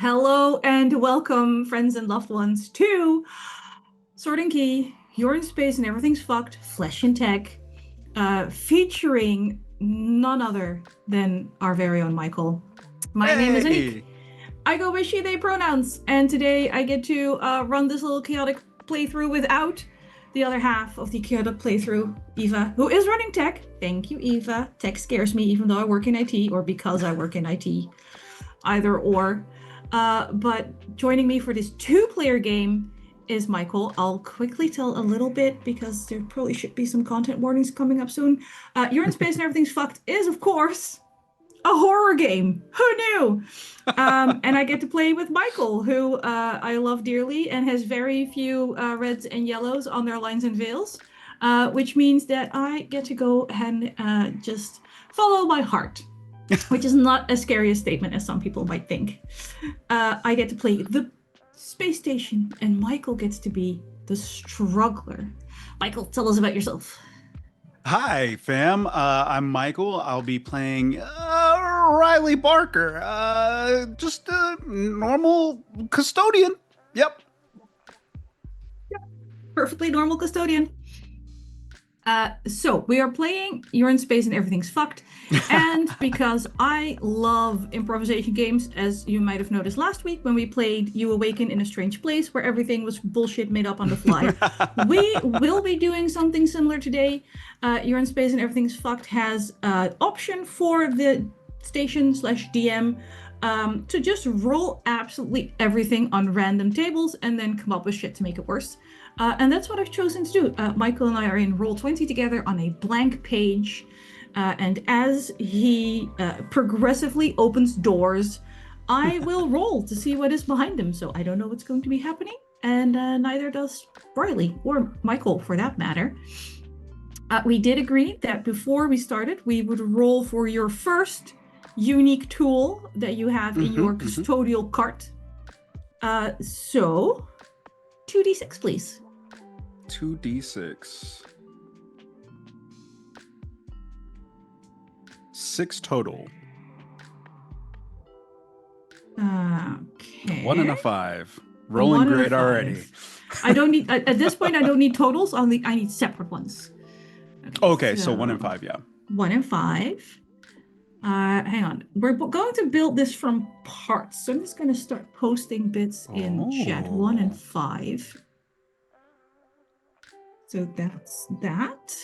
Hello and welcome, friends and loved ones, to Sword and Key, You're in Space and Everything's Fucked, Flesh and Tech, featuring none other than our very own Mikyl. My name is Anniek. I go by she, they pronouns, and today I get to run this little chaotic playthrough without the other half of the chaotic playthrough, Eva, who is running tech. Thank you, Eva. Tech scares me, even though I work in IT, or because I work in IT. Either or. But joining me for this two-player game is Mikyl. I'll quickly tell a little bit because there probably should be some content warnings coming up soon. You're in Space and Everything's Fucked is, of course, a horror game. Who knew? And I get to play with Mikyl, who I love dearly and has very few reds and yellows on their lines and veils, which means that I get to go and just follow my heart. Which is not as scary a statement as some people might think. I get to play the space station, and Mikyl gets to be the struggler. Mikyl, tell us about yourself. Hi, fam. I'm Mikyl. I'll be playing Riley Barker. Just a normal custodian. Yep. Perfectly normal custodian. So we are playing You're in Space and Everything's Fucked. And because I love improvisation games, as you might have noticed last week when we played You Awaken in a Strange Place, where everything was bullshit made up on the fly, we will be doing something similar today. You're in Space and Everything's Fucked has an option for the station/DM to just roll absolutely everything on random tables and then come up with shit to make it worse. And that's what I've chosen to do. Mikyl and I are in Roll20 together on a blank page. And as he progressively opens doors, I will roll to see what is behind him. So I don't know what's going to be happening. And neither does Riley or Mikyl, for that matter. We did agree that before we started, we would roll for your first unique tool that you have in your custodial cart. So 2d6, please. 2d6. 6 total. Okay. 1 and a 5. Rolling great already. I don't need, at this point, I don't need totals. I need separate ones. Okay, so 1 and 5, yeah. 1 and 5. Hang on. We're going to build this from parts. So I'm just going to start posting bits in chat. 1 and 5. So that's that.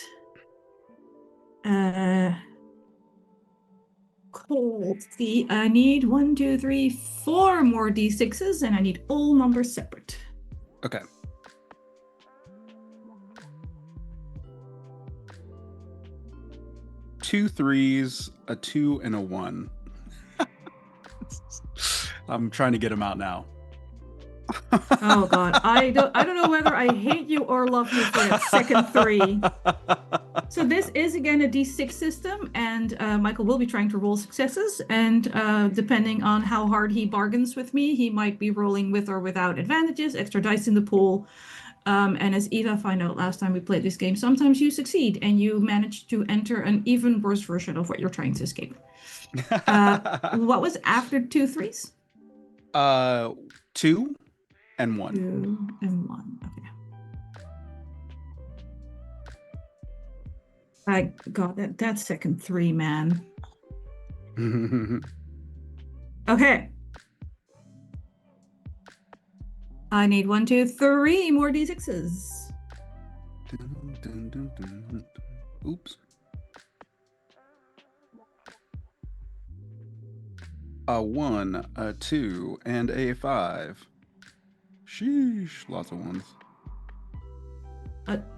Cold. See, I need 1, 2, 3, 4 more d6s, and I need all numbers separate. Okay. Two 3s, a 2, and a 1. I'm trying to get them out now. Oh God, I don't know whether I hate you or love you for that second 3. So this is again a d6 system, and Mikyl will be trying to roll successes, and depending on how hard he bargains with me, he might be rolling with or without advantages, extra dice in the pool. And as Eva found out last time we played this game, sometimes you succeed and you manage to enter an even worse version of what you're trying to escape. What was after 2 3s? 2 and 1. 2 and 1. Okay. I got that second 3, man. Okay. I need 1, 2, 3 more d6s. Oops. A 1, a 2, and a 5. Sheesh, lots of ones.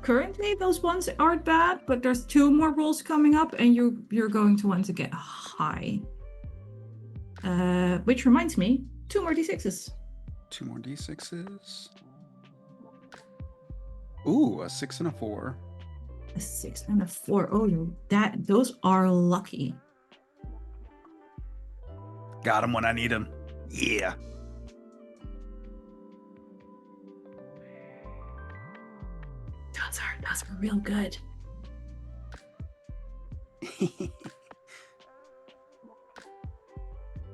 Currently, those ones aren't bad, but there's 2 more rolls coming up, and you're going to want to get high. Which reminds me, 2 more d6s. 2 more d6s. Ooh, a 6 and a 4. A 6 and a 4. Oh, those are lucky. Got him when I need him. Yeah. Those are real good. All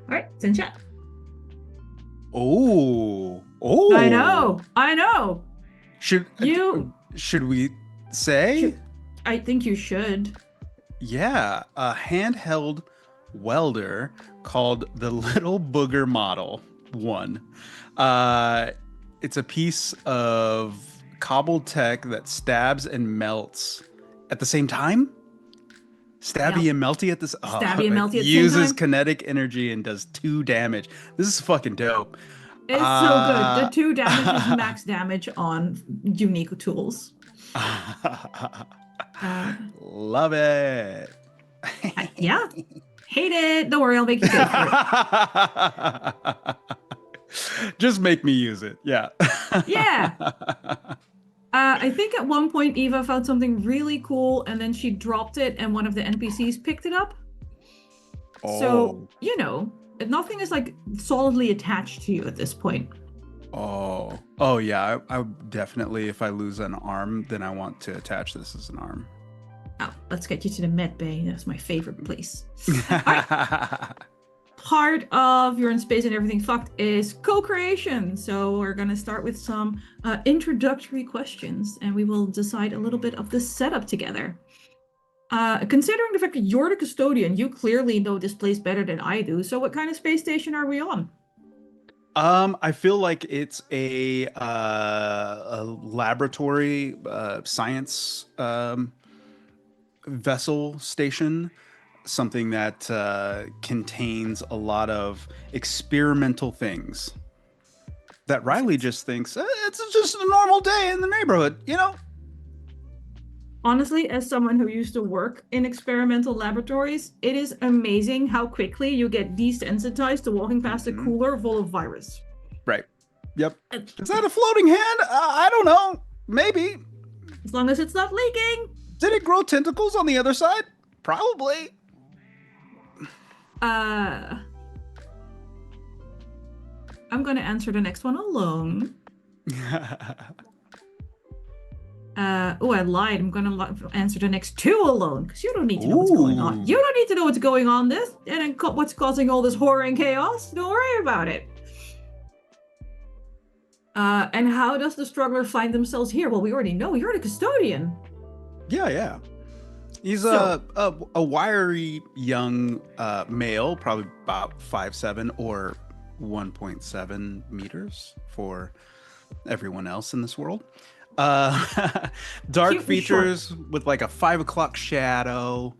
right, it's in chat. Oh, I oh. know, I know. Should You should we say? should, I think you should. Yeah, a handheld welder called the Little Booger Model 1. Uh, it's a piece of cobbled tech that stabs and melts at the same time. Yep. Stabby and melty at this. Oh, Stabby and it melty at the same uses time. kinetic energy and does 2 damage. This is fucking dope. It's so good. The Uh, 2 damage is max damage on unique tools. Uh, love it. yeah. Hate it. Don't worry, I'll make you pay for it. Just make me use it. Yeah. Yeah. I think at one point Eva found something really cool and then she dropped it and one of the NPCs picked it up. So, Oh. nothing is like solidly attached to you at this point. Oh. Oh yeah. I definitely, if I lose an arm, then I want to attach this as an arm. Oh, let's get you to the med bay. That's my favorite place. All right. Part of You're in Space and Everything Fucked is co-creation. So we're going to start with some introductory questions and we will decide a little bit of the setup together. Considering the fact that you're the custodian, you clearly know this place better than I do. So what kind of space station are we on? I feel like it's a laboratory science vessel station, something that contains a lot of experimental things that Riley just thinks it's just a normal day in the neighborhood, you know? Honestly, as someone who used to work in experimental laboratories, it is amazing how quickly you get desensitized to walking past a Mhm. cooler full of virus. Right. Yep. Uh, Is that a floating hand? I don't know. Maybe. As long as it's not leaking. Did it grow tentacles on the other side? Probably. Uh, I'm going to answer the next one alone. Oh, I lied. I'm going to answer the next two alone because you don't need to know what's going on. Ooh. You don't need to know what's going on this and what's causing all this horror and chaos. Don't worry about it. And how does the struggler find themselves here? Well, we already know you're the custodian. Yeah, yeah. He's So, a wiry young male, probably about 5'7" or 1.7 meters for everyone else in this world. Dark cute and short. features with like a 5 o'clock shadow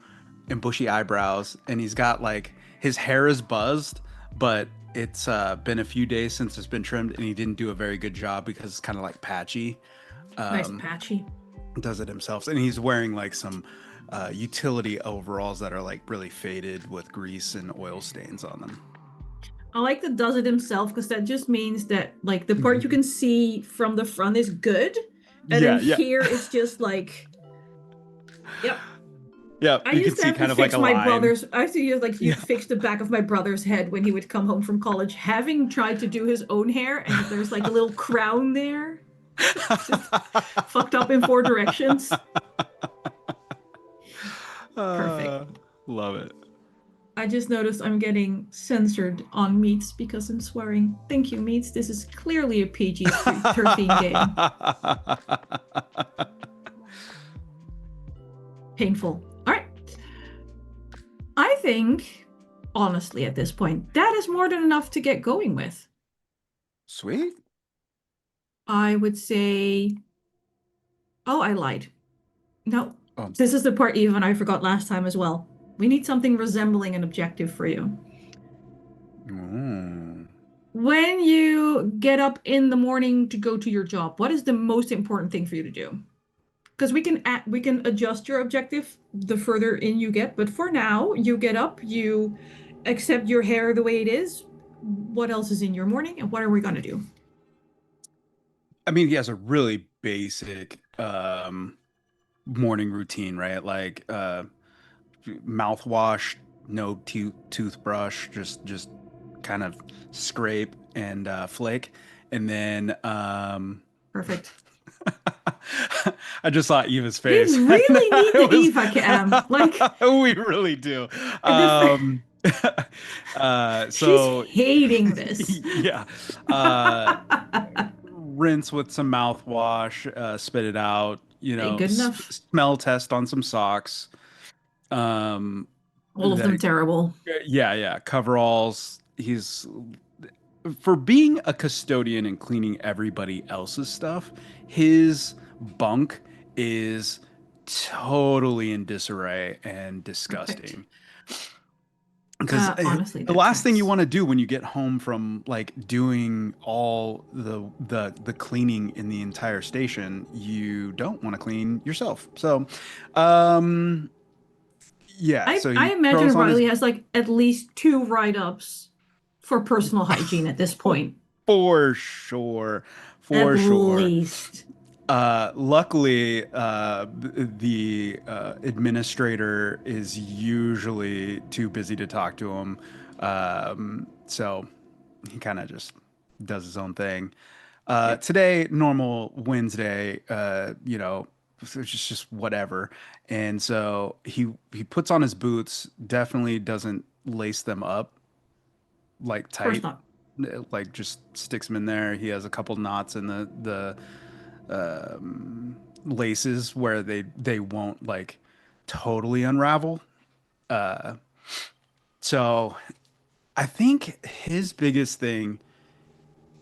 and bushy eyebrows, and he's got like his hair is buzzed, but it's been a few days since it's been trimmed, and he didn't do a very good job because it's kind of like patchy. Nice Um, patchy. does it himself, and he's wearing like some utility overalls that are like really faded with grease and oil stains on them. I like the does it himself because that just means that like the part you Mhm. can see from the front is good. And then Yeah, yeah, here it's just like, yep. yeah. I You used can to see have to kind of like fix a my line. brother's. I used to use like you Yeah. fix the back of my brother's head when he would come home from college, having tried to do his own hair, and there's like a little crown there. It's just fucked up in four directions. uh, Perfect. love it. I just noticed I'm getting censored on Meets because I'm swearing. Thank you, Meets. This is clearly a PG-13 game. Painful. All right. I think, honestly, at this point, that is more than enough to get going with. Sweet. I would say, oh, I lied. No, Oh, this is the part Eve and I forgot last time as well. We need something resembling an objective for you. mm. When you get up in the morning to go to your job, what is the most important thing for you to do? Because we can adjust your objective the further in you get, but for now, you get up, you accept your hair the way it is. What else is in your morning, and what are we gonna do? I mean, he has a really basic morning routine, right? Like mouthwash, no toothbrush, just kind of scrape and flake, and then Perfect. I just saw Eva's We face. really need It the was, Eva cam. Like, we really do. and the Um, she's so hating this. yeah, uh, rinse with some mouthwash, spit it out, Ain't good enough. smell test on some socks. Um, All of them that terrible. yeah, yeah, coveralls. He's for being a custodian and cleaning everybody else's stuff, his bunk is totally in disarray and Perfect. disgusting. Because Honestly, the that last thing you tracks. want to do when you get home from like doing all the cleaning in the entire station, you don't want to clean yourself. So, um, yeah. So I he imagine throws on his Riley has like at least two write-ups for personal hygiene at this point. for sure, At for sure. least. Luckily, the administrator is usually too busy to talk to him. So he kind of just does his own thing. Yep. Today, normal Wednesday, it's just whatever. And so he puts on his boots, definitely doesn't lace them up like Of course tight, not. like just sticks them in there. He has a couple knots in laces where they won't like totally unravel. Uh, so I think his biggest thing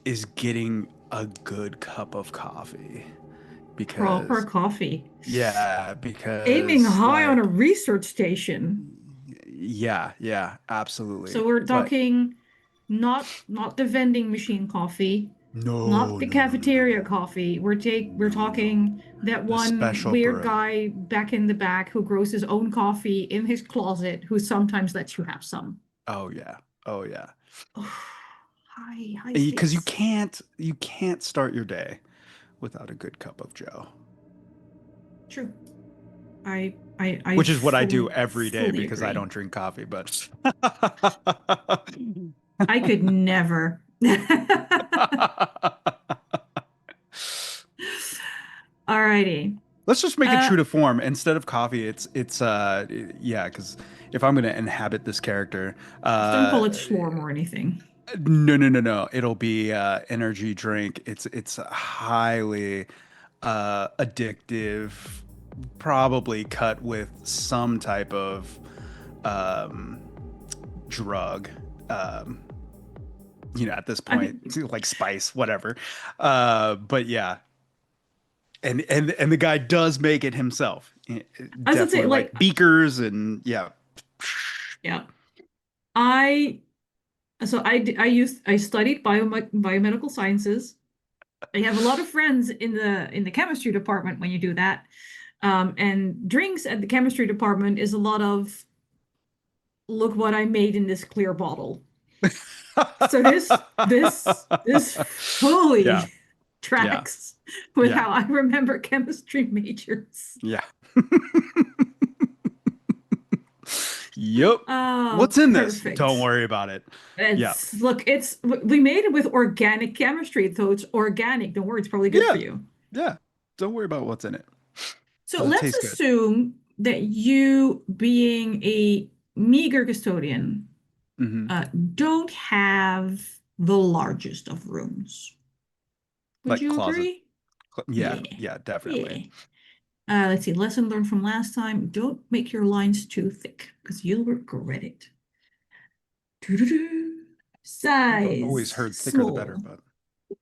is getting a good cup of coffee Proper because coffee. yeah, Aiming because high on a like research station. yeah, yeah, absolutely. So we're But talking not the vending machine coffee, not no, the no, no, no, cafeteria no, coffee. We're no, no. talking that The one special weird brew. guy back in the back who grows his own coffee in his closet who sometimes lets you have some. Oh yeah. Oh yeah. Oh, high Because stakes. you can't start your day without a good cup of Joe, True. I which is what I do fully every day fully because I agree. don't drink coffee. But I could never. Alrighty. let's just make it Uh, true to form. Instead of coffee, yeah, because if I'm gonna inhabit this character, just don't uh call it Slorm or anything. no, no, no, no. It'll be energy drink. It's highly addictive, probably cut with some type of um drug. Um, at this I point, mean, like spice, whatever. But yeah, and the guy does make it himself. I was gonna say, Definitely like like, beakers and yeah. yeah. I I studied biomedical sciences. I have a lot of friends in the chemistry department when you do that. And drinks at the chemistry department is a lot of look what I made in this clear bottle. So this Yeah, fully yeah, tracks with yeah, how I remember chemistry majors. yeah. Yep. Oh, What's in this? Don't perfect. worry about it. Yeah. It's look, it's we made it with organic chemistry, so it's organic. Don't worry, it's probably good for Yeah. you. Yeah. Don't worry about what's in it. So Does it let's taste good? assume that you, being a meager custodian, Hmm. don't have the largest of rooms. Would Like you closet. agree? Yeah. Yeah. Yeah, definitely. Yeah. Let's see. Lesson learned from last time. Don't make your lines too thick because you'll regret it. Doo-doo-doo. I've Size always heard thicker the better, small. but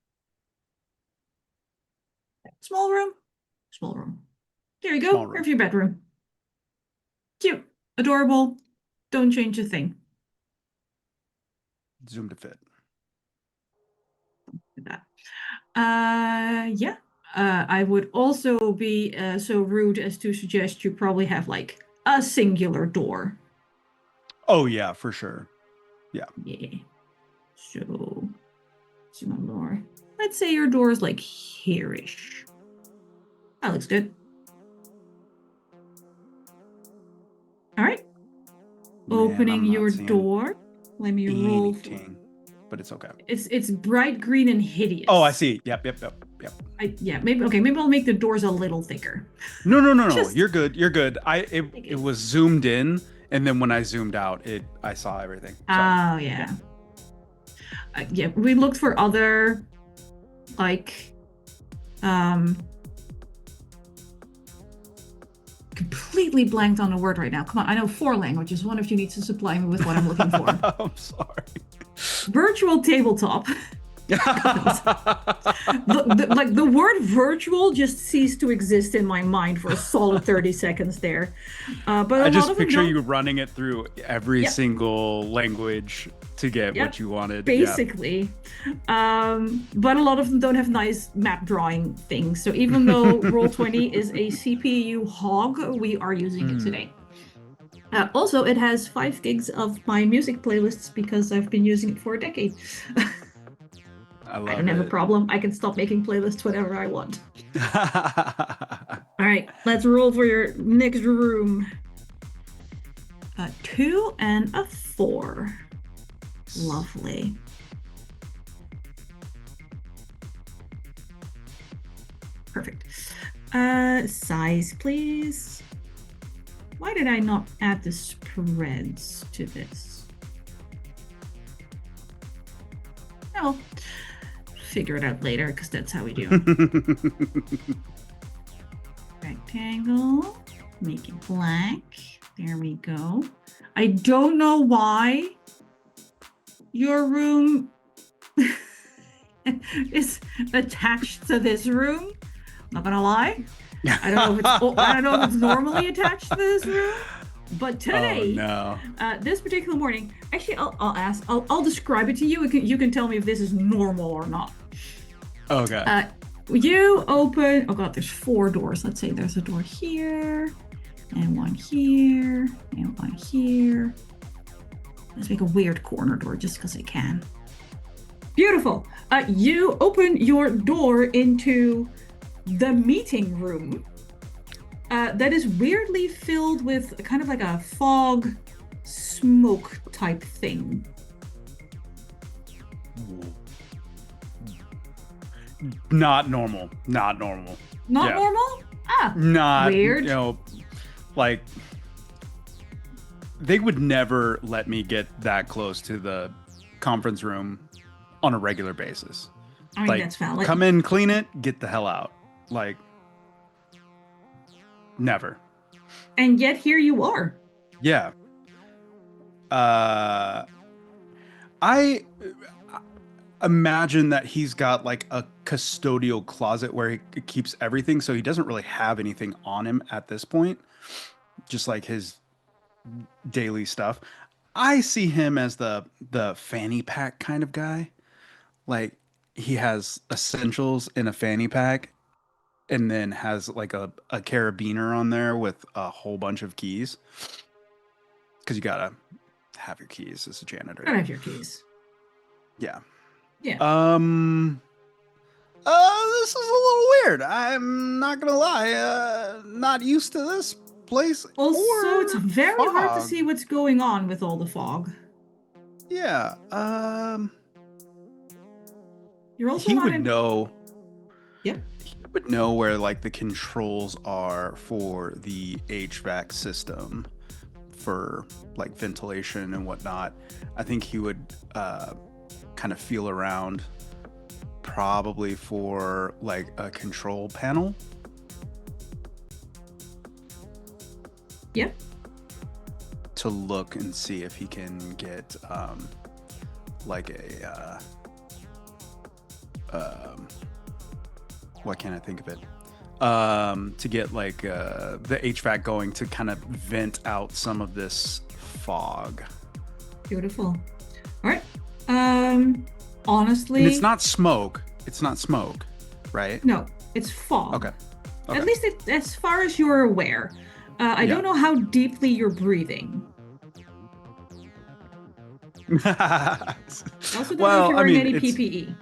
Small room. Small room. There you small go. There's room. your bedroom. Cute. Adorable. Don't change a thing. Zoom to fit. That. Yeah. I would also be so rude as to suggest you probably have like a singular door. Oh yeah, for sure. Yeah. Yeah. So, similar. Let's say your door is like here-ish. That looks good. All right. Man, Opening I'm not your seeing door. Let me roll. anything, but it's okay. It's bright green and Oh, I hideous. see. Yep, yep, yep. Maybe I'll make the doors a little thicker. No. Just You're good. You're good. It was zoomed in, and then when I zoomed out, I saw everything. So, oh yeah. We looked for other like completely blanked on a word right now. Come on, I know 4 languages. One of you needs to supply me with what I'm looking for. I'm sorry. Virtual tabletop. The word virtual just ceased to exist in my mind for a solid 30 seconds there. But I just lot of picture them you running it through every single language to get what you wanted. Basically. But a lot of them don't have nice map drawing things. So even though Roll20 is a CPU hog, we are using it today. Also, it has 5 gigs of my music playlists because I've been using it for a decade. I don't have a problem. I can stop making playlists whenever I want. All right, let's roll for your next room. 2 and a 4. Lovely. Perfect. Size, please. Why did I not add the spreads to this? No. Figure it out later because that's how we do it. Rectangle, make it black. There we go. I don't know why your room is attached to this room. Not gonna lie. I don't know if it's normally attached to this room. But today, this particular morning, actually, I'll describe it to you. You can tell me if this is normal or not. Okay. You open. Oh God, there's 4 doors. Let's say there's a door here, and one here, and one here. Let's make a weird corner door just because I can. Beautiful. You open your door into the meeting room. That is weirdly filled with kind of like a fog smoke type thing. Not normal. Not normal. Not normal? Not weird. Like they would never let me get that close to the conference room on a regular basis. I mean, that's valid. Come in, clean it, get the hell out. Like, never. And yet here you are. Yeah. I imagine that he's got like a custodial closet where he keeps everything, so he doesn't really have anything on him at this point. Just like his daily stuff. I see him as the fanny pack kind of guy. Like he has essentials in a fanny pack and then has like a carabiner on there with a whole bunch of keys. Because you gotta have your keys as a janitor. Gotta have your keys. Yeah. Yeah. This is a little weird. I'm not gonna lie. Not used to this place. Also, it's very hard to see what's going on with all the fog. Yeah. You're also he would know. Yeah. He would know where like the controls are for the HVAC system for like ventilation and whatnot. I think he would kind of feel around probably for like a control panel. Yep. To look and see if he can get like a what can I think of it? To get like the HVAC going to kind of vent out some of this fog. Beautiful. All right. Honestly, and it's not smoke. It's not smoke, right? No, it's fog. Okay. At least as far as you're aware. I don't know how deeply you're breathing. I also don't know if you're wearing any PPE.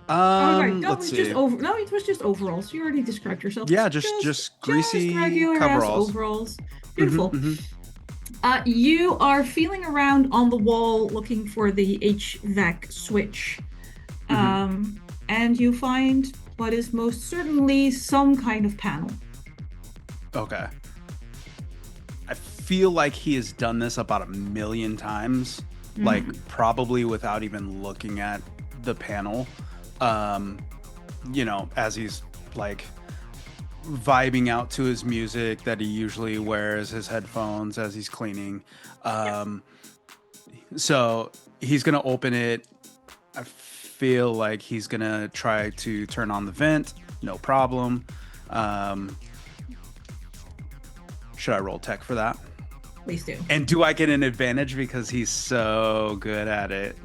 Let's see. No, it was just overalls. You already described yourself. Yeah, just greasy regular coveralls. Overalls. Beautiful. Mm-hmm. You are feeling around on the wall looking for the HVAC switch. and you find what is most certainly some kind of panel. Okay. I feel like he has done this about 1,000,000 times, like probably without even looking at the panel. As he's like vibing out to his music that he usually wears, his headphones as he's cleaning. So he's gonna open it. I feel like he's gonna try to turn on the vent. No problem. Should I roll tech for that? Please do. And do I get an advantage because he's so good at it?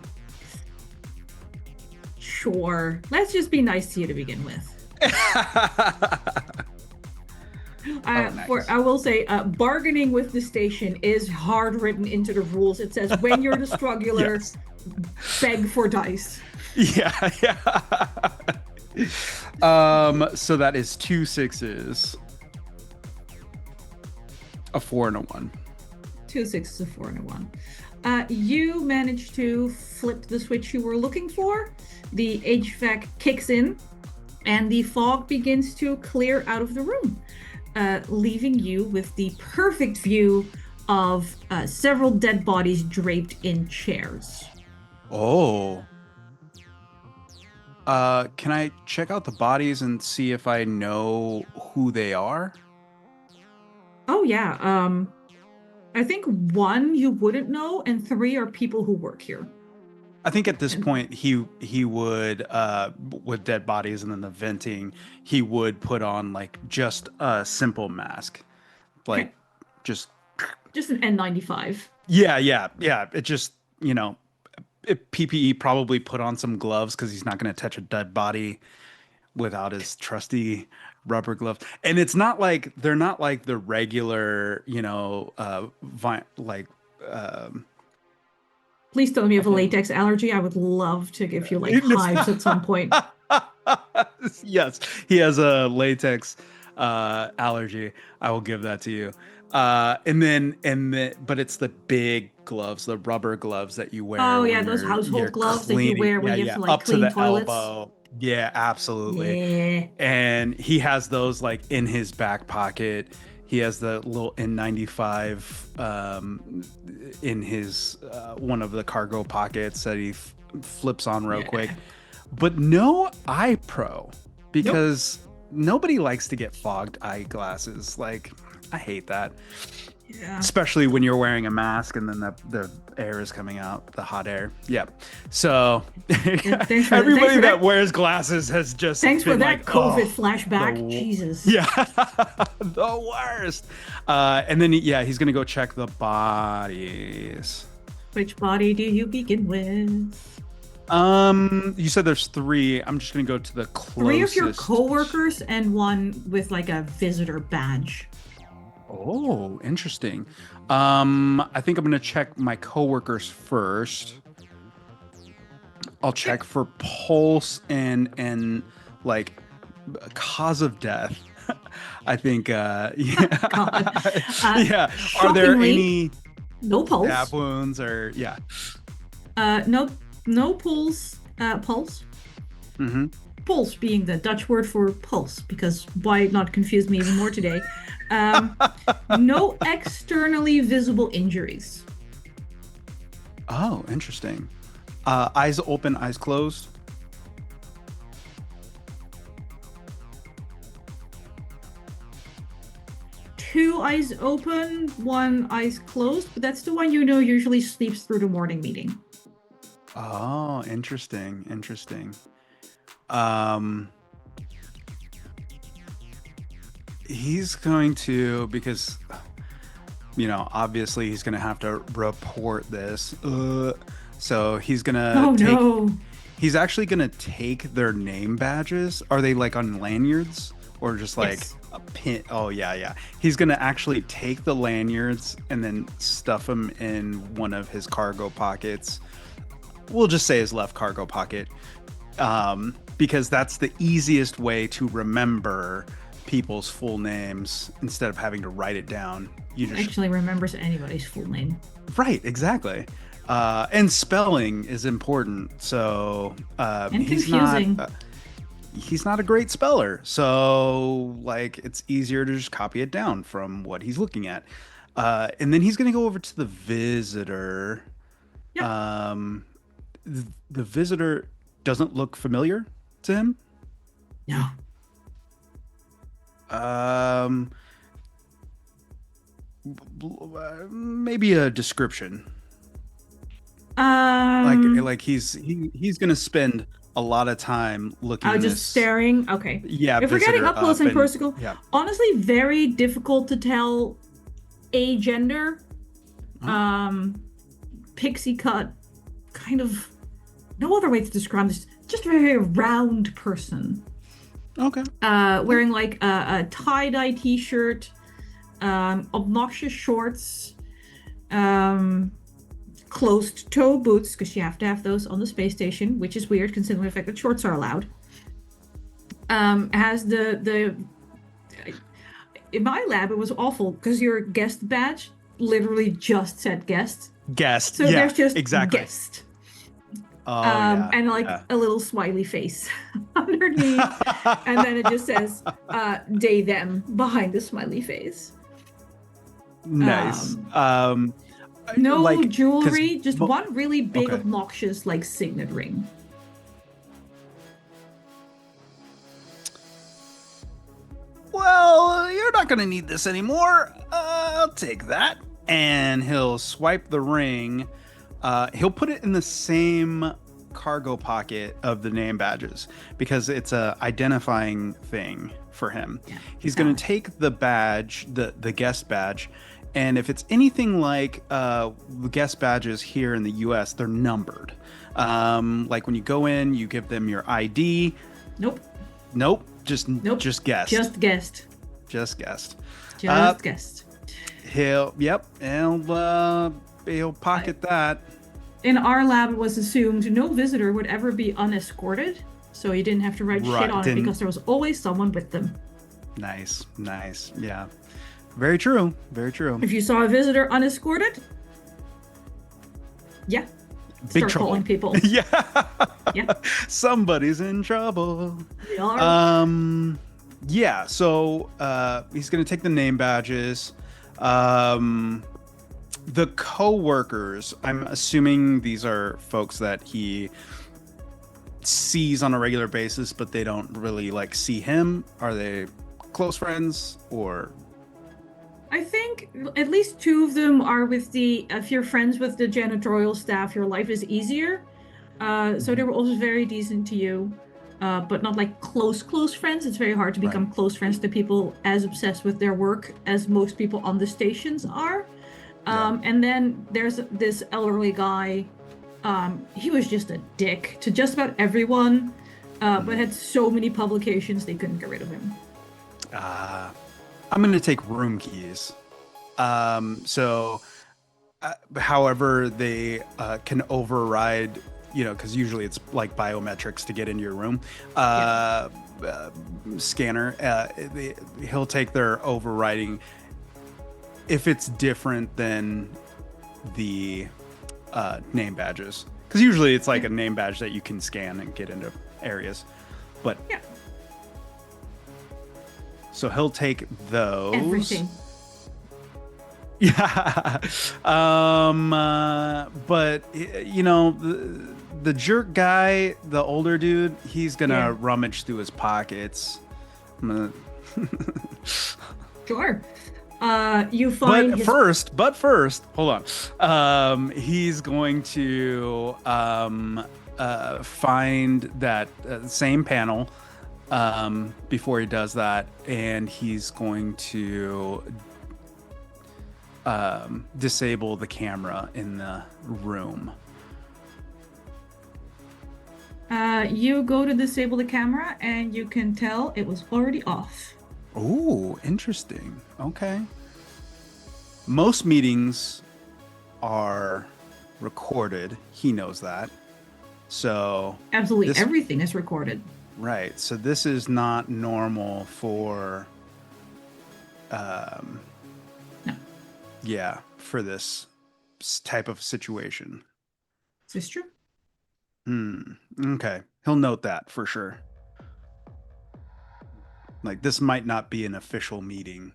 Sure. Let's just be nice to you to begin with. Nice. I will say, bargaining with the station is hard written into the rules. It says when you're the struggler, Yes. beg for dice. Yeah. So that is 2 6s, a 4 and a 1. 2 6s, a 4, and a 1. You managed to flip the switch you were looking for. The HVAC kicks in, and the fog begins to clear out of the room, leaving you with the perfect view of several dead bodies draped in chairs. Oh. Can I check out the bodies and see if I know who they are? Oh, yeah. I think 1 you wouldn't know, and 3 are people who work here. I think at this point he would with dead bodies and then the venting, he would put on like just a simple mask. Like Okay. just Just an N95. yeah. It just, PPE, probably put on some gloves because he's not going to touch a dead body without his trusty rubber gloves. And it's not like they're not like the regular, Please tell me you have a latex allergy. I would love to give you like hives at some point. Yes, he has a latex allergy. I will give that to you. But it's the big gloves, the rubber gloves that you wear. Oh, when yeah, those you're household gloves that you cleaning. wear when you have to like up clean to the toilets. elbow. Yeah, absolutely. Yeah. And he has those like in his back pocket. He has the little N95 in his one of the cargo pockets that he flips on real quick. But no eye pro, because nobody likes to get fogged eyeglasses. Like, I hate that. Yeah. Especially when you're wearing a mask and then the air is coming out, the hot air. Yep. So everybody that wears glasses has just thanks for been that like, COVID flashback. Jesus. Yeah. The worst. And then he's gonna go check the bodies. Which body do you begin with? You said there's 3. I'm just gonna go to the closest. 3 of your coworkers and 1 with like a visitor badge. Oh, interesting. I think I'm gonna check my coworkers first. I'll check for pulse and like cause of death. I think God. yeah. Are there any no pulse? stab wounds or No pulse. Pulse. Mm-hmm. Pulse being the Dutch word for pulse, because why not confuse me even more today? No externally visible injuries. Oh, interesting. Eyes open, eyes closed. Two eyes open, 1 eyes closed, but that's the one usually sleeps through the morning meeting. Oh, interesting. He's going to, because obviously he's going to have to report this. So he's going to he's actually going to take their name badges. Are they like on lanyards or just like a pin? Oh, yeah. He's going to actually take the lanyards and then stuff them in one of his cargo pockets. We'll just say his left cargo pocket. Because that's the easiest way to remember people's full names instead of having to write it down. You just actually remembers anybody's full name. Right, exactly. And spelling is important. So and he's confusing. not he's not a great speller. So like it's easier to just copy it down from what he's looking at. And then he's going to go over to the visitor. Yep. Um, the visitor doesn't look familiar to him. No. Um, maybe a description. Um, He's gonna spend a lot of time I looking was just this, staring. Okay. yeah, If we're getting visitor up close up and and personal, yeah. honestly, very difficult to tell a gender. Oh, Um, Pixie cut, kind of no other way to describe this. Just a very round person. okay. Yeah. Wearing like a tie-dye t-shirt, obnoxious shorts, um, closed-toe boots, because you have to have those on the space station, which is weird considering the fact that shorts are allowed. Has the in my lab it was awful because your guest badge literally just said guest. Guest. So Yeah, there's just exactly. guest. Oh yeah, And like yeah. a little smiley face underneath. And then it just says they them behind the smiley face. Nice. Um, no Like, cause jewelry, just one really big okay. obnoxious like signet ring. Well, you're not gonna need this anymore. I'll take that. And he'll swipe the ring. He'll put it in the same cargo pocket of the name badges because it's a identifying thing for him. Yeah, He's gonna valid. take the badge, the guest badge, and if it's anything like the guest badges here in the U.S., they're numbered. Like when you go in, you give them your ID. Nope. Nope, Nope. just guessed. Just guessed. Just guessed. Uh, Just guessed. he'll I, pocket that. in our lab, it was assumed no visitor would ever be unescorted, so you didn't have to write shit Right, on it didn't. because there was always someone with them. Nice, nice. Yeah, very true. Very true. If you saw a visitor unescorted, yeah, Big start calling trouble. people. Yeah, Yeah, somebody's in trouble. they are. Um, yeah. So he's gonna take the name badges. Um, the co-workers. I'm assuming these are folks that he sees on a regular basis, but they don't really like see him. Are they close friends or? I think at least two of them are with the. If you're friends with the janitorial staff, your life is easier. So they Mhm. were also very decent to you, but not like close friends. It's very hard to Right. become close friends to people as obsessed with their work as most people on the stations are. Yeah. And then there's this elderly guy. He was just a dick to just about everyone, but Mhm. had so many publications they couldn't get rid of him. Uh, I'm gonna take room keys. So, however, they can override, because usually it's like biometrics to get into your room. Yeah. Uh, Scanner, he'll take their overriding if it's different than the name badges. Because usually it's like Yeah. a name badge that you can scan and get into areas. But Yeah. so he'll take those. Everything. Yeah. But the jerk guy, the older dude, he's Yeah. gonna rummage through his pockets. I'm gonna- Sure. You find his. but first, hold on. He's going to find that same panel before he does that, and he's going to disable the camera in the room. You go to disable the camera, and you can tell it was already off. Oh, interesting. Okay. Most meetings are recorded. He knows that. So Absolutely this, everything is recorded. right. So this is not normal for, um, No, yeah, for this type of situation. is this true? Hmm. Okay. He'll note that for sure. Like this might not be an official meeting.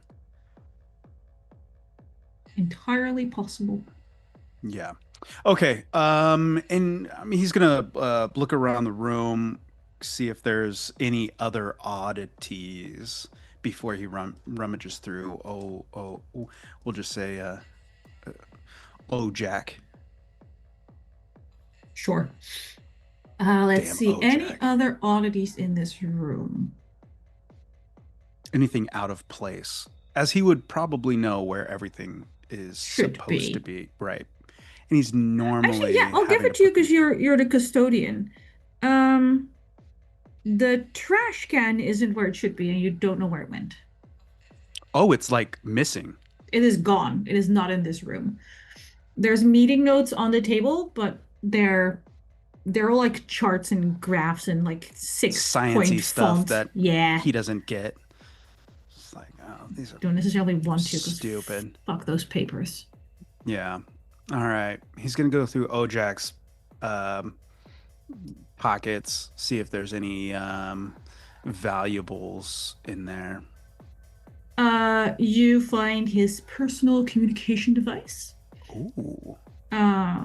Entirely possible. Yeah. Okay. And I mean, he's gonna look around the room, see if there's any other oddities before he rummages through. We'll just say, oh, Jack. Sure. Let's Damn, see. oh, Any Jack. other oddities in this room? Anything out of place, as he would probably know where everything is Should supposed to be. be, right? And he's Actually, yeah, normally I'll give having it to to you put because things. you're the custodian. Um, the trash can isn't where it should be, and you don't know where it went. Oh, it's like missing. It is gone. It is not in this room. There's meeting notes on the table, but they're all like charts and graphs and like 6 point Sciency stuff font. that Yeah. he doesn't get. It's like, oh, these are Don't necessarily want to because stupid. fuck those papers. Yeah. All right. He's gonna go through Ojak's um, pockets, see if there's any valuables in there. You find his personal communication device. Ooh. Uh,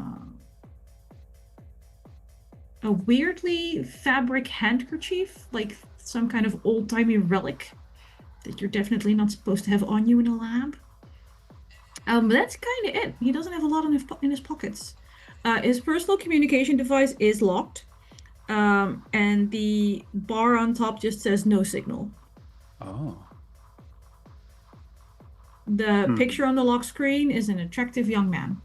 a weirdly fabric handkerchief, like some kind of old-timey relic that you're definitely not supposed to have on you in a lab. But that's kind of it. He doesn't have a lot in his pockets. His personal communication device is locked, and the bar on top just says no signal. Oh. The Hmm. picture on the lock screen is an attractive young man.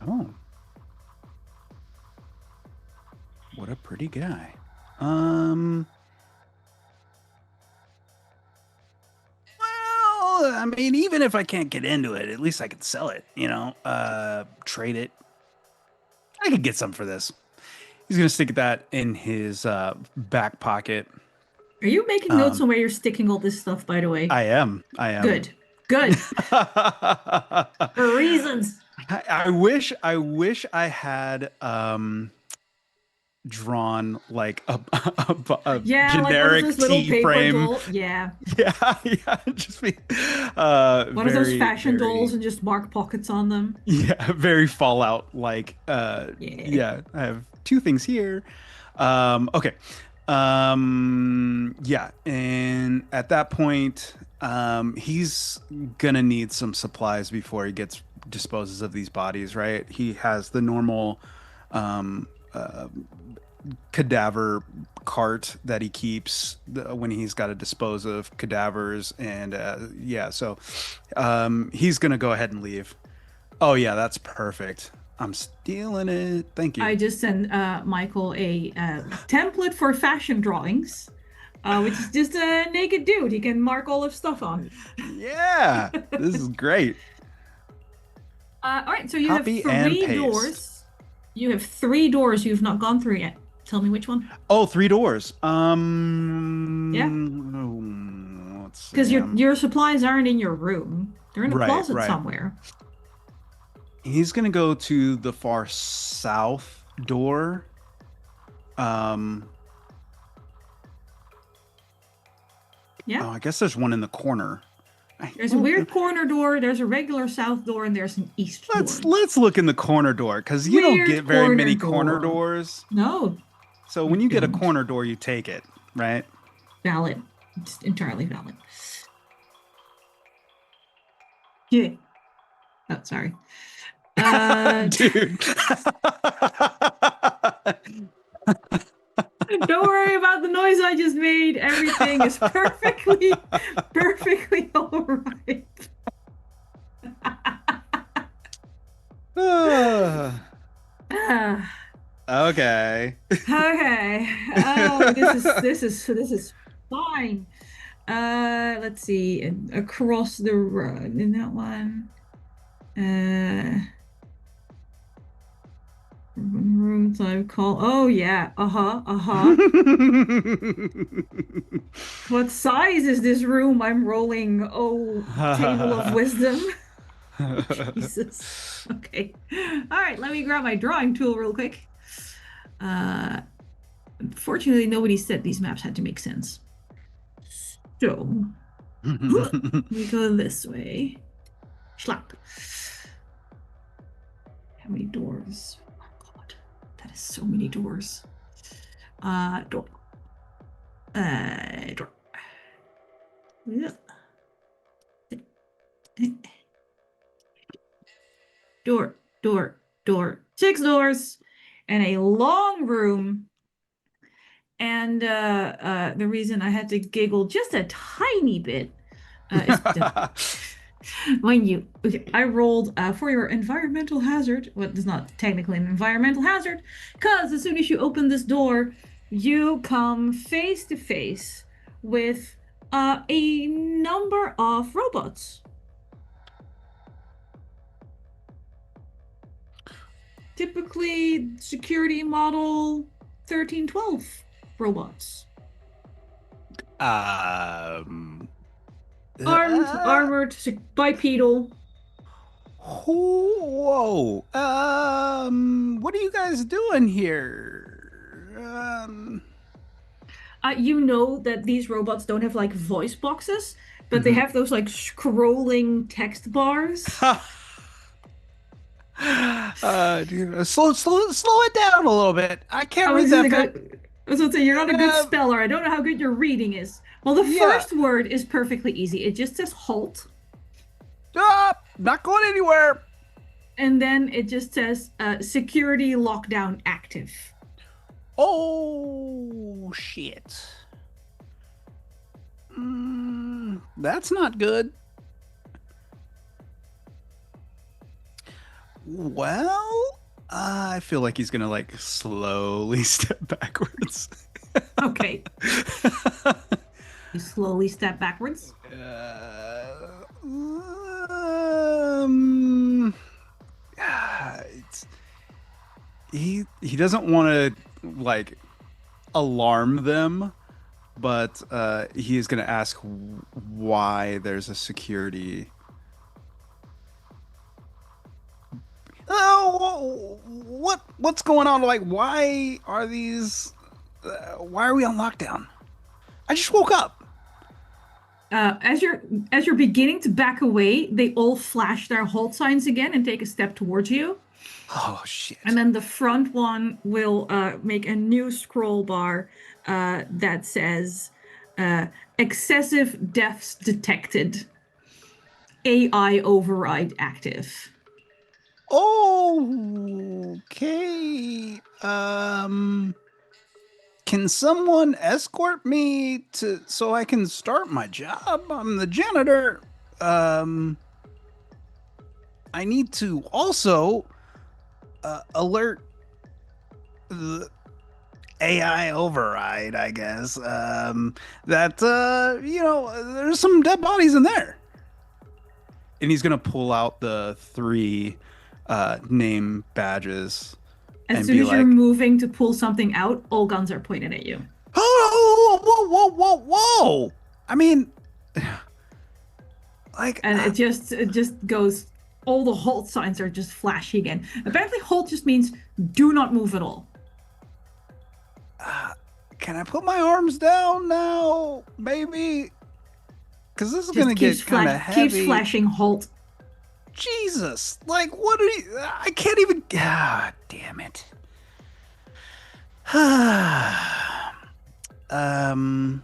Oh. What a pretty guy. Um. Well, I mean, even if I can't get into it, at least I could sell it, trade it. I could get some for this. He's gonna stick that in his back pocket. Are you making notes Um, on where you're sticking all this stuff, by the way? I am. I am. Good. Good. For reasons. I wish I had drawn like a Yeah, like what is generic this little T paper frame. doll? Yeah. Yeah, yeah, just be One of those very, fashion dolls very, and just mark pockets on them. yeah, very Fallout like. Yeah. Yeah, I have two things here. Okay. Yeah, and at that point, he's gonna need some supplies before he gets disposes of these bodies, right? He has the normal um uh, cadaver cart that he keeps when he's got to dispose of cadavers, and yeah, so he's gonna go ahead and leave. Oh yeah, that's perfect. I'm stealing it. Thank you. I just sent Michael a template for fashion drawings, which is just a naked dude. He can mark all of stuff on. Yeah, this is great. All right, so you have Copy and three paste. doors. You have three doors you've not gone through yet. Tell me which one. Oh, three doors. Yeah, Let's because see. your supplies aren't in your room. They're in a Right, closet right. somewhere. He's gonna go to the far south door. Um, Yeah. oh, I guess there's one in the corner. There's a Well, weird corner door, there's a regular south door, and there's an east door. let's look in the corner door because you don't Weird get very corner many corner door. doors. No, So you when you get a don't. corner door, you take it, right? Valid. It's entirely valid. Yeah. Oh, sorry. Uh, Dude. don't worry about the noise I just made. Everything is perfectly, perfectly all right. Ah, Okay. okay. Oh, this is fine. Let's see. And across the road in that one. Room type call. Oh yeah. Uh-huh. Uh-huh. What size is this room I'm rolling? Oh, table of wisdom. Jesus. Okay. All right, let me grab my drawing tool real quick. Uh, Unfortunately, nobody said these maps had to make sense. So we go this way. Schlap. How many doors? Oh God, that is so many doors. Door. Door. Yeah. Door, door, door. 6 doors and a long room. And the reason I had to giggle just a tiny bit is when you, okay, I rolled for your environmental hazard. Well, it's not technically an environmental hazard, because as soon as you open this door, you come face to face with a number of robots. Typically, security model 1312 robots. um, Armed, uh, armored, bipedal. whoa. What are you guys doing here? You know that these robots don't have like voice boxes, but they Mhm. have those like scrolling text bars. Dude, slow it down a little bit. I can't I read was just that like, fast. I was gonna say, you're not a good Uh, speller. I don't know how good your reading is. Well, the yeah. first word is perfectly easy. It just says halt, Not going anywhere. and then it just says security lockdown active. Oh, shit. That's not good. Well, I feel like he's gonna like slowly step backwards. Okay, you slowly step backwards. Um, it's, he doesn't want to like alarm them, but he is going to ask why there's a security. Oh, what's going on? Like, why are these? Why are we on lockdown? I just woke up. As you're beginning to back away, they all flash their halt signs again and take a step towards you. Oh And shit. then the front one will make a new scroll bar that says excessive deaths detected, AI override active. Okay. Can someone escort me to so I can start my job? I'm the janitor. Um, I need to also alert the AI override, I guess. That there's some dead bodies in there. And he's gonna pull out the three name badges As and soon be as you're like, moving to pull something out, all guns are pointed at you. "Oh, whoa, whoa, whoa, whoa, whoa!" I mean, like, And it just goes, all the halt signs are just flashing again. Apparently, halt just means do not move at all. uh, can I put my arms down now, maybe? Because this is Just gonna keeps get kind of keeps heavy. flashing halt. Jesus, like, what are you? I can't even. Ah, damn it. um,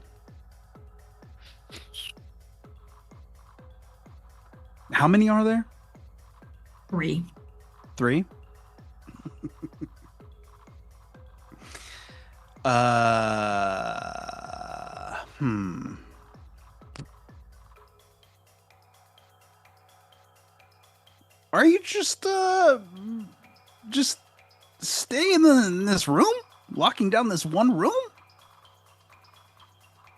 how many are there? 3. Three. Hmm. Are you just staying in this room, locking down this one room?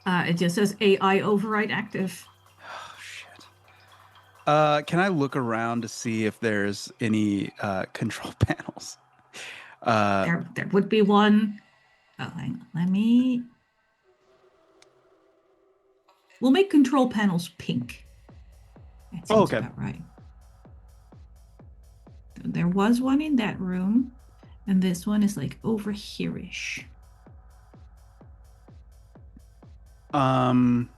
It just says AI override active. Oh shit. Can I look around to see if there's any control panels? Uh, There would be one. Oh, hang on. We'll make control panels pink. That oh, seems okay. about right. There was one in that room, and this one is like over here-ish. Um,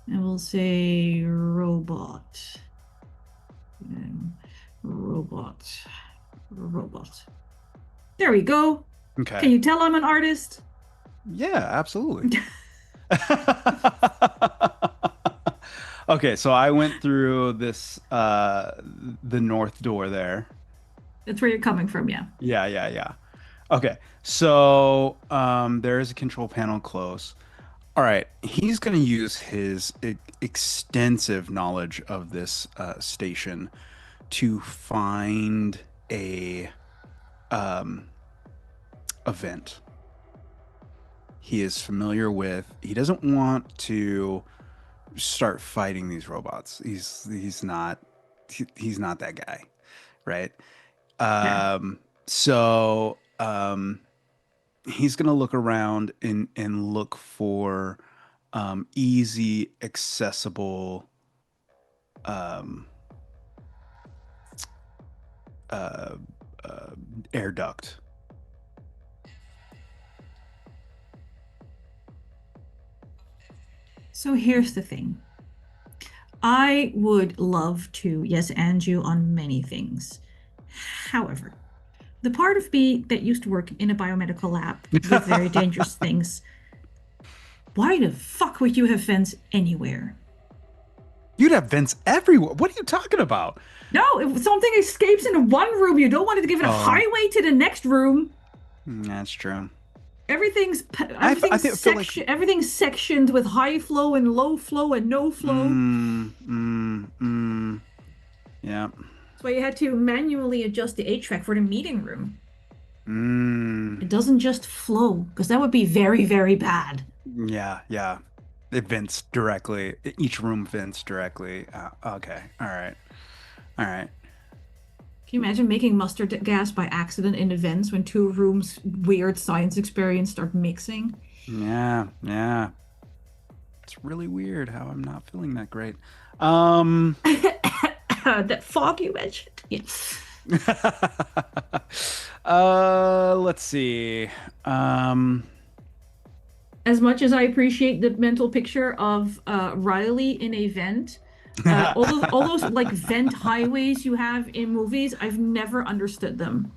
And we'll say robot. Um, robot. Robot. There we go. Can Okay. you tell I'm an artist? Yeah, absolutely. Okay, so I went through this the north door there. That's where you're coming from, yeah. Yeah, yeah, yeah. Okay. So there is a control panel close. All right, he's going to use his extensive knowledge of this station to find a um, event he is familiar with. He doesn't want to start fighting these robots. He's not that guy, right? Fair. So he's gonna look around and look for easy, accessible um, uh, uh, air duct. So here's the thing. I would love to yes and you on many things. However, the part of me that used to work in a biomedical lab with very dangerous things, why the fuck would you have vents anywhere? You'd have vents everywhere. What are you talking about? No, if something escapes into one room, you don't want it to give it a Oh, highway to the next room. that's true. Everything's I think feel like everything's sectioned with high flow and low flow and no flow. yeah. That's why you had to manually adjust the HVAC for the meeting room. Mm, It doesn't just flow, because that would be very, very bad. yeah, yeah. It vents directly. Each room vents directly. Okay. All right. All right. Can you imagine making mustard gas by accident in the vents when two rooms' weird science experience start mixing? Yeah, yeah. It's really weird how I'm not feeling that great. Um, That fog you mentioned. Yes. let's see. Um, As much as I appreciate the mental picture of Riley in a vent, all those like vent highways you have in movies, I've never understood them.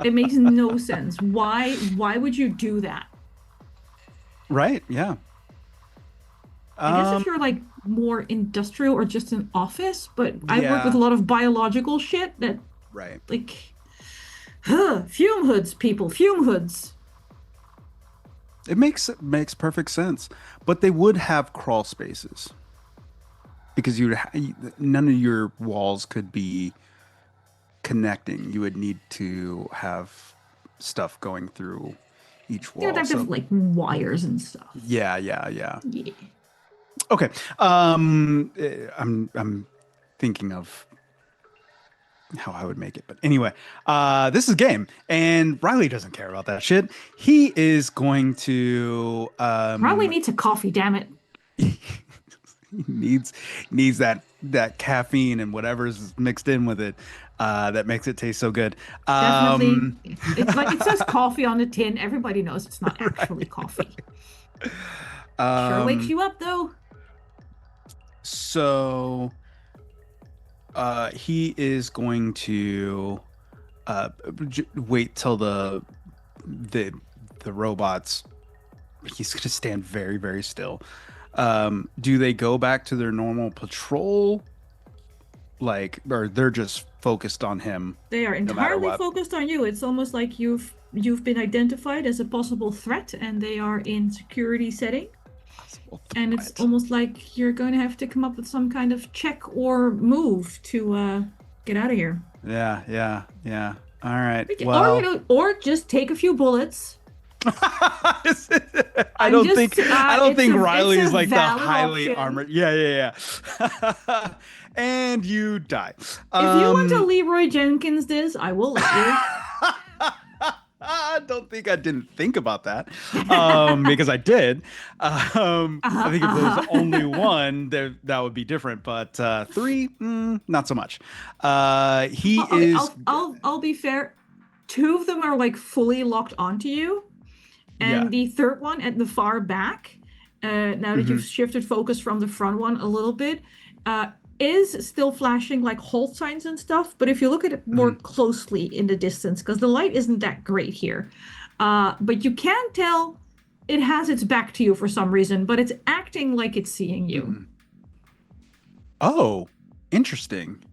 It makes no sense. Why would you do that? right, yeah. I guess Um, if you're like more industrial or just an office, but I work with a yeah, lot of biological shit that right. like fume hoods, people, fume hoods. It makes perfect sense. But they would have crawl spaces because none of your walls could be connecting. You would need to have stuff going through each They would wall. have to have So like wires and stuff. yeah, yeah, yeah. Yeah. Okay. I'm thinking of how I would make it. But anyway, this is a game, and Riley doesn't care about that shit. He is going to Probably needs a coffee, damn it. he needs needs that caffeine and whatever's mixed in with it that makes it taste so good. Definitely. Um, It like it says coffee on the tin. Everybody knows it's not actually right. coffee. Sure wakes Um, you up though. so he is going to wait till the the robots. He's going to stand very, very still. Do they go back to their normal patrol, like, or they're just focused on him They are no matter entirely what? focused on you. It's almost like you've been identified as a possible threat and they are in security setting. Possible And it's threat. almost like you're going to have to come up with some kind of check or move to get out of here. Yeah, yeah, yeah. All right. Or Well, or just take a few bullets. I'm just I don't think it's Riley a is like the valid highly option. armored. Yeah, yeah, yeah. And you die. If you want to Um, Leroy Jenkins this, I will let you. I don't think I didn't think about that, because I did. I Uh-huh, think if there was only uh-huh. one, that would be different. But three, not so much. He Okay, is, I'll be fair. Two of them are like fully locked onto you, yeah. and the third one at the far back now that you've Hmm. shifted focus from the front one a little bit, uh, is still flashing like halt signs and stuff. But if you look at it more Hmm. closely in the distance, because the light isn't that great here, but you can tell it has its back to you for some reason, but it's acting like it's seeing you. Hmm. Oh, interesting.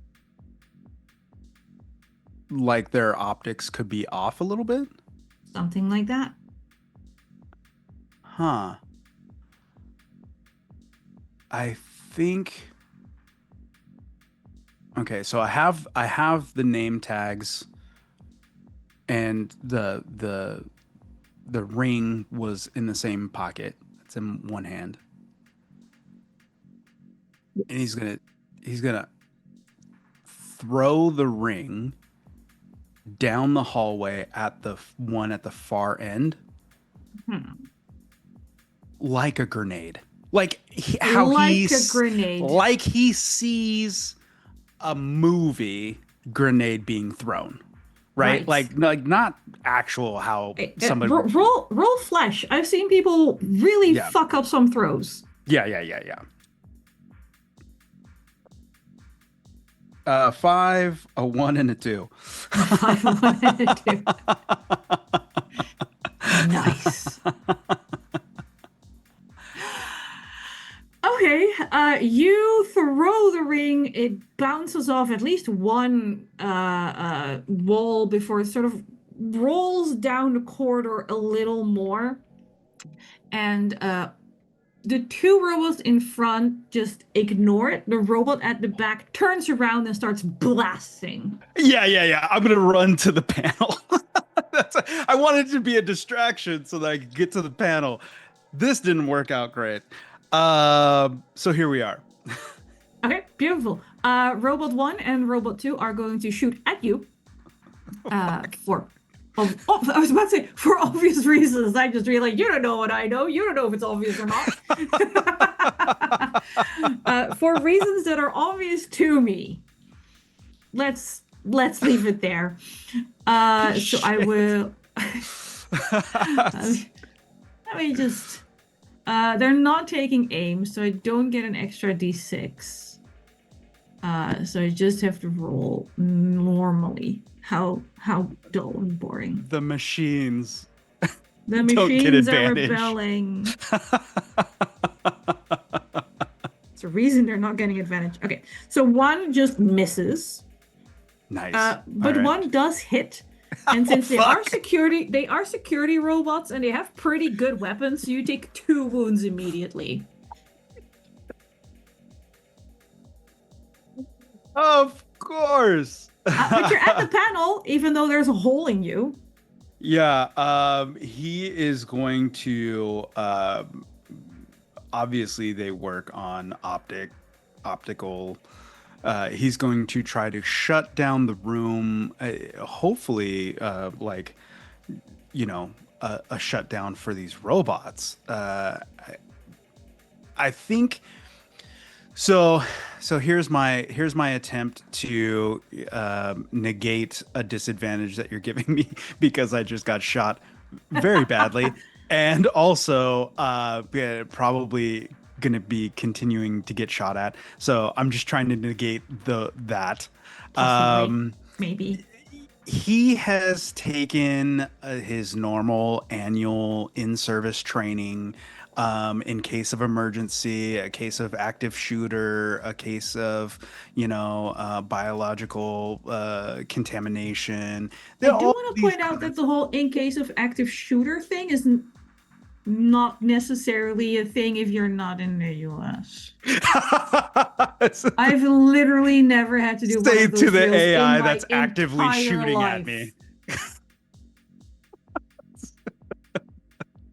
Like their optics could be off a little bit? Something like that. Huh. I think okay, so I have the name tags and the ring was in the same pocket. It's in one hand. And he's gonna throw the ring down the hallway at the one at the far end Hmm. like a grenade. Like how Like a he's grenade. like he sees a movie grenade being thrown, right? Right. Like not actual how somebody would. Roll flesh. I've seen people really Yeah, fuck up some throws. yeah. Five, a one, and a two. Five, one, and a two. Nice. Okay, you throw the ring. It bounces off at least one wall before it sort of rolls down the corridor a little more. And the two robots in front just ignore it. The robot at the back turns around and starts blasting. Yeah. I'm gonna run to the panel. I wanted to be a distraction so that I could get to the panel. This didn't work out great. So here we are. Okay, beautiful. Robot one and robot two are going to shoot at you. For I was about to say for obvious reasons. I just realized you don't know what I know. You don't know if it's obvious or not. For reasons that are obvious to me. Let's leave it there. So I Shit. will. Let me just. They're not taking aim, so I don't get an extra d6. So I just have to roll normally. How dull and boring. The machines The don't get machines are advantage. rebelling. It's a reason they're not getting advantage. Okay, so one just misses, Nice. All but right. one does hit. And Oh since fuck. they are security robots and they have pretty good weapons, so you take two wounds immediately. Of course. But you're at the panel, even though there's a hole in you. Yeah, he is going to obviously they work on optical. He's going to try to shut down the room, hopefully like a shutdown for these robots. I think so. So here's my attempt to negate a disadvantage that you're giving me because I just got shot very badly, and also yeah, probably gonna be continuing to get shot at. So I'm just trying to negate that. Possibly. Um, Maybe. he has taken his normal annual in-service training in case of emergency, a case of active shooter, a case of, biological contamination. I They're do all want to these point out kind that the whole in case of active shooter thing is not necessarily a thing if you're not in the US. of I've literally never had to do one say of to those the drills in AI my that's actively entire shooting at me. life.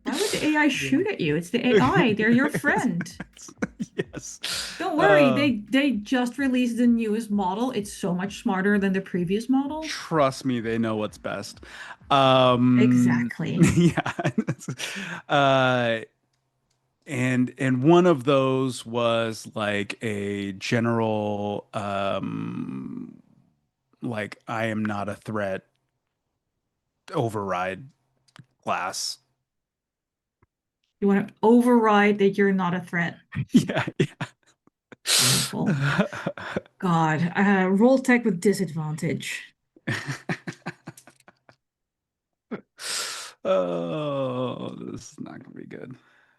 Why would the AI shoot at you? It's the AI. They're your friend. Yes. Don't worry, Uh, they just released the newest model. It's so much smarter than the previous model. Trust me, they know what's best. Um, Exactly. yeah. uh, and one of those was like a general like I am not a threat override class. You want to override that you're not a threat. Yeah, Wonderful. yeah. God, roll tech with disadvantage. Oh, this is not gonna be good.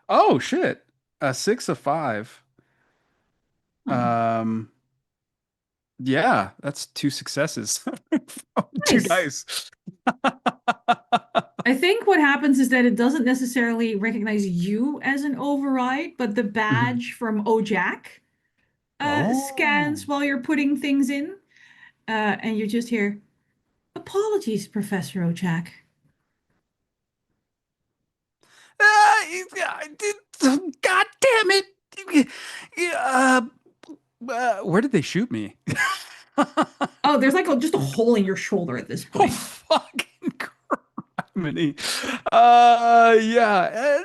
Oh shit. A six of five. Oh, Um, yeah, that's two successes. Two nice. dice. I think what happens is that it doesn't necessarily recognize you as an override, but the Mhm. badge from OJack Oh. scans while you're putting things in, and you just hear, "Apologies, Professor OJack." I did. God damn it. Yeah, where did they shoot me? Oh, there's like just a hole in your shoulder at this Oh, point. fucking criminy. Yeah.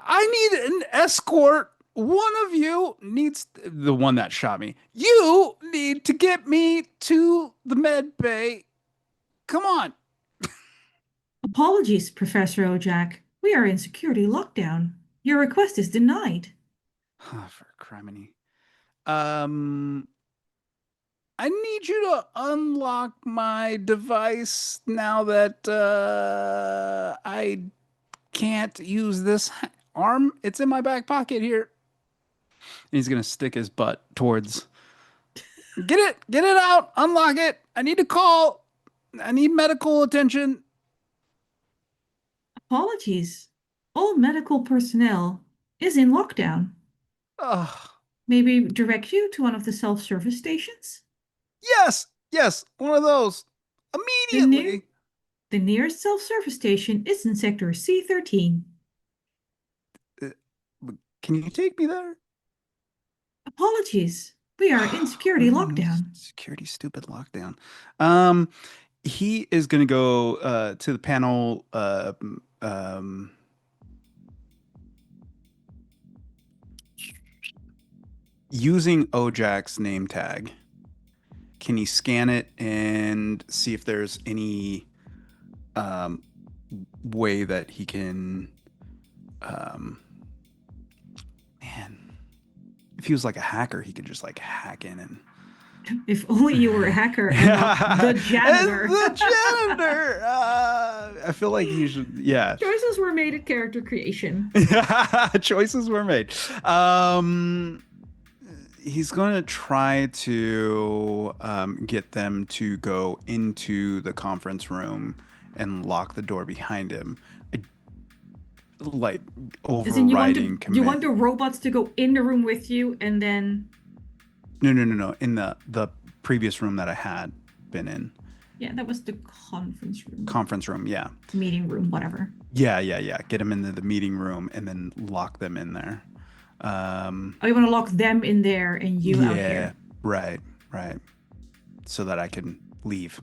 I need an escort. One of you needs the one that shot me. You need to get me to the med bay. Come on. Apologies, Professor OJack. We are in security lockdown. Your request is denied. For criminy. Um, I need you to unlock my device now that I can't use this arm. It's in my back pocket here. And he's gonna stick his butt towards. Get it out, unlock it. I need to call. I need medical attention. Apologies. All medical personnel is in lockdown. Ugh. Maybe direct you to one of the self-service stations? Yes, yes, one of those The near immediately. the nearest self-service station is in sector C13. Uh, Can you take me there? Apologies. We are in security lockdown. Security stupid lockdown. Um, he is gonna go to the panel using Ojack's name tag. Can he scan it and see if there's any um way that he can um man, if he was like a hacker, he could just like hack in and If only you were a hacker and not the and janitor. the janitor. I feel like he should. Yeah, Choices were made at character creation. choices were made. Um, he's going to try to get them to go into the conference room and lock the door behind him. I, like As in overriding you want command. the robots to go in the room with you and then No. In the previous room that I had been in, yeah, that was the conference room, conference room. Yeah. meeting room, whatever. Yeah. Get them into the meeting room and then lock them in there. Um, Oh, you want to lock them in there and you out yeah, here. right, right. So that I can leave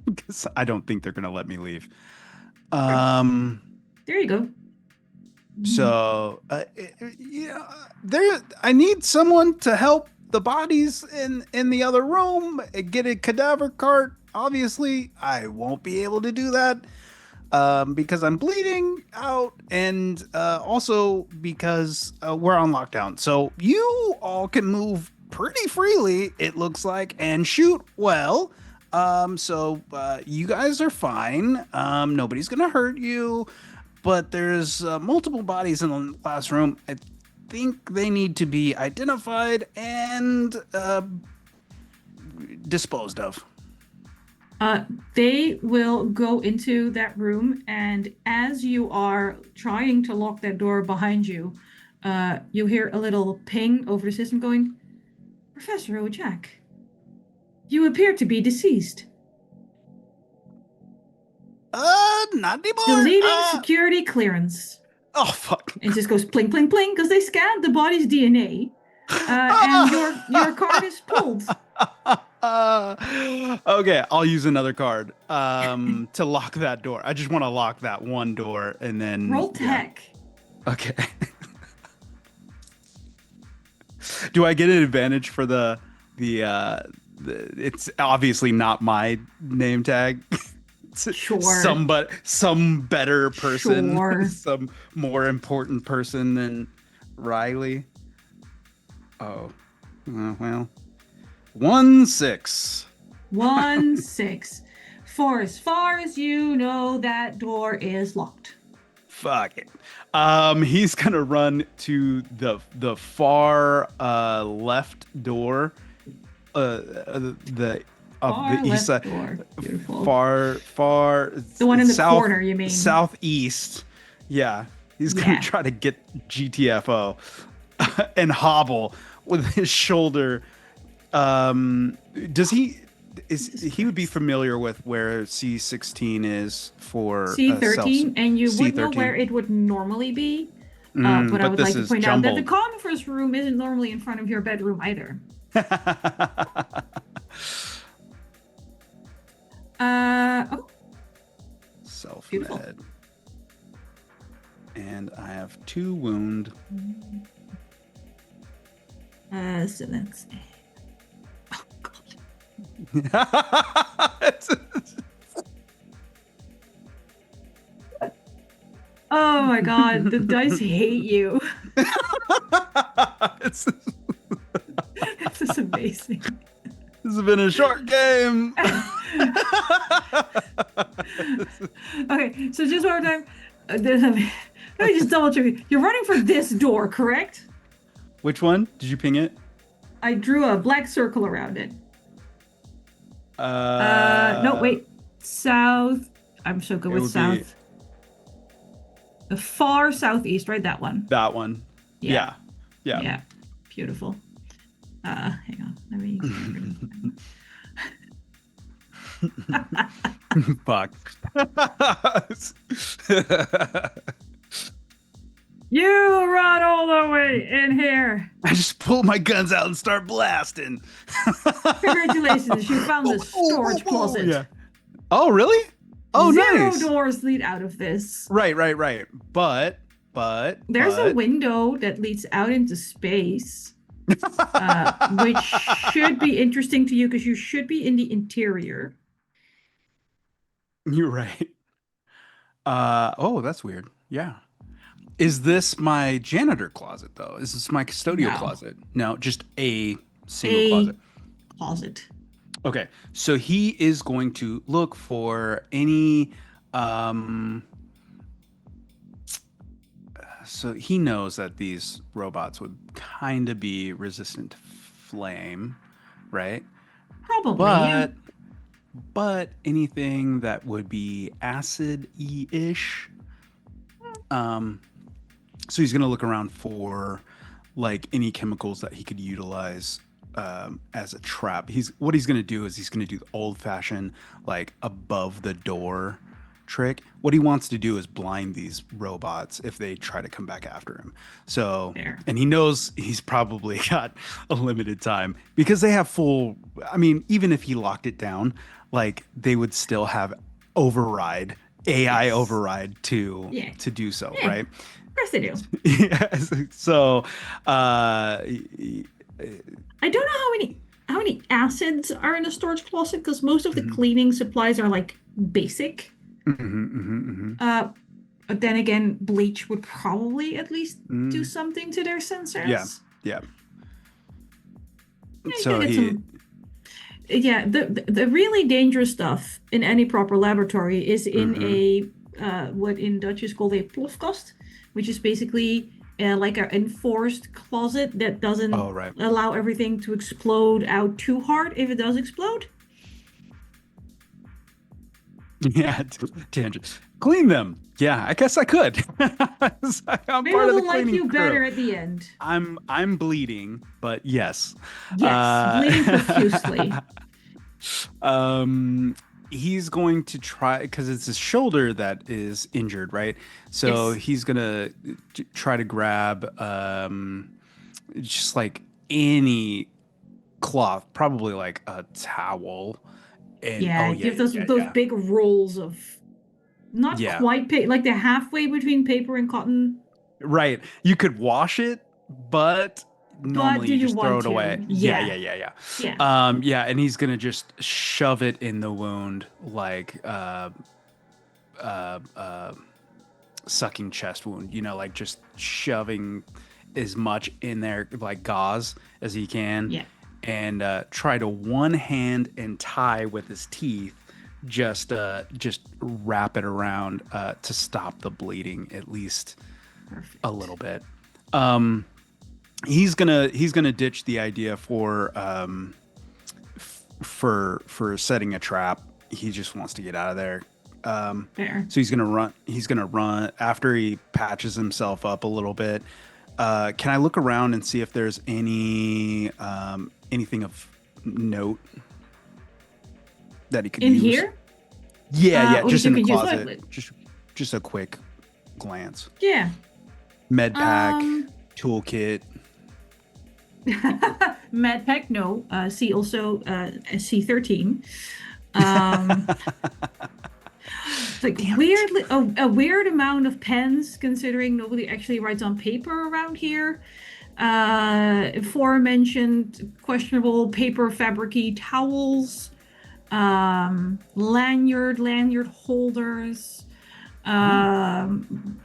because I don't think they're gonna let me leave. Sure. Um, There you go. Mhm. so yeah, there. I need someone to help the bodies in the other room get a cadaver cart. Obviously, I won't be able to do that because I'm bleeding out, and also because we're on lockdown. So you all can move pretty freely, it looks like, and shoot well. So you guys are fine. Nobody's gonna hurt you, but there's multiple bodies in the last room. I think they need to be identified and disposed of. Uh, they will go into that room, and as you are trying to lock that door behind you, you hear a little ping over the system going, Professor O'Jack, you appear to be deceased. Not anymore. Deleting security clearance. Oh fuck. And it just goes pling, pling, pling, because they scanned the body's DNA, and your card is pulled. Okay, I'll use another card to lock that door. I just want to lock that one door and then Roll yeah. tech. Okay. Do I get an advantage for the it's obviously not my name tag. Sure. Some better person, Sure. some more important person than Riley. Oh, well, 1-6. 1-6. For as far as you know, that door is locked. Fuck it. He's gonna run to the far left door, the of the Far east left side, door. Beautiful. far The one in the south corner, you mean? southeast. Yeah, he's gonna Yeah. try to get GTFO and hobble with his shoulder. Does he? He would be familiar with where C16 is for self C13, and you would know where C13. it would normally be. But I But would this like to is point out that the jumbled. conference room isn't normally in front of your bedroom either. Oh, beautiful. Self-med. And I have 2 wound. So that's. Oh, God. Oh my God, the dice hate you. It's, This is amazing. this has been a short game. Okay, so just one more time. Let me just double check. You're running for this door, correct? Which one? Did you ping it? I drew a black circle around it. No, Uh, wait. South. I'm so good it with would be south. The far southeast, right? That one. that one. Yeah. Yeah. Yeah. Yeah. Beautiful. Hang on. Let me Fuck. You run all the way in here. I just pull my guns out and start blasting. Congratulations, you found the storage closet. Yeah. Oh, really? Oh, Zero nice. doors lead out of this. Right. But There's a window that leads out into space, which should be interesting to you because you should be in the interior. You're right. Oh, that's weird. Yeah. Is this my janitor closet though? Is this my custodial No, closet? No, just a single a closet. closet. Okay. So he is going to look for any so he knows that these robots would kind of be resistant to flame, right? Probably, yeah. But anything that would be acid-y-ish. So he's gonna look around for like any chemicals that he could utilize as a trap. What he's gonna do is he's gonna do the old-fashioned like above the door trick. What he wants to do is blind these robots if they try to come back after him. So, There. and he knows he's probably got a limited time because they have full. I mean, even if he locked it down, like they would still have override AI Yes. override Yeah. to do so, Yeah. right? Of course they do. Yes. So, I don't know how many acids are in a storage closet because most of the mhm, cleaning supplies are like basic. mhm. But then again, bleach would probably at least do Mm, something to their yeah, sensors. yeah. Yeah, you can So get he, some. Yeah, the really dangerous stuff in any proper laboratory is in mhm. a what in Dutch is called a plofkast, which is basically like an enforced closet that doesn't Oh, right. allow everything to explode out too hard if it does explode. Yeah, tangent. Clean them. Yeah, I guess I could. I'm Maybe part of the they'll like cleaning you crew. better at the end. I'm bleeding, but yes. Yes, Uh, bleeding profusely. um, he's going to try because it's his shoulder that is injured, right? So Yes. he's gonna try to grab just like any cloth, probably like a towel. And Yeah, oh yeah, give those yeah. big rolls of not Yeah, quite like they're halfway between paper and cotton. right. You could wash it, but But normally do you you just throw want it to? away. Yeah, Yeah. yeah, yeah, yeah. Yeah. Yeah, and he's gonna just shove it in the wound like sucking chest wound, like just shoving as much in there like gauze as he can, Yeah. and try to one hand and tie with his teeth, just wrap it around to stop the bleeding at least a Perfect. little bit. Um, he's gonna ditch the idea for setting a trap. He just wants to get out of there. Fair. So he's gonna run. He's gonna run after he patches himself up a little bit. Can I look around and see if there's anything of note that he could In use? here? Yeah, yeah, Or that just you in the can use closet. lightly. Just a quick glance. Yeah. Med pack, Um, toolkit. Medpack, no. See also C13. Um, like Damn it. weirdly, a weird amount of pens, considering nobody actually writes on paper around here. Aforementioned questionable paper fabricy towels, lanyard holders, Oh, um,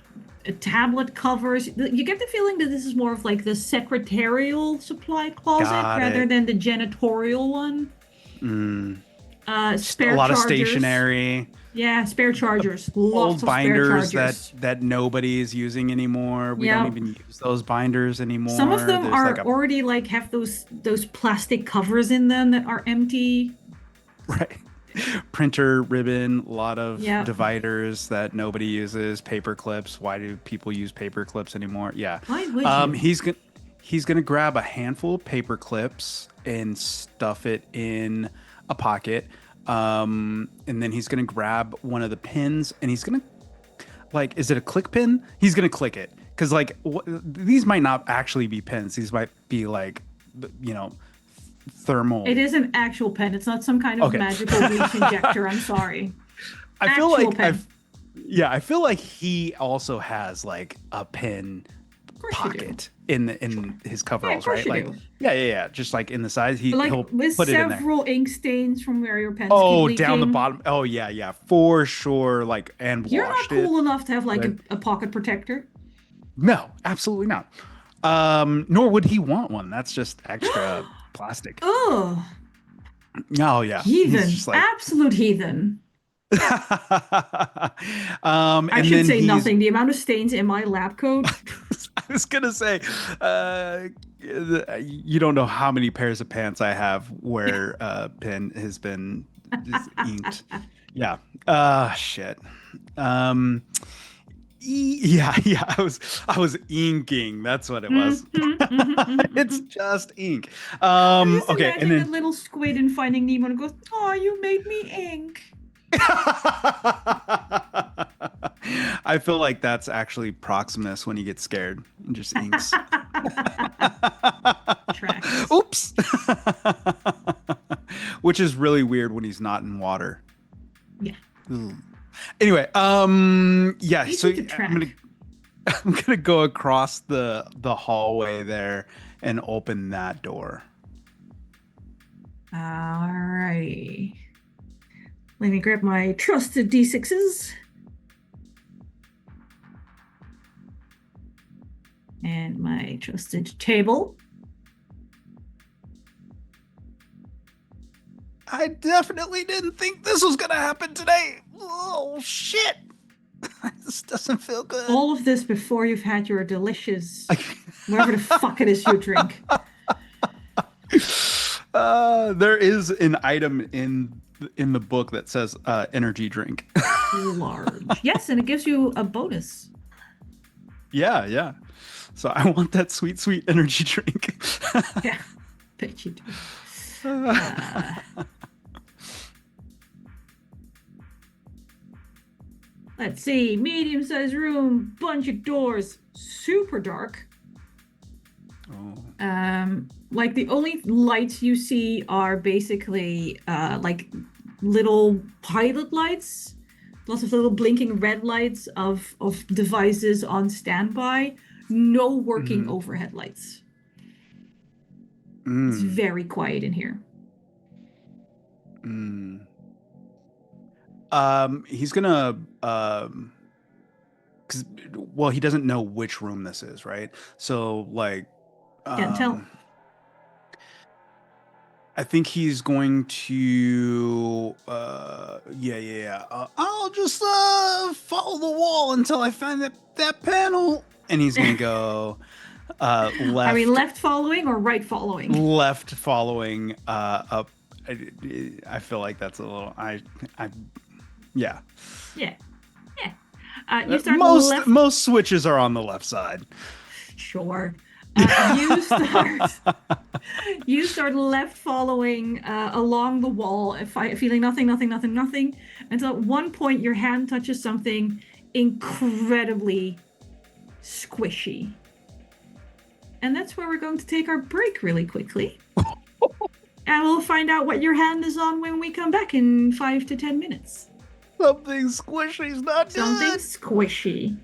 tablet covers. You get the feeling that this is more of like the secretarial supply closet got rather it. than the janitorial one. Mm. Just a Spare lot of chargers. stationery, Yeah, spare chargers. Lots old of spare binders that chargers. that nobody is using anymore. We don't Yeah. even use those binders Some of anymore. them There's like are a already like have those plastic covers in them that are empty. right printer ribbon, a lot of Yeah. dividers that nobody uses, paper clips. Why do people use paper clips anymore? Yeah. Why would you? He's gonna grab a handful of paper clips and stuff it in a pocket. And then he's gonna grab one of the pins and he's gonna, like, is it a click pin? He's gonna click it because like these might not actually be pins. These might be like, you know, It thermal. is an actual pen. It's not some kind of Okay. magical bleach injector. I'm sorry. I feel Actual like pen. I feel like he also has like a pen Of course you do. pocket in Sure. his Yeah, of coveralls, course right? you Like, do. yeah, yeah, yeah. Just like in the sides, Like he'll with put it in there. several ink stains from where your pens keep Oh, down the leaking. bottom. Oh, yeah, yeah, for sure. Like, and You're not washed it. cool enough to have like Right? a pocket protector. No, absolutely not. Nor would he want one. That's just extra plastic. Oh, Oh yeah, he's heathen. just like, Absolute heathen. I and should then say he's. nothing. The amount of stains in my lab coat. I was gonna say, you don't know how many pairs of pants I have where pen has been just inked. Yeah. Shit. Um, yeah, yeah. I was inking. That's what it was. It's I'm just ink. just Okay, and imagining that then. little squid in Finding Nemo and goes, "Oh, you made me ink." I feel like that's actually Proximus when he gets scared and just inks. Tracks. Oops. Which is really weird when he's not in water. Yeah. Ooh. Anyway, yeah, so Easy to track. I'm gonna go across the hallway there and open that door. All right. Let me grab my trusted D6s. And my trusted table. I definitely didn't think this was gonna happen today. Oh shit. This doesn't feel good. All of this before you've had your delicious, whatever the fuck it is you drink. There is an item in the book that says energy drink. Large. Yes, and it gives you a bonus. Yeah, yeah. So I want that sweet, sweet energy drink. Yeah, bet you do. Uh, let's see. Medium-sized room, bunch of doors, super dark. Oh. Like the only lights you see are basically like little pilot lights, lots of little blinking red lights of devices on standby. No working Mhm. overhead lights. It's Mm, very quiet in here. mm. He's gonna because well, he doesn't know which room this is, right? So like, Can't tell. um, I think he's going to yeah. I'll just follow the wall until I find that panel, and he's gonna go Are we left left following or right following? left following up. I feel like that's a little I yeah. Yeah, yeah. You start Most left. most switches are on the left side. Sure. You start. You start left following along the wall, feeling nothing, nothing, nothing, nothing, until at one point your hand touches something incredibly squishy. And that's where we're going to take our break really quickly. And we'll find out what your hand is on when we come back in 5 to 10 minutes. Something squishy's not Something good. squishy.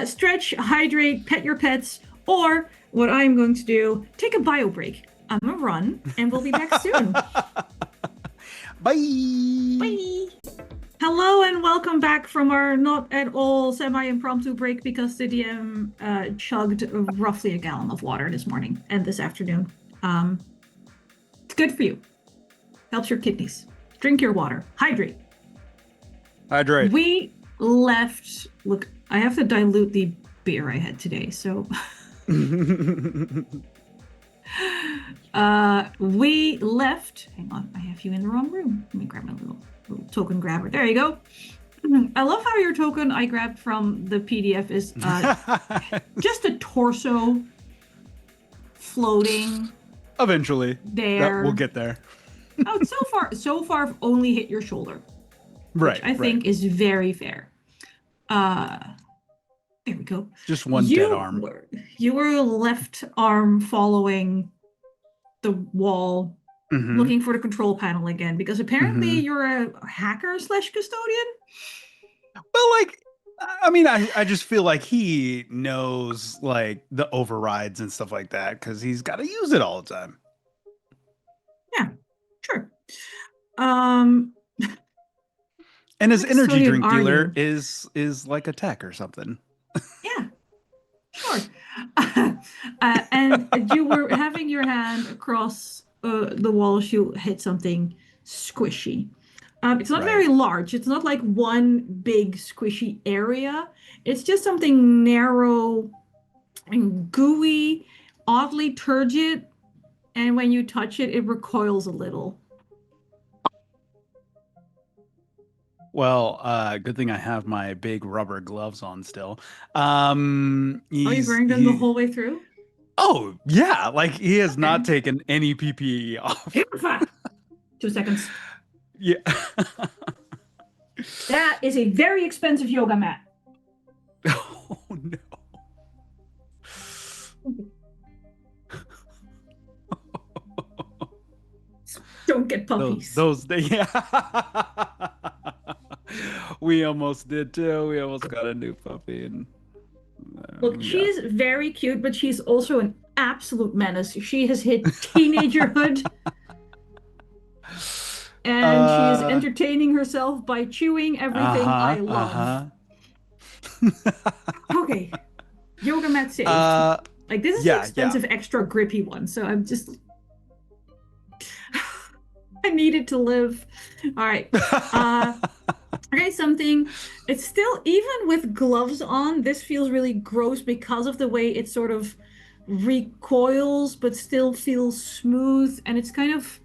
Stretch, hydrate, pet your pets, or what I'm going to do, take a bio break. I'm gonna run, and we'll be back soon. Bye. Bye. Hello and welcome back from our not at all semi-impromptu break because the DM chugged roughly a gallon of water this morning and this afternoon. It's good for you. Helps your kidneys. Drink your water. Hydrate. Hydrate. We left. Look, I have to dilute the beer I had today, so we left. Hang on, I have you in the wrong room. Let me grab my little token grabber. There you go. I love how your token I grabbed from the PDF is just a torso floating Eventually, that we'll there. get there. Oh, so far, I've only hit your shoulder, which Right, I right. think is very fair. Uh, there we go. Just one dead arm. You were left arm following the wall, Mm-hmm. looking for the control panel again, because apparently Mm-hmm. you're a hacker slash custodian. Well, like, I mean, I just feel like he knows like the overrides and stuff like that because he's got to use it all the time. Yeah, sure. Um, And his what energy custodian drink are dealer you? is like a tech or something. Yeah, sure. And you were having your hand across the wall. You hit something squishy. It's not Right. very large. It's not like one big squishy area. It's just something narrow and gooey, oddly turgid. And when you touch it, it recoils a little. Well, good thing I have my big rubber gloves on still. Oh, you're wearing them the He whole way through? oh yeah, like he has Okay. not taken any PPE off. Purify. 2 seconds. Yeah. That is a very expensive yoga mat. Oh no. Don't get puppies. Yeah. We almost did too. We almost got a new puppy and Look, she yeah. is very cute, but she's also an absolute menace. She has hit teenagerhood and she is Uh entertaining herself by chewing everything I uh-huh. love. Uh-huh. Okay, yoga mat saved. Uh Like, this is the yeah. expensive, extra grippy one, so I'm just. I needed to live. All right. Uh, okay, something. It's still, even with gloves on, this feels really gross because of the way it sort of recoils, but still feels smooth. And it's kind of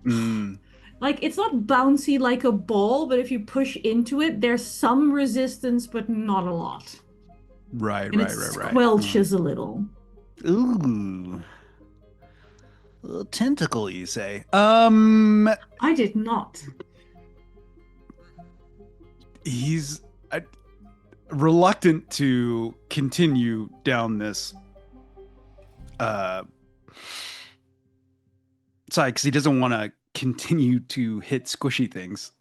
Mm, like it's not bouncy like a ball, but if you push into it, there's some resistance, but not a lot. right, And it right, right, right. squelches a little. Ooh. A little tentacle, you say? I did not. He's reluctant to continue down this uh side because he doesn't want to continue to hit squishy things.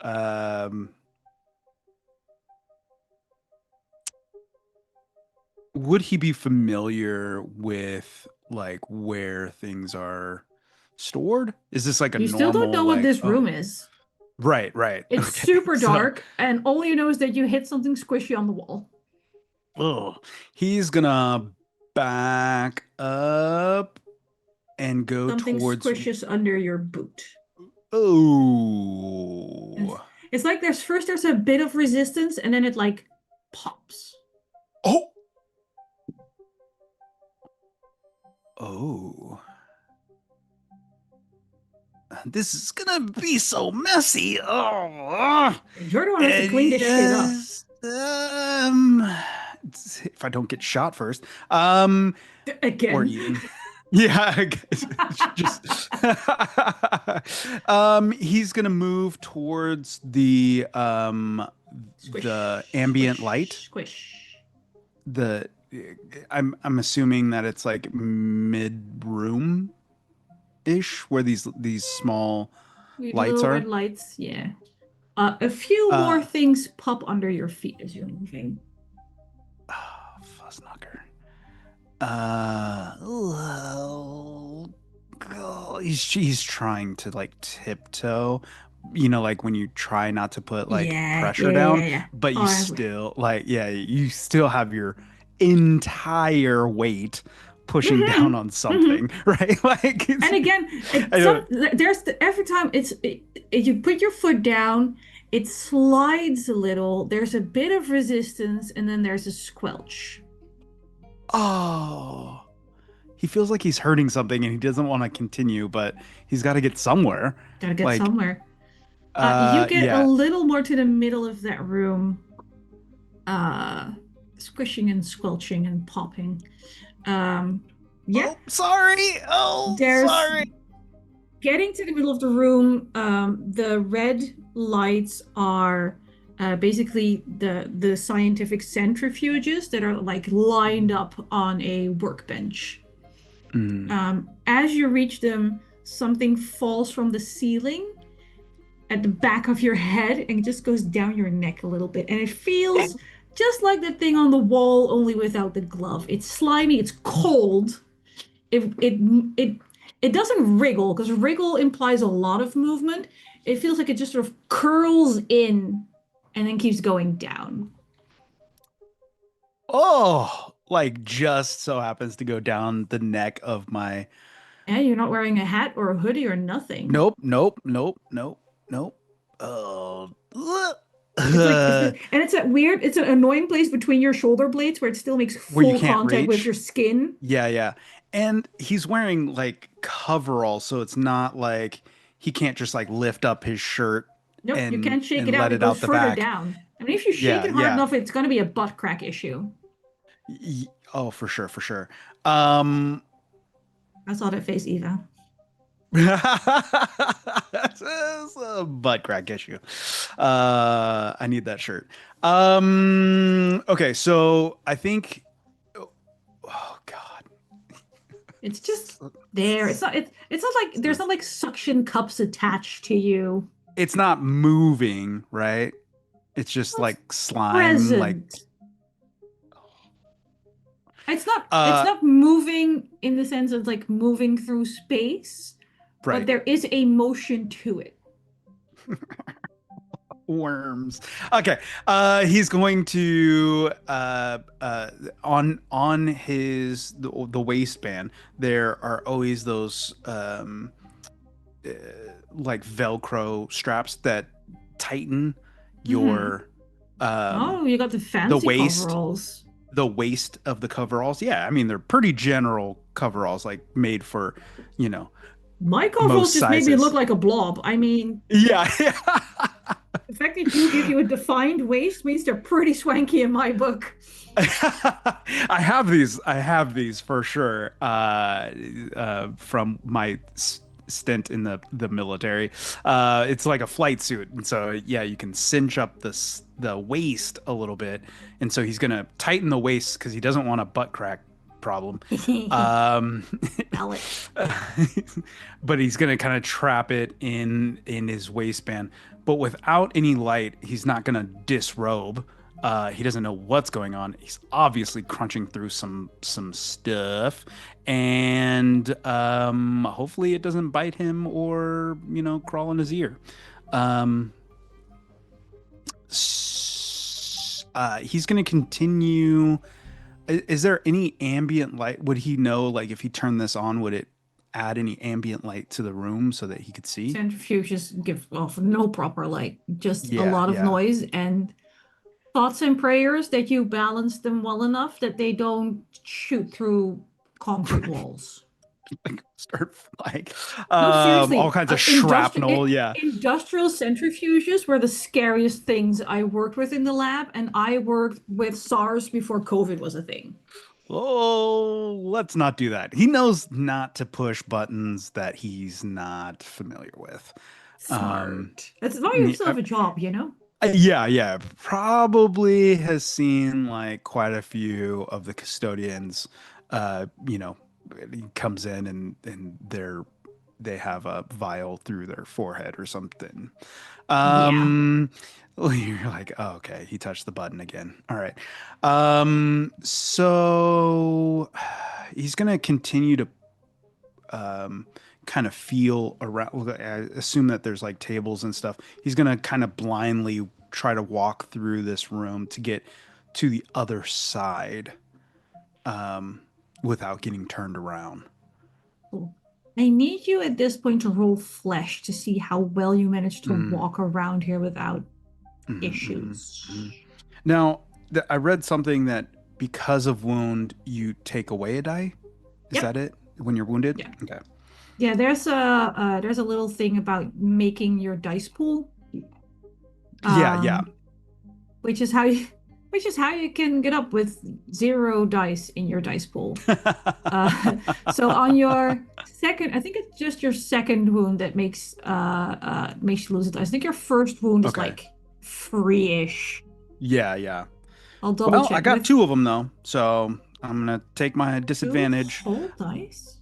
Would he be familiar with like where things are stored? Is this like a You still don't normal know what like this room is. right. It's Okay. super So dark, and all you know is that you hit something squishy on the wall. oh, he's gonna back up and go Something towards squishes under your boot. It's, oh. it's like there's a bit of resistance, and then it like pops. Oh. Oh. This is gonna be so messy. Oh. You're the one who has to And clean this shit up. yes. If I don't get shot first. Or Again. eaten. Yeah, I guess just he's gonna move towards the Squish, ambient light. squish, squish. The I'm assuming that it's like mid room ish where these small With lights little red are. lights, yeah. A few more Uh things pop under your feet as you're moving. Fuzznugger. Oh, he's trying to like tiptoe, like when you try not to put like Yeah, pressure yeah, yeah, down, yeah, yeah. but Oh, you still like, yeah, you still have your entire weight pushing mm-hmm, down on mm-hmm. something, right? Like And again, I don't, every time you put your foot down, it slides a little. There's a bit of resistance, and then there's a squelch. oh, he feels like he's hurting something and he doesn't want to continue, but he's got to get somewhere. Gotta get Like, somewhere. You get a yeah. little more to the middle of that room, uh, squishing and squelching and popping. Um, yeah, Oh, sorry. Oh, there's sorry. getting to the middle of the room. The red lights are basically the scientific centrifuges that are like lined up on a workbench. Mm. As you reach them, something falls from the ceiling at the back of your head and it just goes down your neck a little bit. And it feels just like the thing on the wall, only without the glove. It's slimy, it's cold. It it it it doesn't wriggle because wriggle implies a lot of movement. It feels like it just sort of curls in and then keeps going down. Oh, like just so happens to go down the neck of my. And you're not wearing a hat or a hoodie or nothing. Nope. Oh, It's like and it's that weird, it's an annoying place between your shoulder blades where it still makes where you full can't contact with reach. your skin. Yeah. And he's wearing like coveralls, so it's not like he can't just like lift up his shirt Nope, you and can't shake it and out. let It it goes out the further back. down. I mean, if you shake Yeah, it hard yeah. enough, it's going to be a butt crack issue. Oh, for sure. Um, I saw that face, Eva. That's a butt crack issue. I need that shirt. Okay, so I think, oh God, It's just there. It's not like there's not like suction cups attached to you. it's not moving, right? It's just Well, it's like slime, like, present. It's uh, not moving in the sense of like moving through space, but right. there is a motion to it. Worms. Okay. He's going to on his the waistband. There are always those uh, like Velcro straps that tighten Hmm. your um Oh, you got the the fancy waist coveralls. the waist of the coveralls. Yeah, I mean they're pretty general coveralls, like made for you know My most coveralls just made me look sizes. like a blob. I mean, Yeah. the fact that you give you a defined waist means they're pretty swanky in my book. I have these for sure. From my stint in the military. It's like a flight suit, and so yeah, you can cinch up the waist a little bit, and so he's gonna tighten the waist because he doesn't want a butt crack problem. Um, Valid. but he's gonna kind of trap it in his waistband, but without any light, he's not gonna disrobe. He doesn't know what's going on. He's obviously crunching through some stuff, and hopefully it doesn't bite him or crawl in his ear. Um, he's going to continue. Is there any ambient light? Would he know, like, if he turned this on, would it add any ambient light to the room so that he could see? Centrifuges give off no proper light, just a Yeah, lot of yeah. noise and thoughts and prayers that you balance them well enough that they don't shoot through concrete walls. Like start like No, all seriously, kinds of shrapnel. Yeah. industrial centrifuges were the scariest things I worked with in the lab, and I worked with SARS before COVID was a thing. Oh, let's not do that. He knows not to push buttons that he's not familiar with. Um, Smart. That's why you still have a job, you know? yeah, yeah. Probably has seen like quite a few of the custodians. He comes in and they have a vial through their forehead or something. Yeah. Um, you're like, oh, okay, he touched the button again. All right. So he's gonna continue to um kind of feel around. I assume that there's like tables and stuff. He's gonna kind of blindly try to walk through this room to get to the other side, um, without getting turned around. Cool. I need you at this point to roll flesh to see how well you manage to Mm, walk around here without mhm, mhm, mhm. issues. Now, I read something that because of wound, you take away a die. Is Yep. that it? When you're wounded? Yeah. Okay. Yeah, there's a little thing about making your dice pool, Yeah, yeah. um, which is how you which is how you can get up with 0 dice in your dice pool. So on your second, I think it's just your second wound that makes you lose a dice. I think your first wound is Okay. like free-ish. Yeah, yeah. I'll double Well, I check got with two of them though, so I'm gonna take my two disadvantage. whole dice.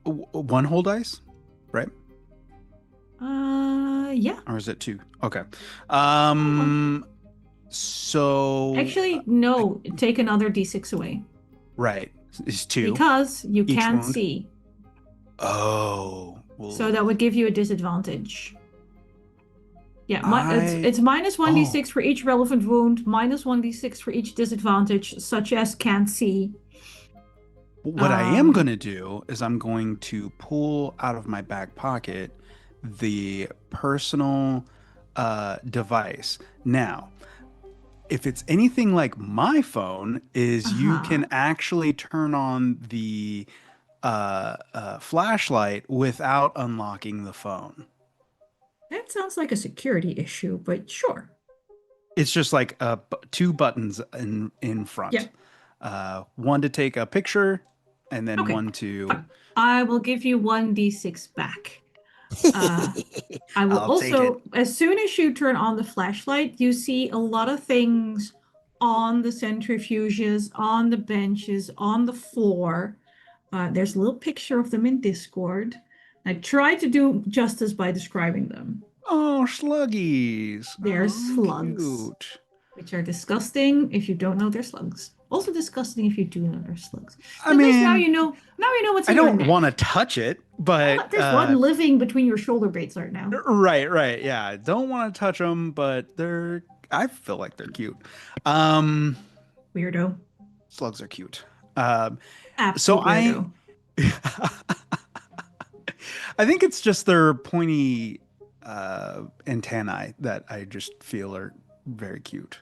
One whole dice, right? Yeah, Or is it two? Okay. one. Um, so Actually, I, no, take another d6 away right, is two because you each can't wound. see. Oh, So well, that would give you a disadvantage. Yeah, I it's minus oh, 1d6 for each relevant wound, minus 1d6 for each disadvantage, such as can't see. what I am Um, gonna do is I'm going to pull out of my back pocket the personal device. Now, if it's anything like my phone, is you uh-huh. can actually turn on the flashlight without unlocking the phone. That sounds like a security issue, but sure. It's just like two buttons in Yeah. front, one to take a picture, and then Okay. one to. Fine. I will give you 1d6 back. Uh, I will I'll take it. also, as soon as you turn on the flashlight, you see a lot of things on the centrifuges, on the benches, on the floor. There's a little picture of them in Discord. I tried to do justice by describing them. Oh, sluggies. They're Oh, slugs, cute. which are disgusting if you don't know they're slugs. Also disgusting if you do know they're slugs. I But at least now mean, you know. Now you know what's I in your don't want neck. to touch it, but There's one living between your shoulder blades right now. right, right. Yeah, I don't want to touch them, but I feel like they're cute. Um, Weirdo. slugs are cute. Um, so Absolute I, weirdo. I think it's just their pointy antennae that I just feel are very cute.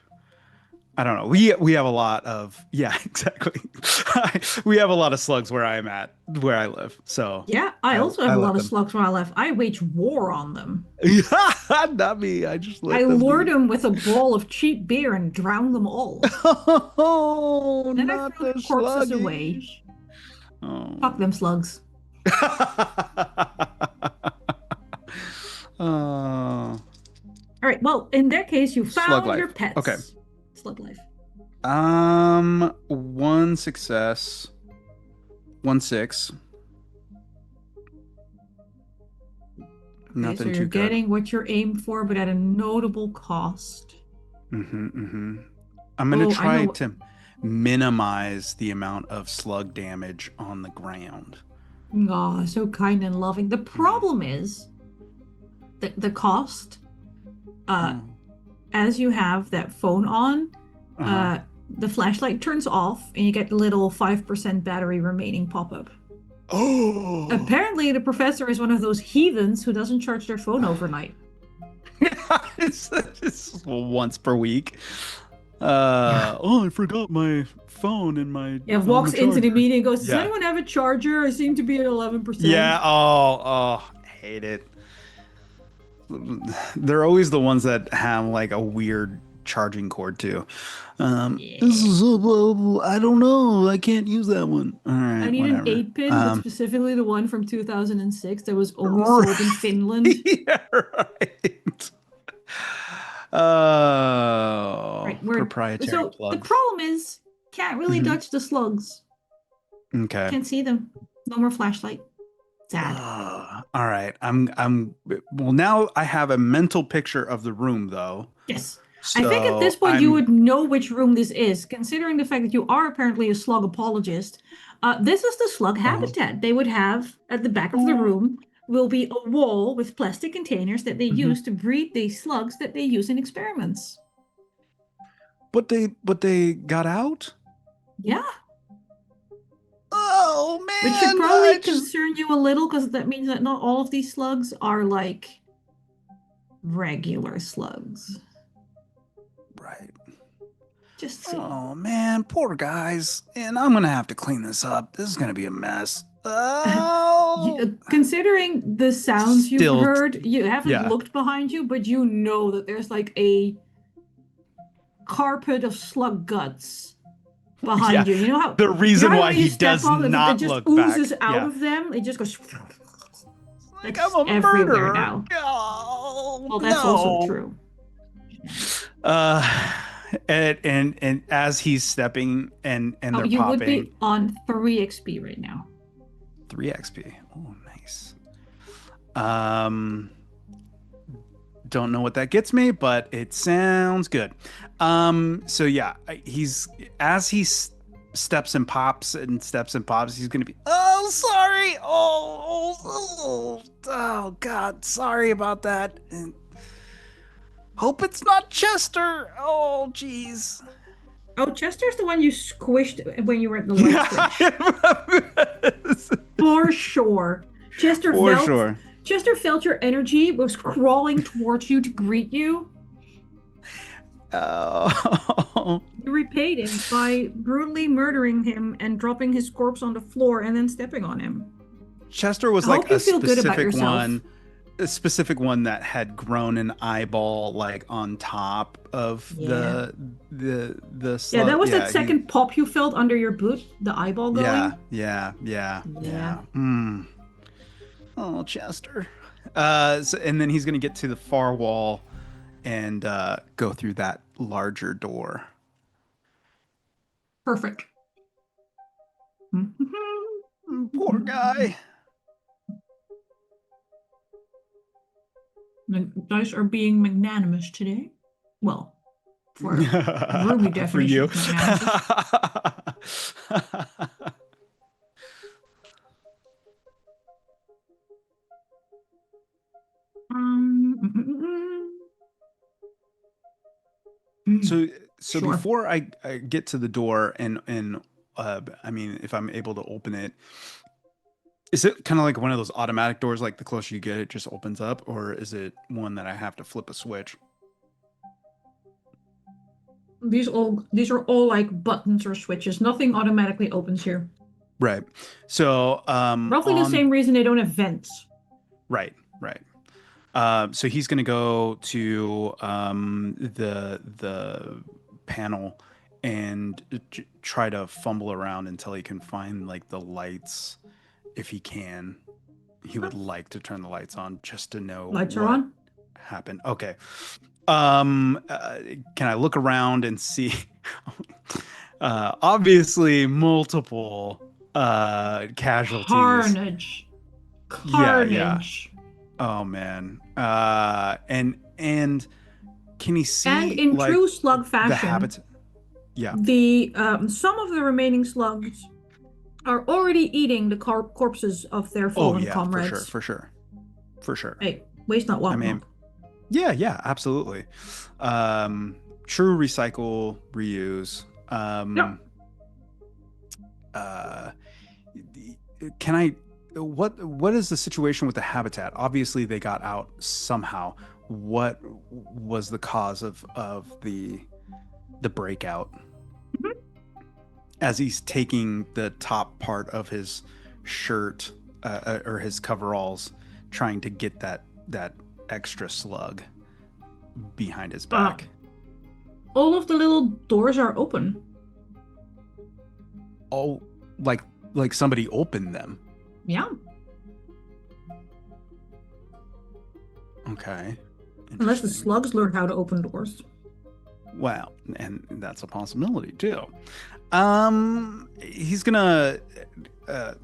I don't know. We have a lot of yeah, exactly. We have a lot of slugs where I'm at, where I live. So Yeah, I I also have I a let lot of them. slugs where I live. I wage war on them. Not me. I just I let them lure be. them with a bowl of cheap beer and drown them all. Oh, Then I not throw the their corpses away. sluggies. Fuck Oh. them slugs. Oh. All right, well, in that case, you Slug found your life. Okay. pets. Slug life. One success, one six. Okay, so Nothing you're too good. getting what you're aimed for, but at a notable cost. I'm gonna Oh, I try know. to minimize the amount of slug damage on the ground. Oh, so kind and loving. The Mhm. problem is the cost. Uh, Oh. as you have that phone on, Uh-huh. uh, the flashlight turns off and you get the little 5% battery remaining pop-up. Oh. Apparently, the professor is one of those heathens who doesn't charge their phone overnight. It's once per week. Yeah. Oh, I forgot my phone and my Yeah, on the walks into the charger. meeting and goes, does Yeah. anyone have a charger? I seem to be at 11%. Yeah. Oh, hate it. They're always the ones that have like a weird charging cord too. This Yeah. is I don't know. I can't use that one. All I right, need an whatever. 8-pin, but specifically the one from 2006 that was only sold in Right. Finland. Yeah, right. Oh, Right, where proprietary so the plugs. problem is can't really Hmm. touch the slugs. Okay. Can't see them. No more flashlight. Sad. All right. Well, now I have a mental picture of the room though. Yes. I think at this So point you I'm would know which room this is, considering the fact that you are apparently a slug apologist. This is the slug uh, habitat. They would have at the back of the oh, room will be a wall with plastic containers that they mhm. use to breed the slugs that they use in experiments. But they got out? Yeah, Oh which should man, probably I just concern you a little because that means that not all of these slugs are like regular slugs. right. Just saying. Oh man, poor guys. And I'm gonna have to clean this up. This is gonna be a mess. Oh, Considering the sounds you've still, heard, you haven't yeah, looked behind you, but you know that there's like a carpet of slug guts yeah. behind you. The You know reason how why when you he step does on it, it not just look oozes back. out Yeah. of them. It just goes. Like I'm That's a everywhere murderer. now. Oh Well, that's also no. true. Uh, and as he's stepping and Oh, they're you would popping be on 3 XP right now. 3 XP. Oh, nice. Um, don't know what that gets me, but it sounds good. So yeah, he's as he steps and pops, he's gonna be, oh, sorry. Oh, God, sorry about that. And hope it's not Chester. Oh, jeez. Oh, Chester's the one you squished when you were at the light Yeah, switch. For sure. Chester for felt sure. Chester felt your energy, was crawling towards you to greet you. Oh, You repaid him by brutally murdering him and dropping his corpse on the floor and then stepping on him. Chester I was like hope you feel good about yourself. a specific one that had grown an eyeball like on top of Yeah. the Yeah, that slug. was that Yeah, he second pop you felt under your boot, the eyeball yeah, going. yeah, yeah, Yeah. yeah. Oh, Chester. And then he's gonna get to the far wall and go through that larger door. Perfect. Poor guy. The dice are being magnanimous today. Well, for Ruby For definition you. of magnanimous. Um, So so sure. before I get to the door and I mean if I'm able to open it, is it kind of like one of those automatic doors like the closer you get it just opens up, or is it one that I have to flip a switch? These are all like buttons or switches. Nothing automatically opens here. Right. So Roughly the on same reason they don't have vents. right, right. So he's gonna go to the panel and try to fumble around until he can find like the lights if he can. He would like to turn the lights on just to know Lights are what on. happened. Okay. Um, uh, can I look around and see? Obviously, multiple casualties. Carnage. Yeah, yeah. Carnage. Oh man. And can he And see in like true slug the fashion, habits? Yeah. the some of the remaining slugs are already eating the corpses of their Oh fallen yeah, for sure, comrades. for sure, for sure. Hey, waste not, I want mean, not. yeah, yeah, absolutely. Um, true recycle, reuse. Yep. Uh, can I? What is the situation with the habitat? Obviously, they got out somehow. What was the cause of the breakout? Mhm. As he's taking the top part of his shirt or his coveralls, trying to get that extra slug behind his Uh, back. all of the little doors are open. Oh, like like somebody opened them. Yeah. Okay, Unless the interesting. slugs learn how to open doors. Well, and that's a possibility too. He's gonna uh,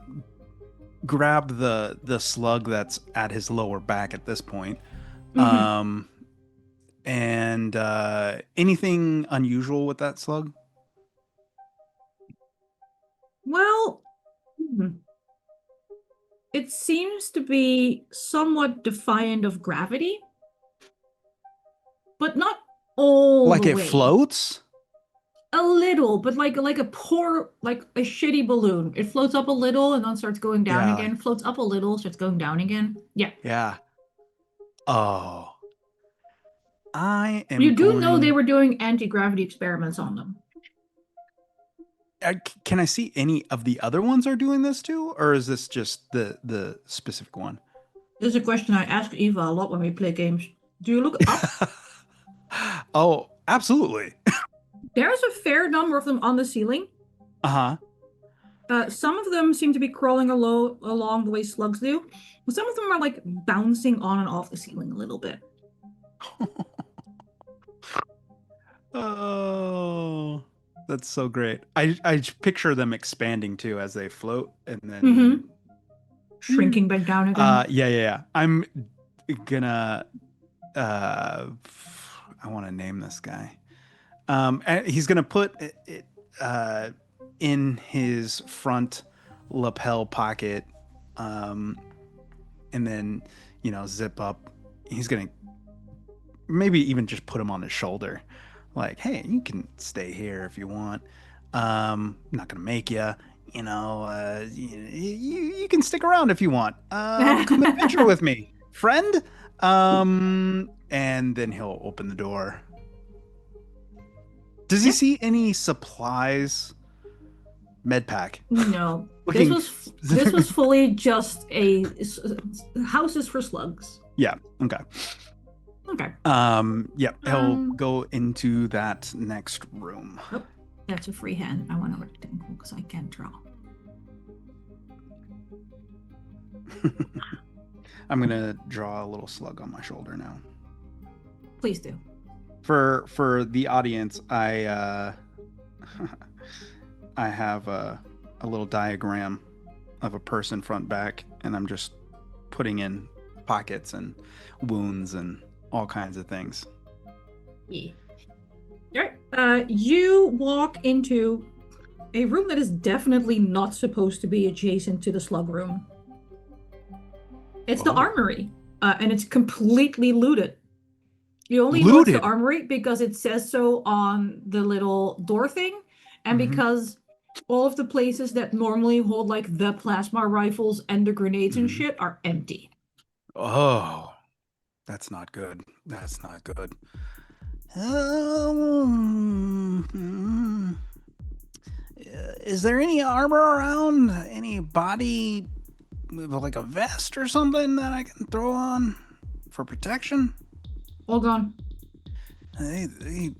grab the slug that's at his lower back at this point. Hmm. Um, and anything unusual with that slug? Well, it seems to be somewhat defiant of gravity, but not all the Like it way. floats? A little, but like a poor, like a shitty balloon. It floats up a little and then starts going down Yeah, again. Floats up a little, starts going down again. Yeah. yeah. Oh, I am You do know they going. were doing anti-gravity experiments on them. Can I see any of the other ones are doing this too, or is this just the specific one? This is a question I ask Eva a lot when we play games. Do you look up? Oh, absolutely. There's a fair number of them on the ceiling. Uh-huh. Some of them seem to be crawling along the way slugs do. Some of them are like bouncing on and off the ceiling a little bit. Oh, that's so great. I picture them expanding too as they float and then Hmm. Shrinking back down again. yeah, yeah, yeah. I'm gonna uh I want to name this guy. And he's gonna put it uh in his front lapel pocket, um, and then zip up. He's gonna maybe even just put him on his shoulder, like, hey, you can stay here if you want. I'm not gonna make you. You can stick around if you want. Come adventure with me, friend. And then he'll open the door. Does he Yeah. see any supplies? Med pack. No, this Looking. was this was fully just houses for slugs. Yeah. Okay. Okay. Yeah. He'll Um. go into that next room. Oh, that's a free hand. I want to rectangle because I can't draw. I'm gonna draw a little slug on my shoulder now. Please do. For the audience, I have a little diagram of a person front back, and I'm just putting in pockets and wounds and all kinds of things. Yeah. All right. You walk into a room that is definitely not supposed to be adjacent to the slug room. It's the Oh, armory, and it's completely looted. You only know it's the looted. armory because it says so on the little door thing, and Hmm. because all of the places that normally hold like the plasma rifles and the grenades and Hmm. shit are empty. Oh, that's not good. That's not good. Um, is there any armor around? Any body with like a vest or something that I can throw on for protection? All gone. He, he,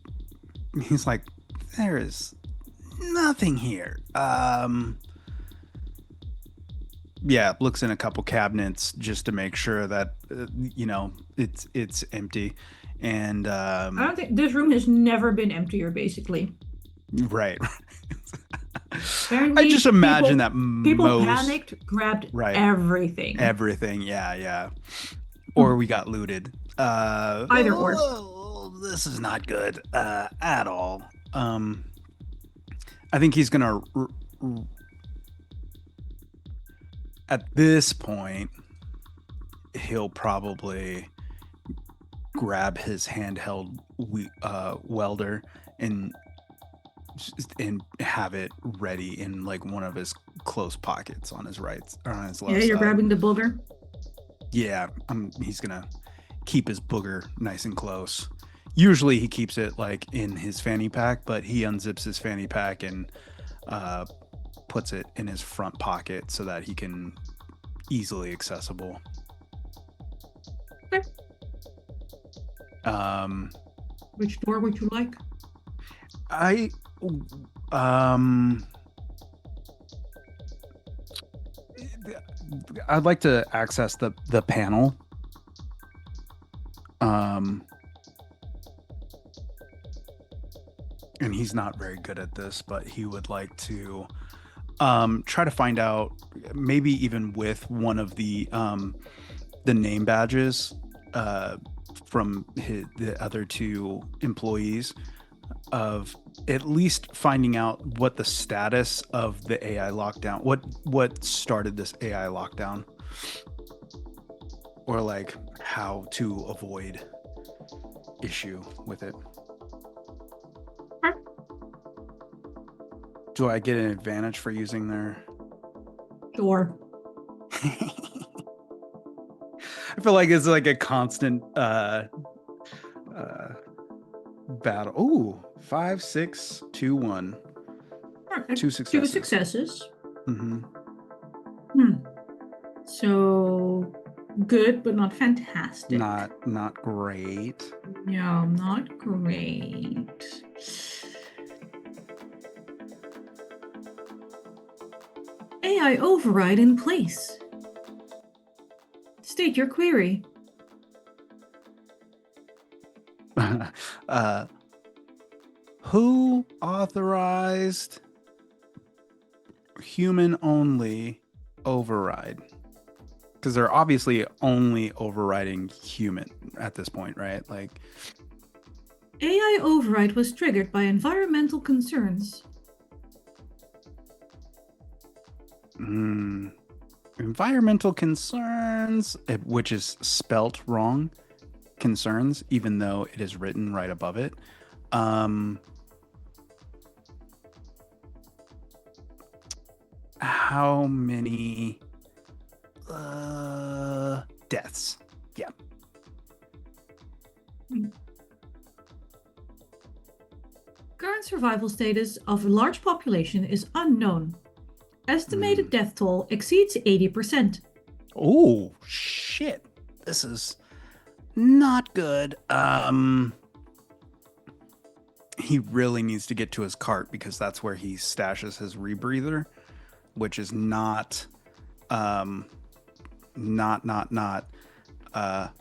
he's like, there is nothing here. Yeah, looks in a couple cabinets just to make sure that it's empty, and I don't think this room has never been emptier, basically. right. I Apparently, just imagine people that people most panicked, grabbed right everything. everything. Yeah, yeah. Hmm. Or we got looted. Either or. this is not good at all. I think he's gonna at this point he'll probably grab his handheld welder and have it ready in like one of his close pockets on his right or on his left Yeah, you're side. grabbing the booger. Yeah, he's gonna keep his booger nice and close. Usually he keeps it like in his fanny pack, but he unzips his fanny pack and uh, puts it in his front pocket so that he can easily accessible. Okay. Um, Which door would you like? I um I'd like to access the panel. Um and he's not very good at this, but he would like to try to find out, maybe even with one of the name badges from the other two employees, of at least finding out what the status of the AI lockdown, what started this AI lockdown, or like how to avoid issue with it. Okay. Do I get an advantage for using their? Sure. I feel like it's like a constant battle. Ooh, 5, 6, 2, 1. Alright, Two Two successes. successes. Mm-hmm. So good, but not fantastic. Not great. No, not great. AI override in place. State your query. Who authorized human only override? Because they're obviously only overriding human at this point, right? Like, AI override was triggered by environmental concerns. environmental concerns, which is spelt wrong, concerns, even though it is written right above it. How many deaths? Yeah. Current survival status of a large population is unknown. Estimated death toll exceeds 80%. Oh shit. This is not good. He really needs to get to his cart because that's where he stashes his rebreather, which is not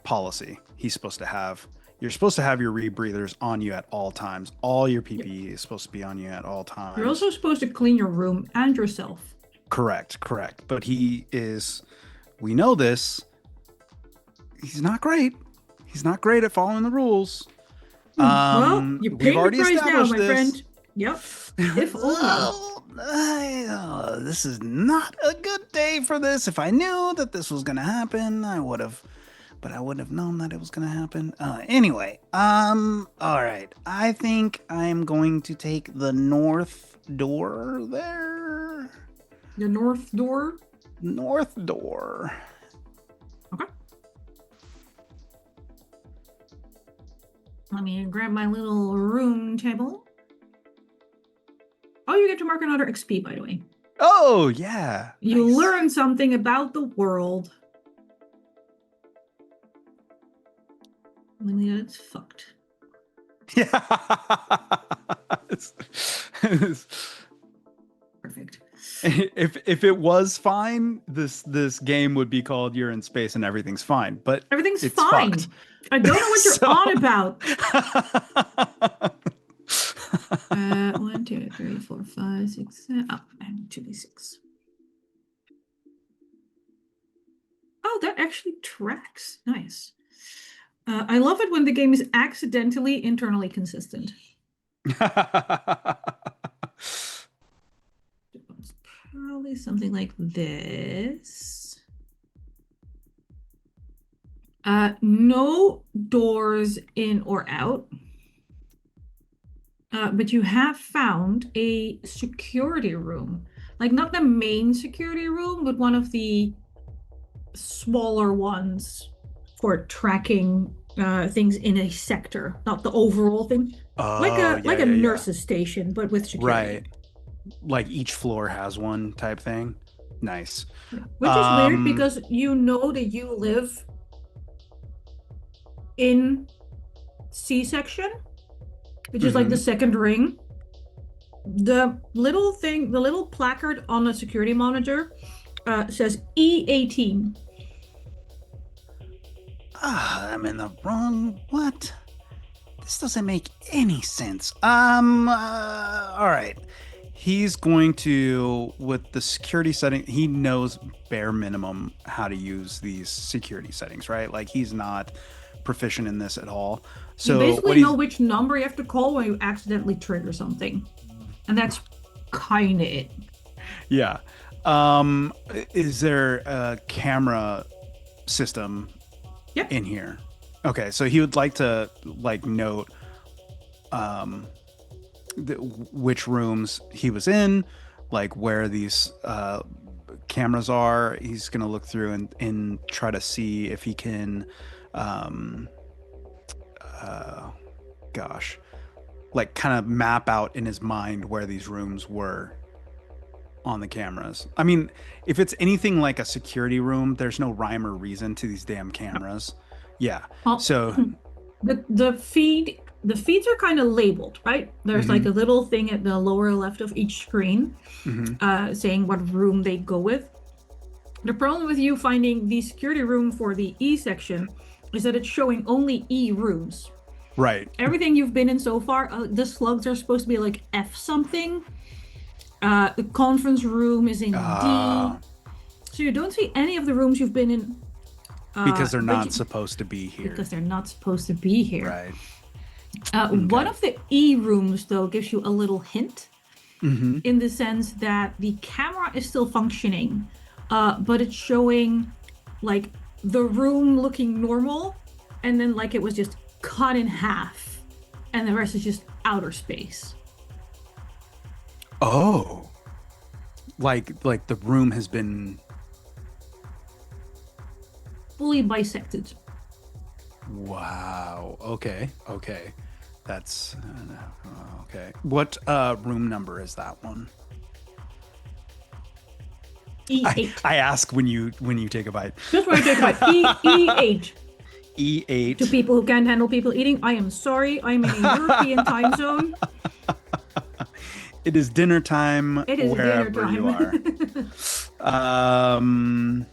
policy. He's supposed to have, you're supposed to have your rebreathers on you at all times. All your PPE is supposed to be on you at all times. You're also supposed to clean your room and yourself. Correct. But he is, we know this, he's not great. He's not great at following the rules. Well, you pay the price now, my friend. Yep. If only. This is not a good day for this. If I knew that this was gonna happen, I would have, but I wouldn't have known that it was gonna happen. Anyway, all right. I think I'm going to take the north door there. The north door? North door. Okay. Let me grab my little room table. Oh, you get to mark another XP, by the way. Oh, yeah. You Nice. learn something about the world. Only that it's fucked. Yeah. Perfect. If it was fine, this game would be called You're in Space and Everything's Fine. But everything's it's fine. Fucked. I don't know what you're So- on about. 1, 2, 3, 4, 5, 6, 7. Oh, and 2d6. Oh, that actually tracks. Nice. I love it when the game is accidentally internally consistent. It's probably something like this. No doors in or out. But you have found a security room. Like not the main security room, but one of the smaller ones for tracking things in a sector, not the overall thing. Like Oh, a yeah, like a yeah, yeah. nurse's station, but with security. Right. Like each floor has one type thing. Nice. Yeah. Which is weird Um, because you know that you live in C section, which is like the mhm. second ring. The little thing, the little placard on the security monitor says E18. I'm in the wrong. What? This doesn't make any sense. All right. He's going to, with the security setting, he knows bare minimum how to use these security settings, right? Like he's not proficient in this at all. You So basically what know he's, which number you have to call when you accidentally trigger something. And that's kind of it. yeah. Is there a camera system Yep. in here? Okay, so he would like to like note um which rooms he was in, like where these cameras are. He's gonna look through and try to see if he can, um, uh, gosh, like kind of map out in his mind where these rooms were on the cameras. I mean, if it's anything like a security room, there's no rhyme or reason to these damn cameras. Yeah. Well, So, the feeds are kind of labeled, right? There's like hmm a little thing at the lower left of each screen hmm saying what room they go with. The problem with you finding the security room for the E section is that it's showing only E rooms. right. Everything you've been in so far, the slugs are supposed to be like F something. The conference room is in D. Uh, So you don't see any of the rooms you've been in, because they're but not supposed to be here. because they're not supposed to be here. Right. One Okay. of the E rooms, though, gives you a little hint hmm in the sense that the camera is still functioning, but it's showing like the room looking normal, and then like it was just cut in half, and the rest is just outer space. Oh, like the room has been. Fully bisected. Wow. Okay. Okay. That's okay. What room number is that one? I E8. I ask when you take a bite. Just want to take about E8. To E8. people who can't handle people eating, I am sorry. I'm in a European time zone. It is dinner time It is dinner wherever you are. time. Um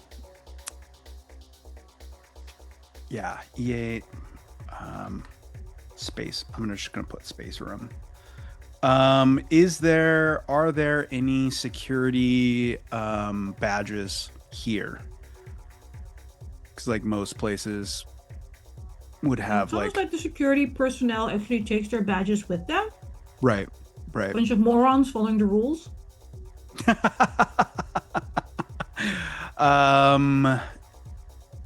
yeah, E8 space. Just gonna put space room. Are there any security badges here? Because like most places would have It's almost like like the security personnel actually takes their badges with them. right, right. Bunch of morons following the rules. um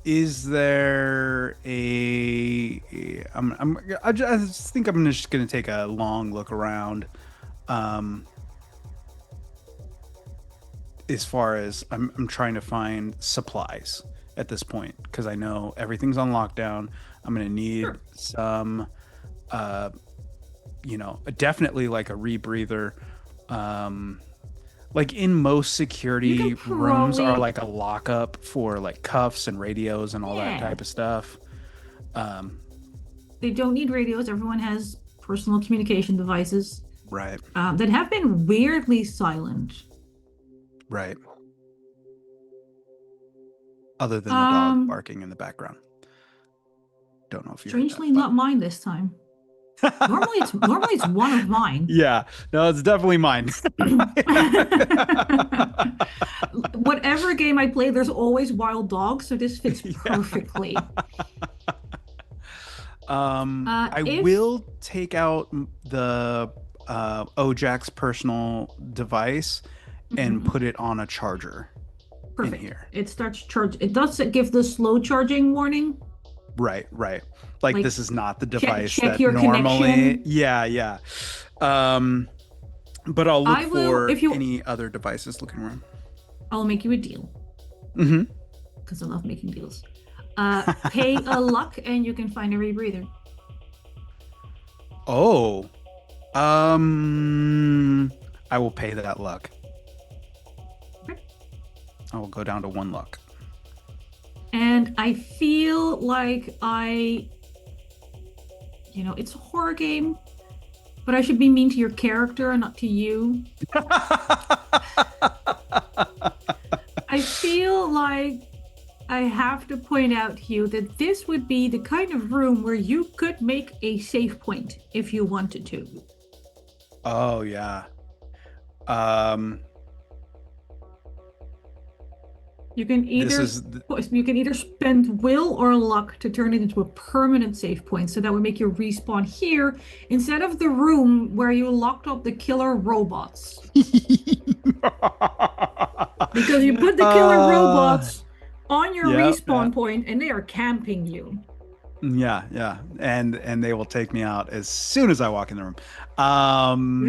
is there I just think I'm just gonna take a long look around. Um as far as I'm trying to find supplies at this point because I know everything's on lockdown. I'm gonna need Sure. some, definitely like a rebreather. Like in most You can security rooms are probably, like a lockup for like cuffs and radios and all that yeah, type of stuff. Um, they don't need radios. Everyone has personal communication devices right, that have been weirdly silent. right. Other than the dog Um, barking in the background. Don't know if you heard that, Strangely but not mine this time. Normally it's one of mine. yeah, no, it's definitely mine. Whatever game I play, there's always wild dogs, so this fits Yeah. perfectly. I If will take out the Ojack's personal device and Mhm. put it on a charger in Perfect. here. It starts charge. It does give the slow charging warning. Right, right. Like Like this is not the device check that your normally, connection. yeah, yeah. Um, but I'll look I will for if you. any other devices looking around. I'll make you a deal Mm-hmm. because I love making deals. Pay a luck and you can find a rebreather. Oh, um, I will pay that luck. Okay. I will go down to 1 luck. And I feel like it's a horror game, but I should be mean to your character and not to you. I feel like I have to point out to you that this would be the kind of room where you could make a save point if you wanted to. Oh yeah. Um, You can this either is th- you can either spend will or luck to turn it into a permanent save point, so that would make you respawn here instead of the room where you locked up the killer robots. Because you put the killer uh, robots on your yeah, yeah, respawn point and they are camping you. yeah, yeah, and they will take me out as soon as I walk in the room. You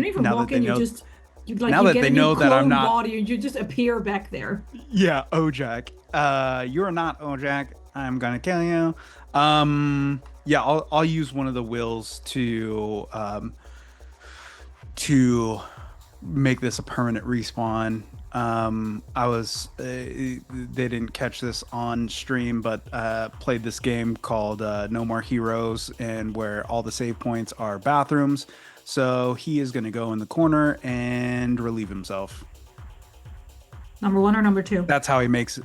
don't even Now that walk they in, you know, just you get a new that I'm clone not, body and you just appear back there. yeah, Ojak. You're not Ojak. I'm gonna kill you. Yeah, I'll use one of the wills to make this a permanent respawn. I was they didn't catch this on stream, but played this game called No More Heroes, and where all the save points are bathrooms. So he is going to go in the corner and relieve himself. Number one or number two? That's how he makes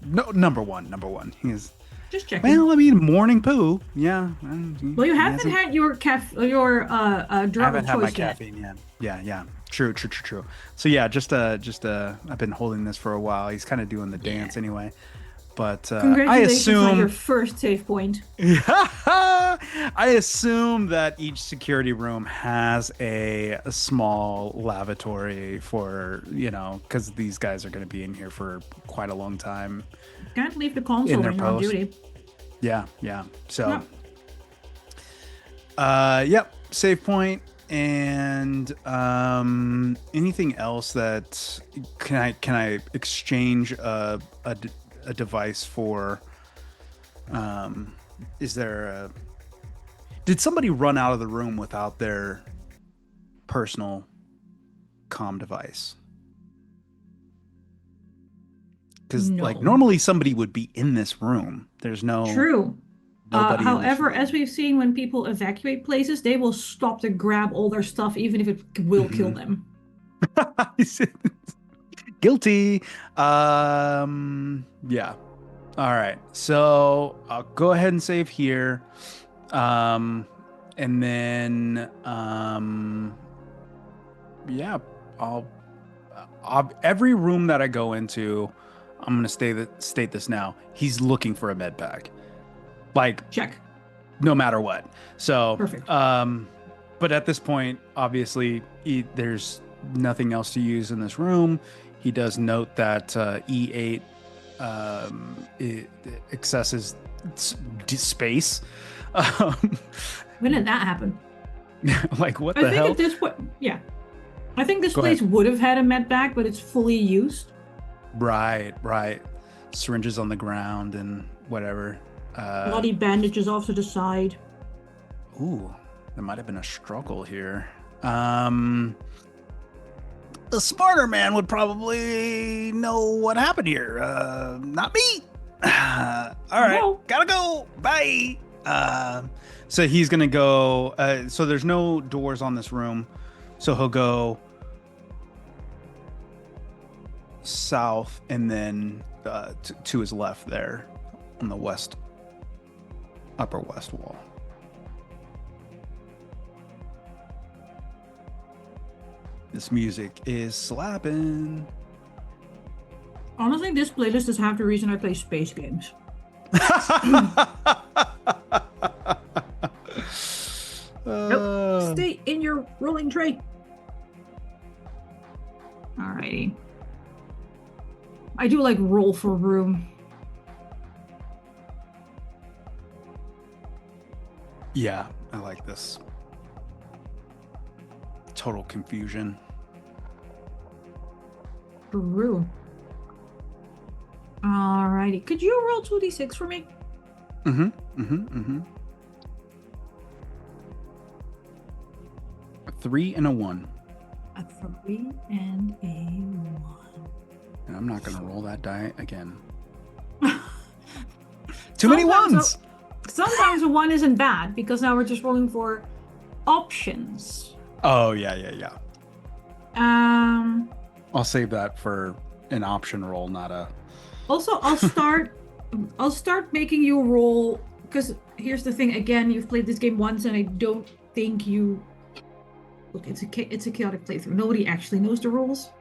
no number one. Number one. He is Just checking. well. I mean, morning poo. Yeah. Well, you He haven't hasn't. had your I drug haven't of had my choice yet. caffeine yet. Yeah, yeah. True, true, true, true. So yeah, I've been holding this for a while. He's kind of doing the Yeah. dance anyway. But I Congratulations on your assume, first save point. I assume that each security room has a small lavatory for, because these guys are going to be in here for quite a long time Can't leave the in console their when you're on post. duty. Yeah, yeah. So, No. yep, save point. And anything else that can I exchange a device for? Is there a did somebody run out of the room without their personal comm device? Because like No. normally somebody would be in this room. There's True. nobody in this However, as room. we've seen, when people evacuate places, they will stop to grab all their stuff, even if it will kill Mhm. them. Guilty. Yeah. All right. So I'll go ahead and save here. And then yeah, every room that I go into, I'm gonna state this now. He's looking for a med pack, like Check. no matter what. So, Perfect. but at this point, obviously, there's nothing else to use in this room. He does note that E8 it accesses space. When did that happen? Like what I the think hell? at this point, yeah. I think this Go place ahead. would have had a med bag, but it's fully used. Right, right. Syringes on the ground and whatever. Bloody bandages off to the side. Ooh, there might have been a struggle here. The smarter man would probably know what happened here. Not me. All right, No. gotta go. Bye. So he's gonna go. So there's no doors on this room, so he'll go south and then to his left there on the upper west wall. This music is slapping. Honestly, this playlist is half the reason I play space games. Nope. Uh, Stay in your rolling tray. Alrighty. I do like roll for room. yeah, I like this. Total confusion. For room. Alrighty. Could you roll 2d6 for me? Mm-hmm. Mm-hmm. Mm-hmm. 3 and a 1. A 3 and a 1. And I'm not gonna roll that die again. Too many ones! Sometimes a 1 isn't bad, because now we're just rolling for options. Oh, yeah. I'll save that for an option roll, not a... Also, I'll start making you roll, because here's the thing, again, you've played this game once, and I don't think you... Look, it's a chaotic playthrough. Nobody actually knows the rules.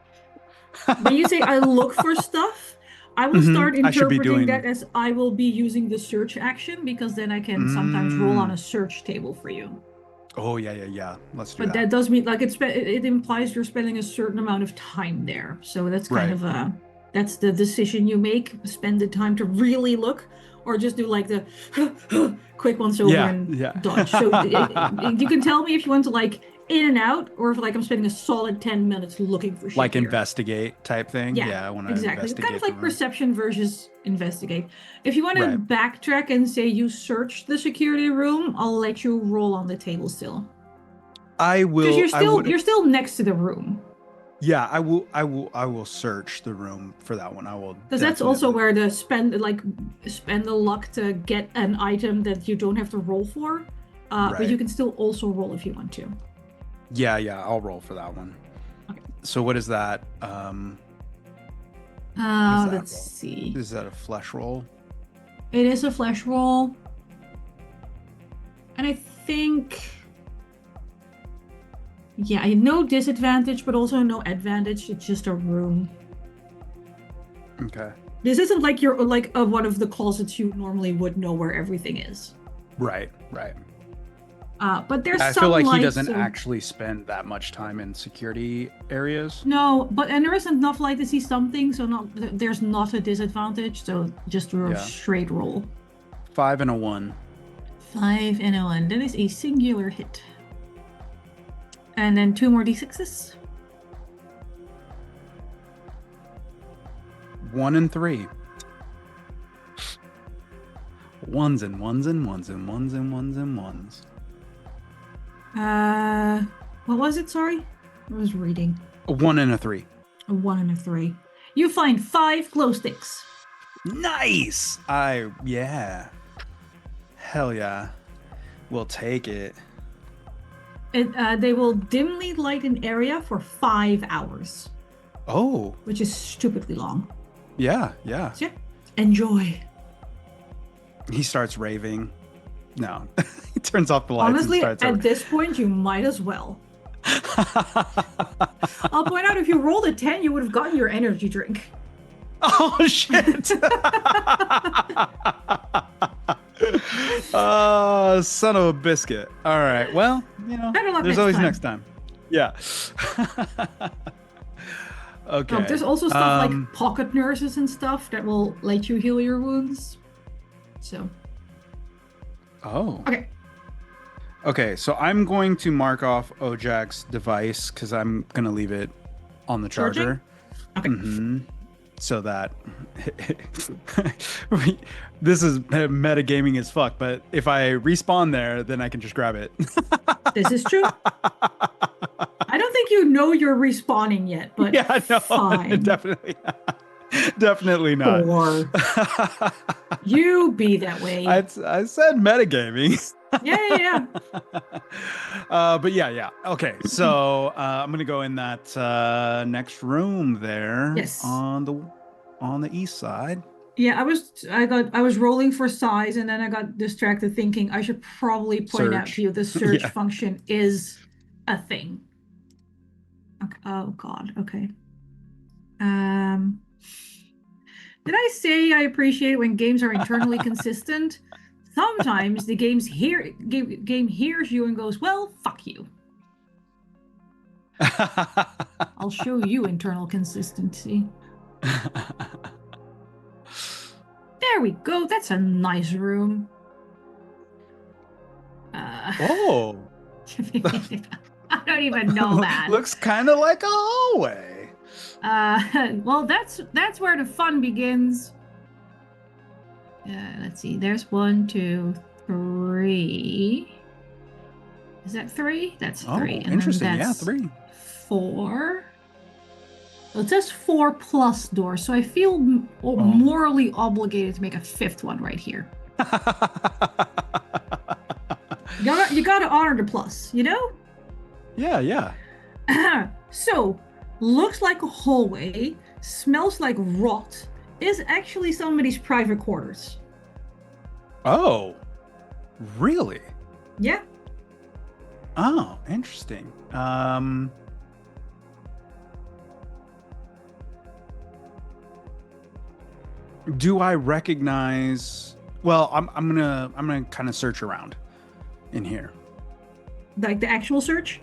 When you say I look for stuff, I will start interpreting that as I will be using the search action, because then I can sometimes roll on a search table for you. Oh, yeah. Let's do But that does mean, like, it implies you're spending a certain amount of time there. So that's kind of that's the decision you make. Spend the time to really look, or just do like the quick once over and dodge. So you can tell me if you want to like in and out, or if like I'm spending a solid 10 minutes looking for shit. Like here. Investigate type thing? Yeah, I want to exactly. investigate. Kind of like perception versus investigate. If you want to backtrack and say you searched the security room, I'll let you roll on the table still. I will. Because you're still next to the room. Yeah, I will search the room for that one. I will. Because that's also where the spend the luck to get an item that you don't have to roll for. But you can still also roll if you want to. Yeah, I'll roll for that one. Okay. So what is that? Let's see. Is that a flesh roll? It is a flesh roll. And I think... Yeah, no disadvantage, but also no advantage. It's just a room. Okay. This isn't like you're like one of the closets you normally would know where everything is. Right. But there's I some feel like lights, he doesn't actually spend that much time in security areas. No, and there isn't enough light to see something, so there's not a disadvantage. So just a straight roll. 5 and a 1. 5 and a 1. That is a singular hit. And then 2 more d6s. 1 and 3. Ones and ones and ones and ones and ones and ones. What was it? Sorry, I was reading. A 1 and a 3. A 1 and a 3. You find 5 glow sticks. Nice. Yeah. Hell yeah. We'll take it. They will dimly light an area for 5 hours. Oh. Which is stupidly long. Yeah. So, enjoy. He starts raving. No. He turns off the lights. Honestly, and starts at this point, you might as well. I'll point out, if you rolled a 10, you would have gotten your energy drink. Oh, shit. Son of a biscuit. All right. Well, there's always next time. Yeah. Okay. There's also stuff like pocket nurses and stuff that will let you heal your wounds. So. Oh. Okay, so I'm going to mark off Ojak's device because I'm going to leave it on the charger. Okay. Mm-hmm. So that this is metagaming as fuck, but if I respawn there, then I can just grab it. This is true. I don't think you know you're respawning yet, but yeah, no, fine. Definitely not. Or you be that way. I said metagaming. Yeah. But yeah. Okay, so I'm gonna go in that next room there. Yes. On the east side. Yeah, I was rolling for size, and then I got distracted thinking I should probably point out to you the search function is a thing. Okay. Oh God. Okay. Did I say I appreciate when games are internally consistent? Sometimes the game hears you and goes, well, fuck you. I'll show you internal consistency. There we go. That's a nice room. Oh. I don't even know that. Looks kind of like a hallway. Well, that's where the fun begins. Let's see. There's 1, 2, 3. Is that 3? That's 3. Oh, And interesting. then Yeah, that's 3. 4. Well, it says 4 plus doors, so I feel morally obligated to make a 5th one right here. You gotta honor the plus, you know? Yeah, yeah. So, looks like a hallway, smells like rot, is actually somebody's private quarters. Oh, really? Yeah. Oh, interesting. Do I recognize? Well, I'm gonna kind of search around in here. Like the actual search?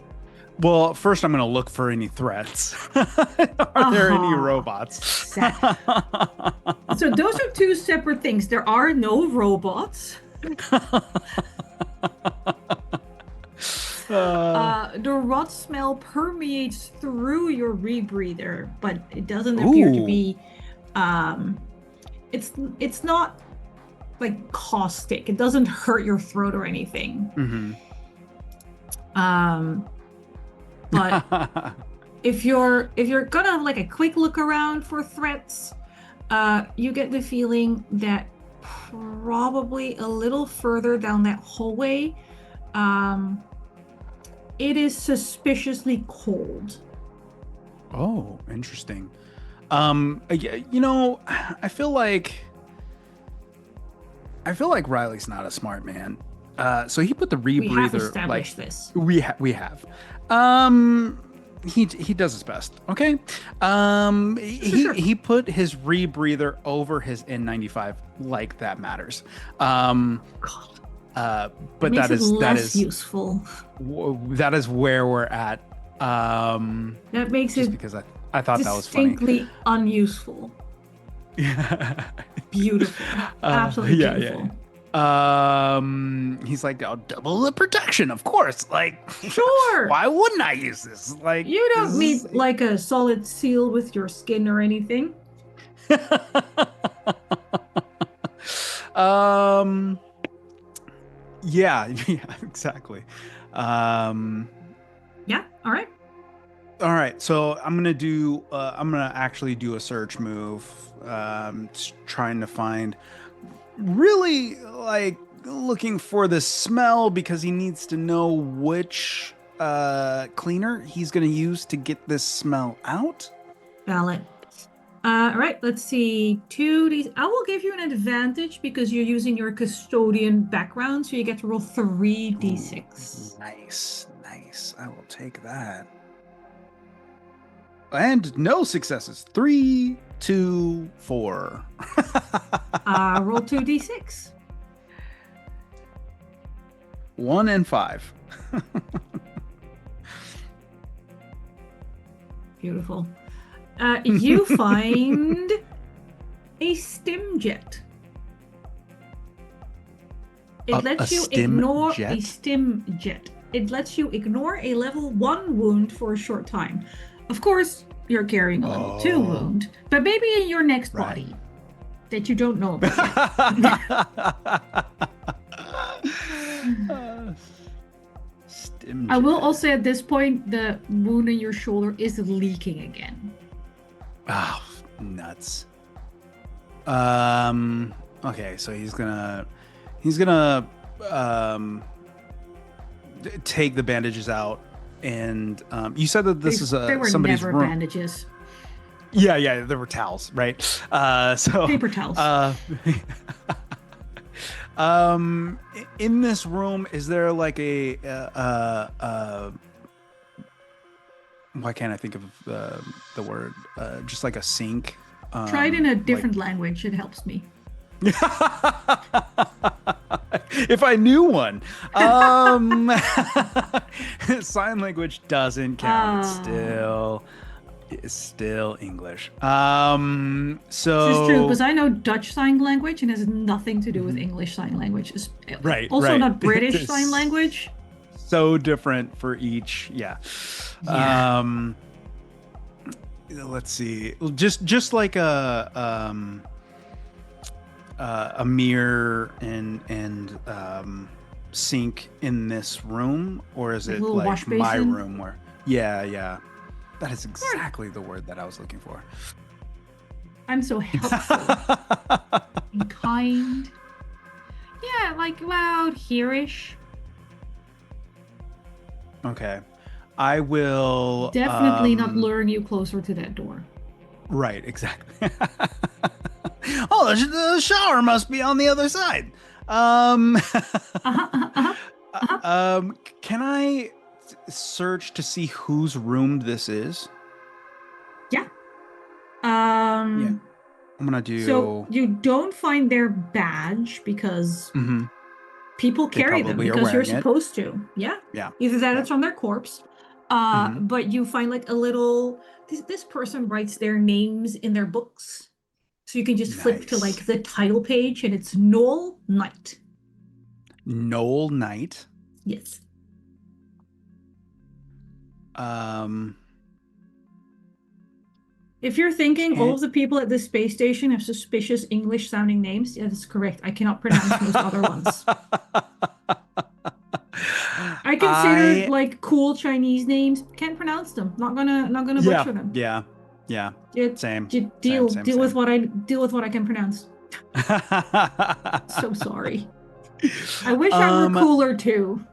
Well, first I'm gonna look for any threats. Are there any robots? So those are 2 separate things. There are no robots. The rot smell permeates through your rebreather, but it doesn't appear to be. It's not like caustic. It doesn't hurt your throat or anything. Mm-hmm. But if you're gonna have like a quick look around for threats, you get the feeling that probably a little further down that hallway, it is suspiciously cold. Oh, interesting. You know, I feel like Riley's not a smart man. So he put the rebreather. We have established this. We have. He does his best. Okay. He put his rebreather over his N95 like that matters. God. But that is useful. That is where we're at. That makes just it because I thought that was funny. Distinctly unuseful. Yeah. Beautiful. Absolutely beautiful. He's like, I'll double the protection, of course. Like, sure. Why wouldn't I use this? Like, you don't need like a solid seal with your skin or anything. Yeah, exactly. Yeah. All right. So I'm gonna actually do a search move, trying to find, really like looking for the smell, because he needs to know which cleaner he's gonna use to get this smell out. Valid. All right, let's see. 2D. I will give you an advantage because you're using your custodian background, so you get to roll 3d6. Ooh, nice. I will take that. And no successes. 3, 2, 4. Roll 2d6. 1 and 5. Beautiful. You find a stim jet. It lets you ignore a stim jet. It lets you ignore a level 1 wound for a short time. Of course, you're carrying a level 2 wound, but maybe in your next body that you don't know about yet. I will also say at this point, the wound in your shoulder is leaking again. Oh, nuts. Okay, so he's gonna take the bandages out, and you said that this is somebody's room. Bandages. Yeah, there were towels, right? So paper towels. In this room, is there like a why can't I think of the word? Just like a sink. Try it in a different language. It helps me. If I knew one. Um, sign language doesn't count. It's still English. This is true because So I know Dutch Sign Language and it has nothing to do with mhm. English Sign Language. It's Right, also right. not British Sign It's Language. so different for each. Yeah. Yeah. Um, let's see. Just like a mirror and sink in this room, or is Like a it little wash like my basin. room where? Yeah, yeah. That is Sure. exactly the word that I was looking for. I'm so helpful and kind. Yeah, like about here-ish. Okay. I will Definitely not luring you closer to that door. right, exactly. Oh, the shower must be on the other side. Um Uh-huh, uh-huh, uh-huh. Uh-huh. can I search to see whose room this is? Yeah. Yeah. Um, I'm gonna so do you don't find their badge because mhm. people They carry them probably are because you're wearing it. supposed to. Yeah. Yeah. Either that or Yeah. it's on their corpse. Hmm. But you find like a little this person writes their names in their books. So you can just flip to Nice. like the title page and it's Noel Knight. Noel Knight. Yes. Um, If you're thinking all can of the people at this space station have suspicious English sounding names, yeah, that's correct. I cannot pronounce most other ones. I considered I like cool Chinese names. Can't pronounce them. Not gonna yeah, butcher them. yeah, yeah. It, Same, same, deal same, deal with same. what I can pronounce. So sorry. I wish I were um, cooler too.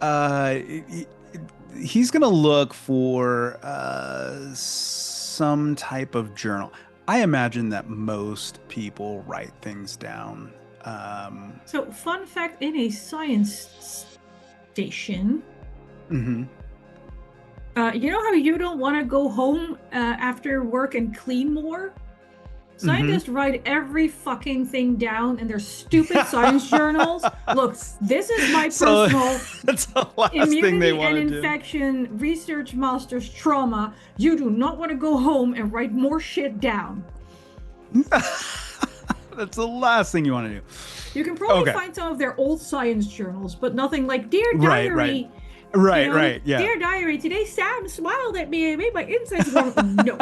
he- he's gonna look for some type of journal. I imagine that most people write things down. Um, So, fun fact in a science station, mhm. you know how you don't want to go home after work and clean more? Mm-hmm. Scientists write every fucking thing down in their stupid science journals. Look, this is my So personal that's the last thing they immunity want and to do. infection research master's trauma. You do not want to go home and write more shit down. That's the last thing you want to do. You can probably Okay. find some of their old science journals, but nothing like Dear Right, right. Diary. Right, right. Yeah. Dear Diary, today Sam smiled at me and made my insides warm. No.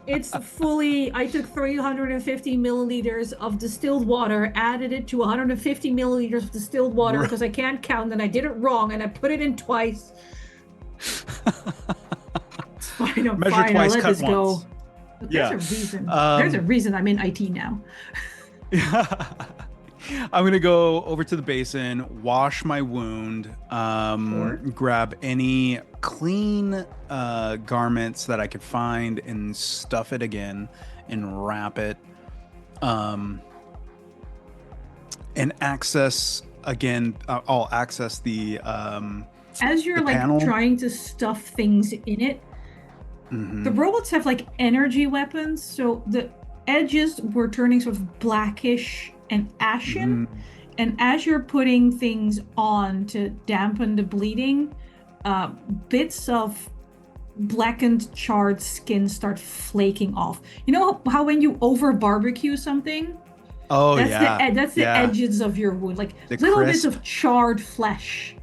It's fully, I took 350 milliliters of distilled water, added it to 150 milliliters of distilled water Right. because I can't count and I did it wrong and I put it in twice. It's fine, I'm Measure fine, I'll twice, let cut this once. go. But there's Yeah. a reason. There's a Um reason I'm in IT now. I'm gonna go over to the basin, wash my wound, Sure. grab any clean garments that I could find and stuff it again and wrap it. Um, and access again. I'll access As you're the like panel. trying to stuff things in it, the Hmm. robots have like energy weapons, so the edges were turning sort of blackish and ashen. Hmm. And as you're putting things on to dampen the bleeding, uh, bits of blackened, charred skin start flaking off. You know how when you over barbecue something, Oh yeah, that's the yeah. edges of your wound, like The little bits crisp. of charred flesh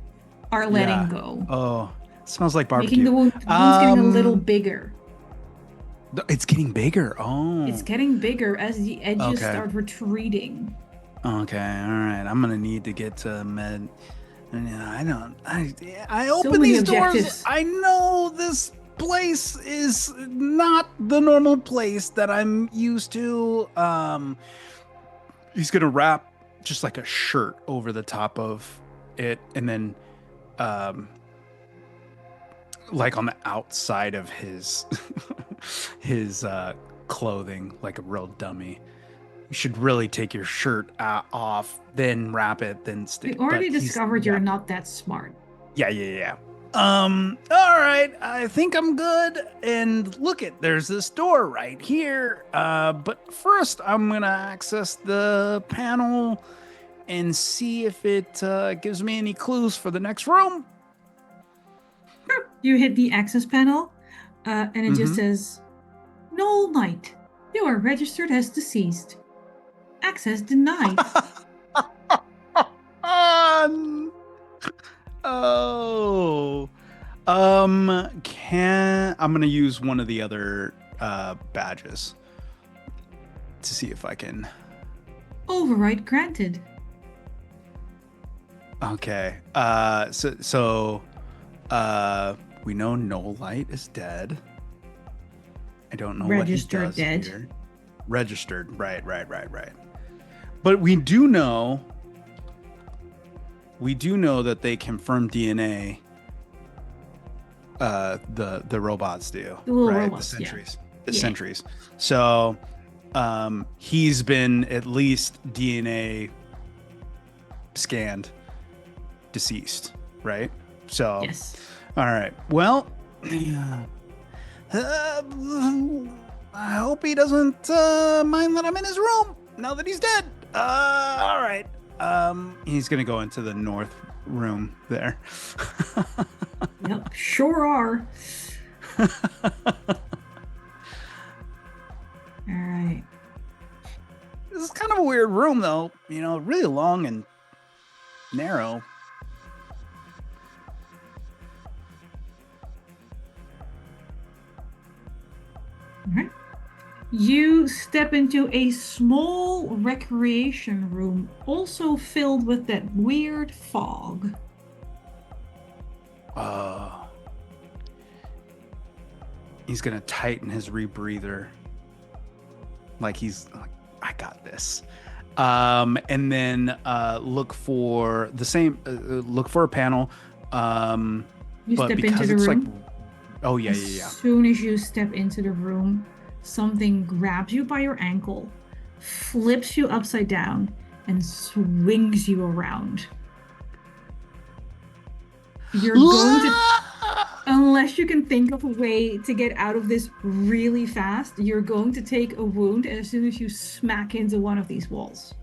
are letting Yeah. go, Oh, it smells like making barbecue. the wounds getting a little bigger. It's getting bigger. It's Oh. getting bigger as the edges Okay. start retreating. Okay. All right. I'm gonna need to get to med. And, I don't. I So open many these doors. objectives. I know this place is not the normal place that I'm used to. He's gonna wrap just like a shirt over the top of it, and then, um, like on the outside of his his clothing, like a real dummy. You should really take your shirt off, then wrap it, then stick We it. But already he's discovered you're yeah, not that smart. yeah, yeah, yeah. All right, I think I'm good. And look it, there's this door right here. But first I'm gonna access the panel and see if it gives me any clues for the next room. You hit the access panel, and it just Mm-hmm. says, Noel Knight, you are registered as deceased. Access denied. Um, oh. Can I'm gonna use one of the other badges to see if I can. Override granted. Okay. We know No Light is dead. I don't know what he Registered does dead. here. Registered. Right. But we do know that they confirm DNA. The robots do, The little right? robots, The sentries. yeah. The Yeah. sentries. So he's been at least DNA scanned deceased, right? So Yes. all right. Well, I hope he doesn't mind that I'm in his room now that he's dead. All right. He's gonna go into the north room there. Yep, sure are. All right. This is kind of a weird room, though. You know, really long and narrow. All right. You step into a small recreation room, also filled with that weird fog. He's gonna tighten his rebreather, like he's like, I got this. And then look for the same. Look for a panel. You But step into because the it's like, room. oh yeah, As yeah, yeah. soon as you step into the room, something grabs you by your ankle, flips you upside down, and swings you around. You're going to, unless you can think of a way to get out of this really fast, you're going to take a wound as soon as you smack into one of these walls.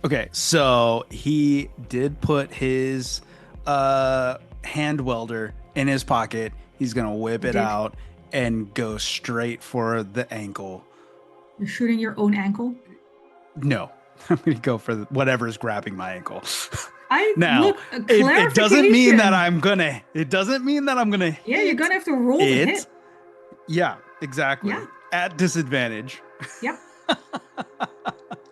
Okay, so he did put his hand welder in his pocket. He's gonna whip it Did. out and go straight for the ankle. You're shooting your own ankle. No, I'm gonna go for whatever's grabbing my ankle. I Now, look, it doesn't mean that clarification. I'm gonna. It doesn't mean that I'm gonna Yeah, hit you're gonna have to roll to it. hit. Yeah, exactly. Yeah. At disadvantage. Yep.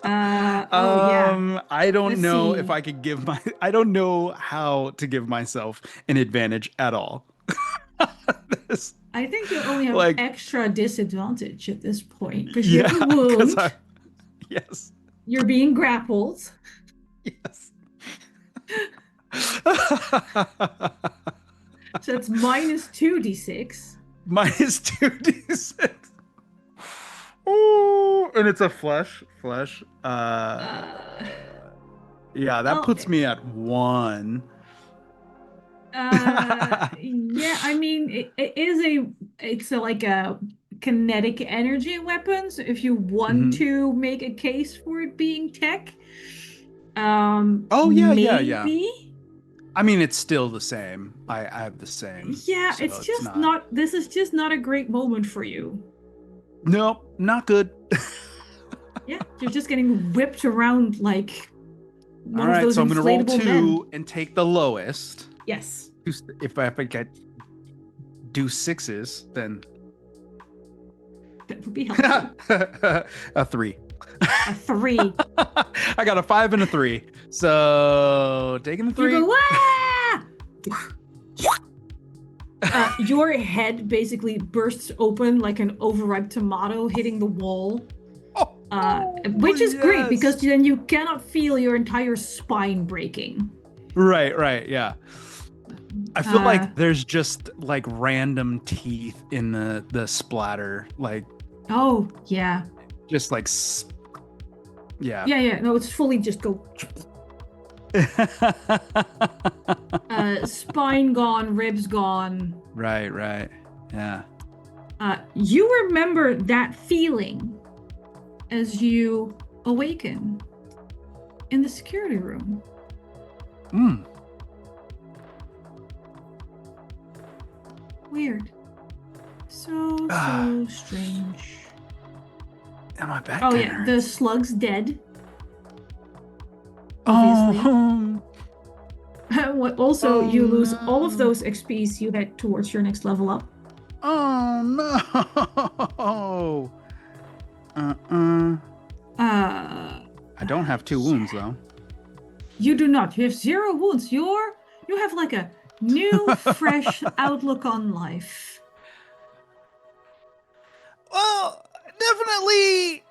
Oh yeah. I don't Let's know if see. I could give my. I don't know how to give myself an advantage at all. This, I think you only have like, extra disadvantage at this point because you yeah, have a because wound. I. Yes. You're being grappled. Yes. So it's minus 2d6. Minus 2d6. Ooh, and it's a flesh. Uh, Yeah, that well, puts me at 1. yeah, I mean, it's like a kinetic energy weapon. So if you want Mhm. to make a case for it being tech, Oh yeah. maybe. I mean, it's still the same. I have the same, Yeah, so it's it's just not. not, this is just not a great moment for you. Nope, not good. Yeah, you're just getting whipped around like All one of right, those so I'm gonna roll inflatable men. 2 and take the lowest. Yes, If I get do 6s, then that would be helpful. a 3. A 3. I got a 5 and a 3. So taking the You 3. go, your head basically bursts open like an overripe tomato hitting the wall. Which is great because then you cannot feel your entire spine breaking. Right, yeah. I feel like there's just like random teeth in the splatter, like oh yeah, just like yeah. No, it's fully just go. Spine gone, ribs gone. Right. Yeah. You remember that feeling as you awaken in the security room. Mm. Weird. So strange. And my back Oh kinda yeah, the hurts. slug's dead. Obviously. Oh, Also, you lose all of no. those XPs you head towards your next level up. Oh no. Uh-uh. Uh, I don't have 2 wounds though. you do not. You have 0 wounds. You have like a new, fresh outlook on life. Well, definitely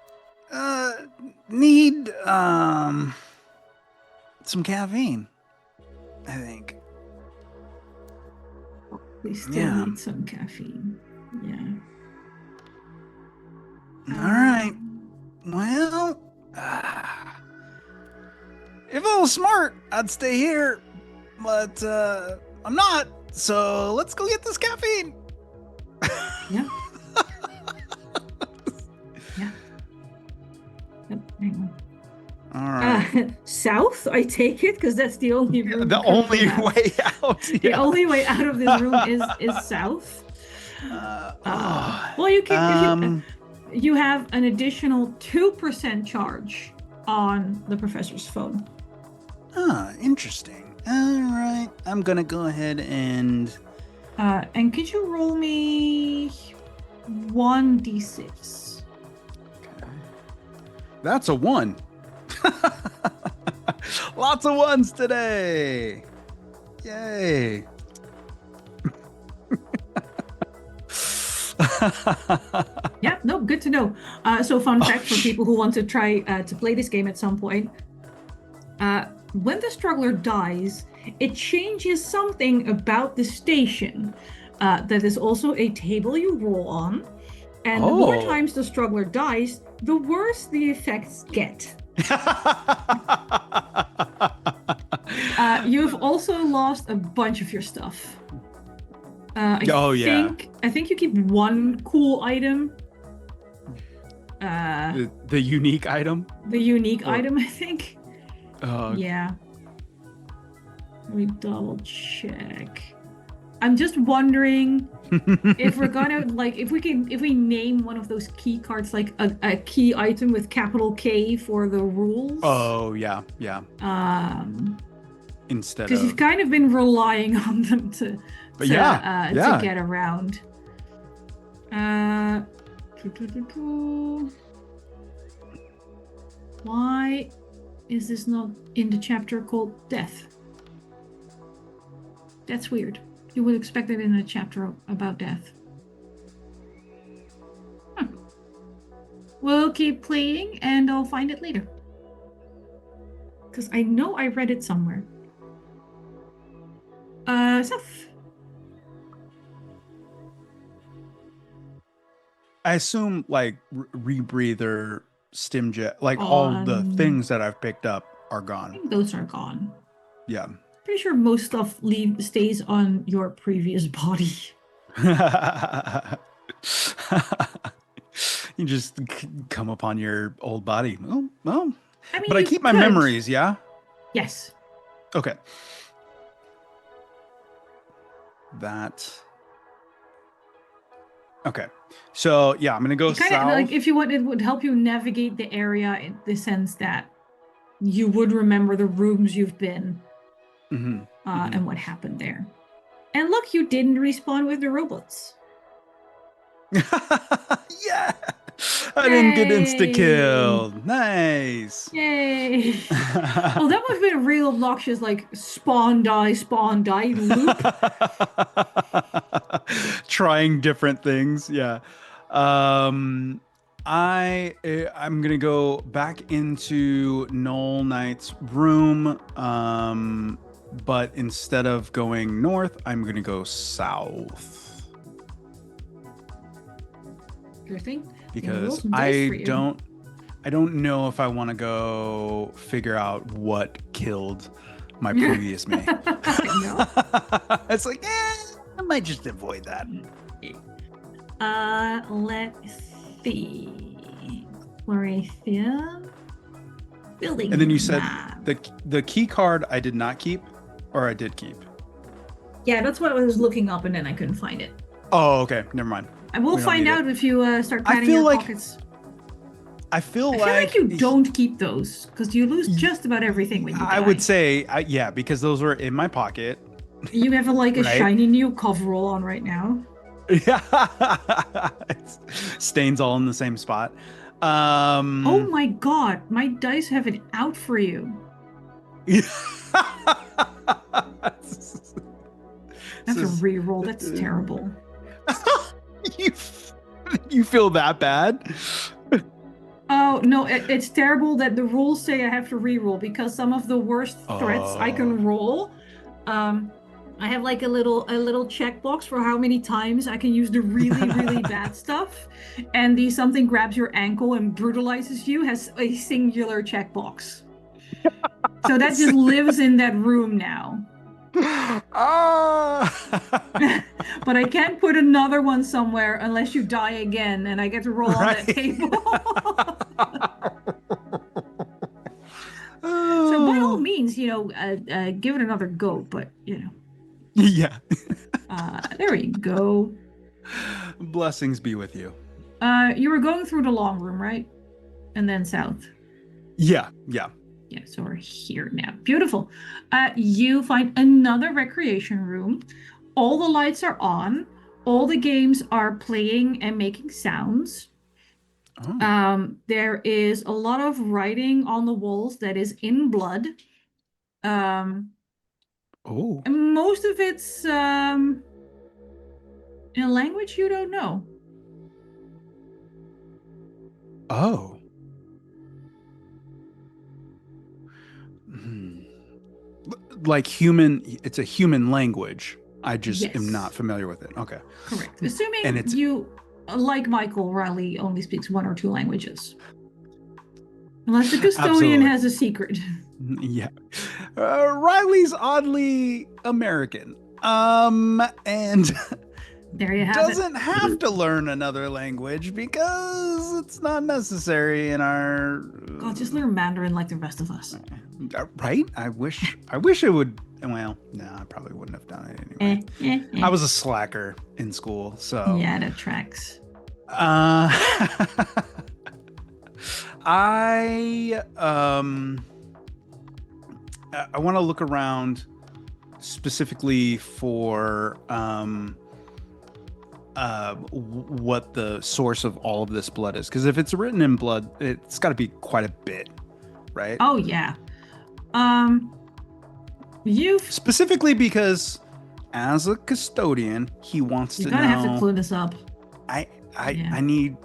need some caffeine, I think. We still Yeah. need some caffeine. Yeah. All right. Well, if I was smart, I'd stay here, but I'm not. So let's go get this caffeine. Yeah. Yeah. Hang All on. right. South, I take it, because that's the only room. The we currently only have. way out. The only way out of this room is south. Well, you can. If you have an additional 2% charge on the professor's phone. Interesting. All right. I'm gonna go ahead and. And could you roll me 1d6? Okay. That's a 1. Lots of 1s today. Yay. Yeah, no, good to know. So fun fact for people who want to try to play this game at some point. When the struggler dies, it changes something about the station. That is also a table you roll on. And the more times the struggler dies, the worse the effects get. You've also lost a bunch of your stuff. I think you keep 1 cool item. The unique item? The unique item, I think. Yeah. Let me double check. I'm just wondering if we're gonna if we name one of those key cards like a key item with capital K for the rules. Oh yeah. Instead of, because you've kind of been relying on them to get around. Why is this not in the chapter called Death? That's weird. You would expect it in a chapter about death. We'll keep playing and I'll find it later. Because I know I read it somewhere. Seth. I assume like rebreather, stimjet, like all the things that I've picked up are gone. I think those are gone. Yeah. Pretty sure most stuff stays on your previous body. You just come upon your old body. Oh, well. I mean, but I keep my memories, yeah? Yes. Okay. Okay. So, yeah, I'm going to go south. Like, if you want, it would help you navigate the area in the sense that you would remember the rooms you've been and what happened there. And look, you didn't respawn with the robots. Yeah. I didn't get insta-killed. Nice. Yay. Well, that must have been a real obnoxious, like, spawn, die loop. Trying different things. Yeah. I'm going to go back into Noel Knight's room. But instead of going north, I'm going to go south. Interesting. Because I don't know if I want to go figure out what killed my previous me. No. It's like, I might just avoid that. Let's see. Florathea. Building. And then you said map. the key card I did not keep, or I did keep. Yeah, that's what I was looking up, and then I couldn't find it. Oh, okay. Never mind. I will find out if you start I patting feel your like- pockets. I feel I feel like you don't keep those because you lose just about everything when you die. I would say, yeah, because those were in my pocket. You have a Right? shiny new coverall on right now. Yeah. Stains all in the same spot. Oh my god, my dice have it out for you. That's a reroll. That's terrible. You feel that bad? Oh no, it's terrible that the rules say I have to reroll because some of the worst threats I can roll. I have like a little checkbox for how many times I can use the really bad stuff, and the something grabs your ankle and brutalizes you has a singular checkbox. So that just lives in that room now. But I can't put another one somewhere unless you die again, and I get to roll on that table. So by all means, give it another go. But Yeah. there we go. Blessings be with you. You were going through the long room, right? And then south. Yeah. Yeah, so we're here now. Beautiful. You find another recreation room. All the lights are on. All the games are playing and making sounds. Oh. There is a lot of writing on the walls that is in blood. Oh. And most of it's in a language you don't know. Oh. Like human, it's a human language. I just am not familiar with it. Okay. Correct. Assuming you, like Mikyl, Riley only speaks one or two languages. Unless the custodian has a secret. Yeah. Riley's oddly American. And there you have doesn't have to learn another language because it's not necessary in our God, just learn Mandarin like the rest of us. Right? I wish it would. Well, no, I probably wouldn't have done it anyway. I was a slacker in school, so yeah, that tracks. I want to look around specifically for what the source of all of this blood is, because if it's written in blood, it's got to be quite a bit, right? Oh yeah. You've specifically because as a custodian, he wants to know. You're gonna have to clue this up. I need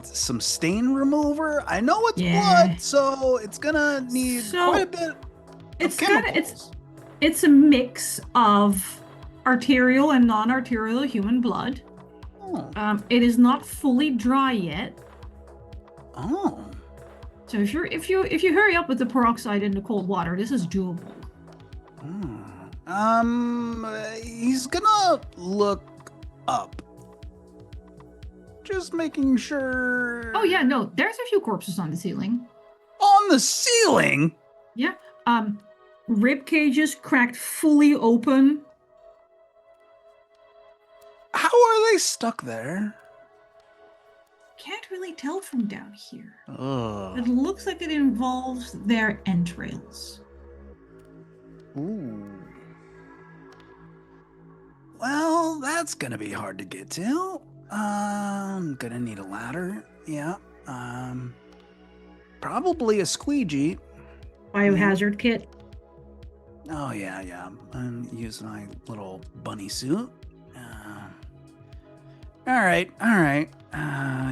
some stain remover. I know it's blood, so it's gonna need quite a bit of chemicals. It's a mix of arterial and non-arterial human blood. Oh. It is not fully dry yet. Oh. So if you hurry up with the peroxide in the cold water, this is doable. He's gonna look up. Just making sure. Oh yeah, no, there's a few corpses on the ceiling. On the ceiling? Yeah. Rib cages cracked fully open. How are they stuck there? Can't really tell from down here. Ugh. It looks like it involves their entrails. Ooh. Well, that's gonna be hard to get to. I'm gonna need a ladder. Yeah. Probably a squeegee. Biohazard kit. Oh yeah. I'm using my little bunny suit. All right.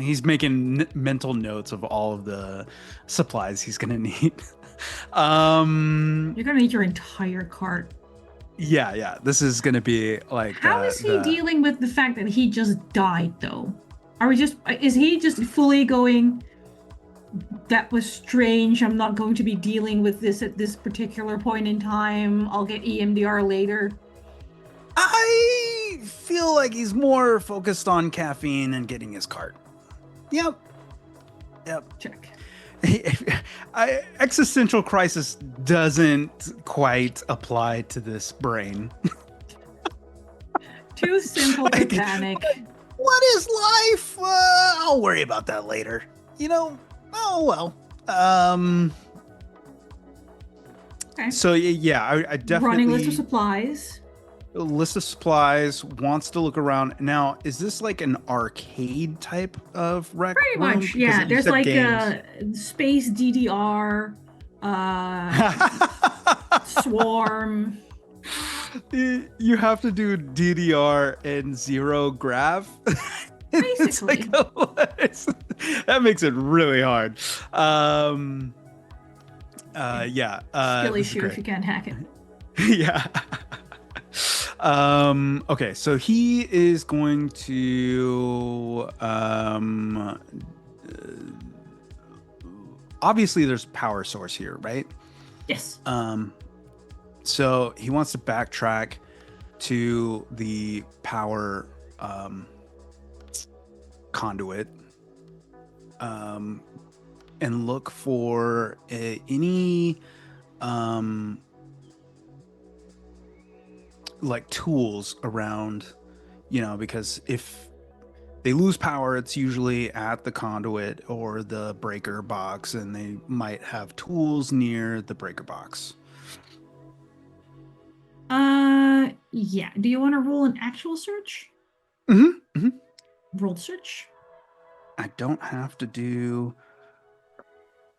He's making mental notes of all of the supplies he's gonna need. You're gonna need your entire cart. Yeah. This is gonna be like. How is he dealing with the fact that he just died, though? Is he just fully going? that was strange. I'm not going to be dealing with this at this particular point in time. I'll get EMDR later. I feel like he's more focused on caffeine and getting his cart. Yep. Yep. Check. Existential crisis doesn't quite apply to this brain. Too simple to panic. What is life? I'll worry about that later. Oh well. Okay. So yeah, I definitely Running list of supplies. List of supplies, wants to look around. Now, is this like an arcade type of rec Pretty room? much, yeah. There's like space DDR, swarm. You have to do DDR and zero graph. Basically. That makes it really hard. Yeah. Skill issue if you can't hack it. Yeah. Okay, so he is going to obviously there's power source here, right? Yes. So he wants to backtrack to the power conduit and look for any like tools around, because if they lose power, it's usually at the conduit or the breaker box, and they might have tools near the breaker box. Yeah. Do you want to roll an actual search? Mm-hmm. Roll search. I don't have to do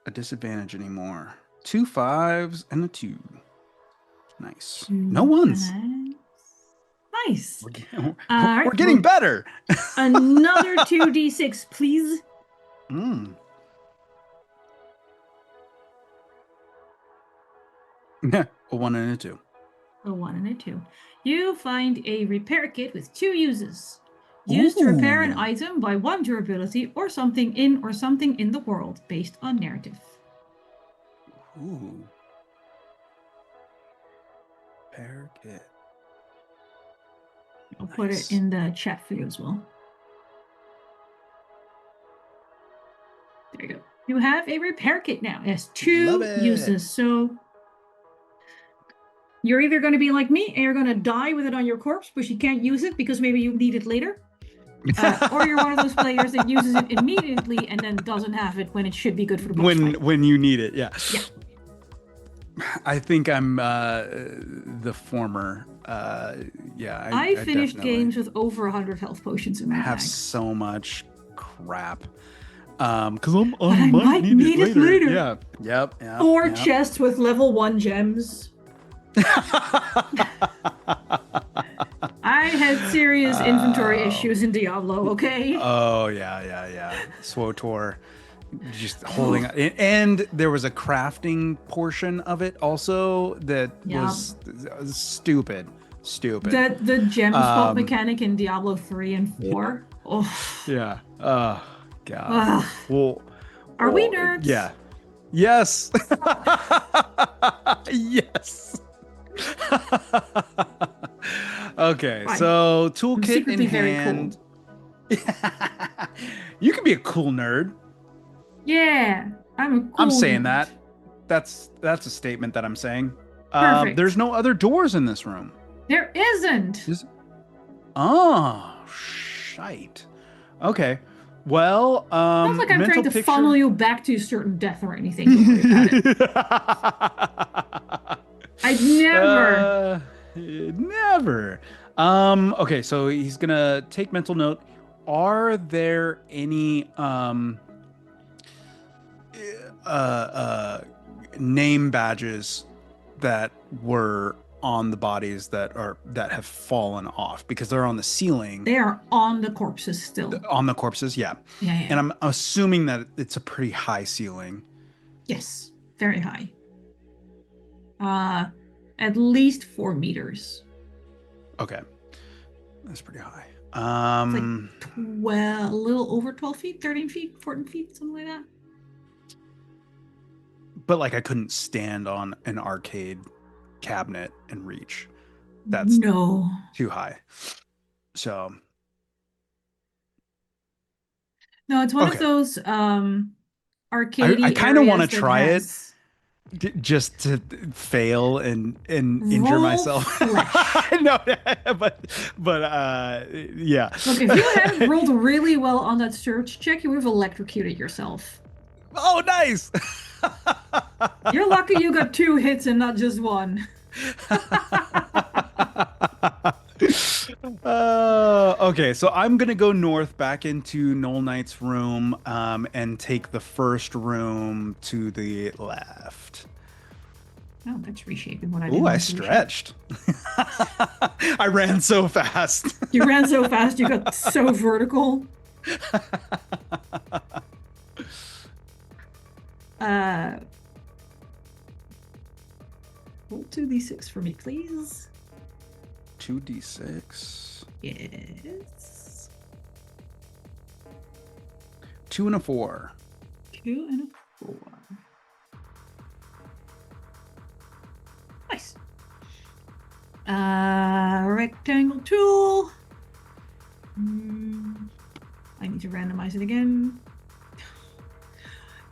a disadvantage anymore. 2 5s and a 2. Nice. No ones. Nice. We're getting better. Another 2d6, please. Yeah, a 1 and a 2. A 1 and a 2. You find a repair kit with 2 uses. Used to repair an item by 1 durability or something in the world based on narrative. Ooh. Repair kit. I'll put it in the chat for you as well. There you go. You have a repair kit now. It has 2 uses. So you're either going to be like me and you're going to die with it on your corpse, but you can't use it because maybe you need it later. Or you're one of those players that uses it immediately and then doesn't have it when it should be good for the boss fight. When you need it, yeah. Yeah. I think I'm the former. Yeah, I finished games with over 100 health potions in my bag. Have so much crap. Because I might need it later. Yeah. Yep. 4 chests with level 1 gems. I had serious inventory issues in Diablo, okay? Oh, yeah. SWTOR just holding and there was a crafting portion of it also that was stupid. The gem swap mechanic in Diablo 3 and 4. Oh. Yeah. Oh, God. Are we nerds? Yeah. Yes. Yes. Okay, Fine. so toolkit in very hand. Cool. You can be a cool nerd. Yeah, I'm saying nerd. that. That's a statement that I'm saying. Perfect. There's no other doors in this room. There isn't. Oh, shite. Okay. Well, sounds like I'm trying to funnel you back to a certain death or anything. Don't worry about it. I'd never. Never. Okay, so he's gonna take mental note. Are there any name badges that were on the bodies that have fallen off because they're on the ceiling? They are on the corpses still. On the corpses, yeah. Yeah. And I'm assuming that it's a pretty high ceiling. Yes, very high. At least 4 meters. Okay, that's pretty high. It's like a little over 12 feet, 13 feet, 14 feet, something like that. but like I couldn't stand on an arcade cabinet and reach. That's No. too high. So, No, it's one of okay. those I arcadey kind of want to areas that try it has just to fail and injure roll myself. flesh. I know, but yeah. Look, if you hadn't rolled really well on that search check, you would have electrocuted yourself. Oh, nice. You're lucky you got 2 hits and not just one. Okay, so I'm gonna go north back into Noel Knight's room, and take the first room to the left. Oh, that's reshaping what I Ooh, didn't I want to reshape. stretched. I ran so fast. You ran so fast, you got so vertical. Uh, roll 2d6 for me, please. 2d6. Yes. 2 and a 4. 2 and a 4. Nice. Rectangle tool. I need to randomize it again.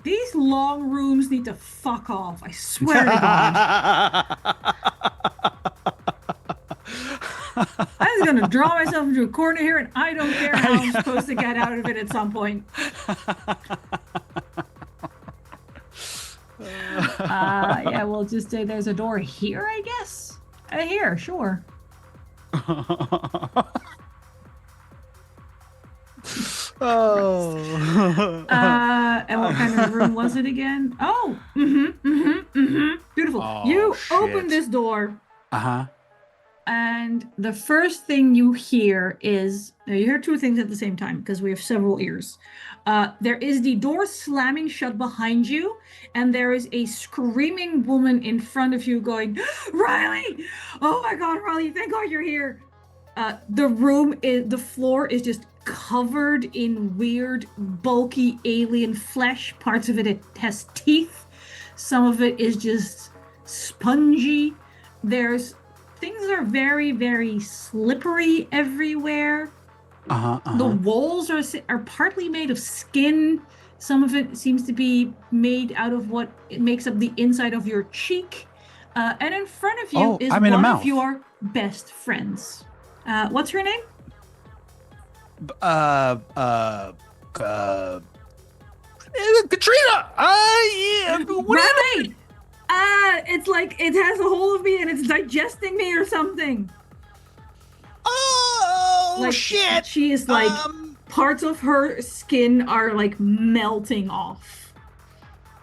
These long rooms need to fuck off. I swear to God. I'm just gonna draw myself into a corner here, and I don't care how I'm supposed to get out of it at some point. Yeah, we'll just say there's a door here, I guess. Here, sure. Oh. And what kind of room was it again? Oh, beautiful. Oh, You shit. open this door, Uh-huh. and the first thing you hear is you hear 2 things at the same time because we have several ears. There is the door slamming shut behind you, and there is a screaming woman in front of you going, Riley! Oh my God, Riley, thank God you're here. The floor is just covered in weird, bulky alien flesh. Parts of it has teeth. Some of it is just spongy. There's things that are very, very slippery everywhere. The walls are partly made of skin. Some of it seems to be made out of what it makes up the inside of your cheek. And in front of you is I'm in a one mouth. of your best friends. What's her name? Katrina! Yeah. Riley! It's like it has a hold of me and it's digesting me or something. Oh, Like shit! she is like parts of her skin are like melting off.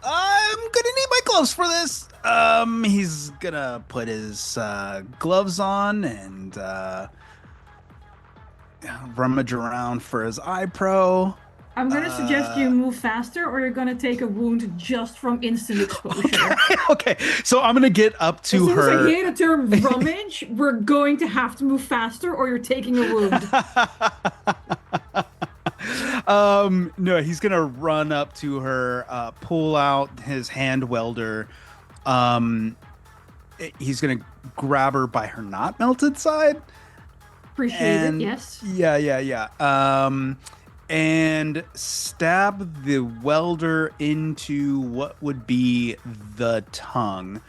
I'm gonna need my gloves for this. He's gonna put his gloves on and rummage around for his eye pro. I'm gonna suggest you move faster or you're gonna take a wound just from instant exposure. Okay, so I'm gonna get up to As soon as I her. hear the term rummage, we're going to have to move faster or you're taking a wound. No, he's gonna run up to her, pull out his hand welder. He's gonna grab her by her not melted side. Appreciate it, yes. Yeah. And stab the welder into what would be the tongue.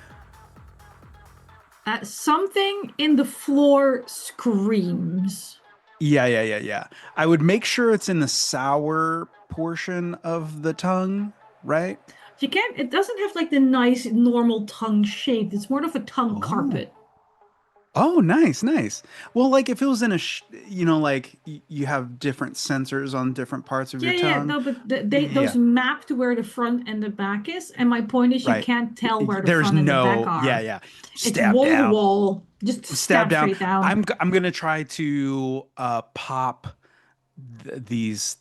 Something in the floor screams. Yeah. I would make sure it's in the sour portion of the tongue, right? You can't, it doesn't have like the nice normal tongue shape. It's more of a tongue carpet. Oh, nice. Well, like if it was in a, like you have different sensors on different parts of your tongue. No, but those map to where the front and the back is. And my point is, you Right. can't tell where the There's front and the no, back are. yeah. It's Stab wall to down. wall. Just stab down. straight down. I'm gonna try to pop these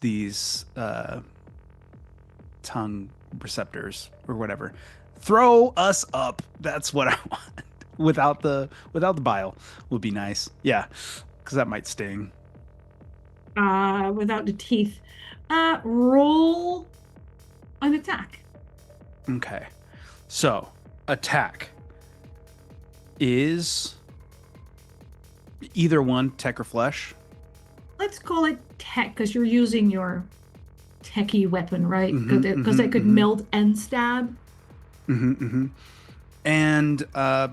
tongue receptors or whatever. Throw us up. That's what I want. Without the bile would be nice. Yeah, because that might sting. Without the teeth. Roll an attack. Okay. So, attack is either one tech or flesh. Let's call it tech because you're using your techie weapon, right? Mm-hmm, Because it mm-hmm, could mm-hmm, melt and stab. mm-hmm, mm-hmm. And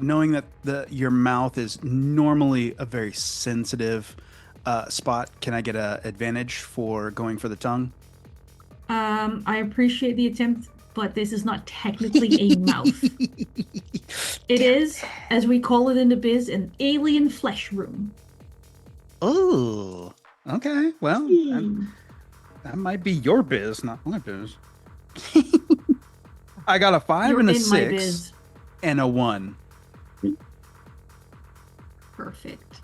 knowing that your mouth is normally a very sensitive spot, can I get an advantage for going for the tongue? I appreciate the attempt, but this is not technically a mouth. It Damn is, as we call it in the biz, an alien flesh room. Oh, okay. Well, Hmm. that might be your biz, not my biz. I got a 5 You're and a in my 6 biz. and a 1. Perfect.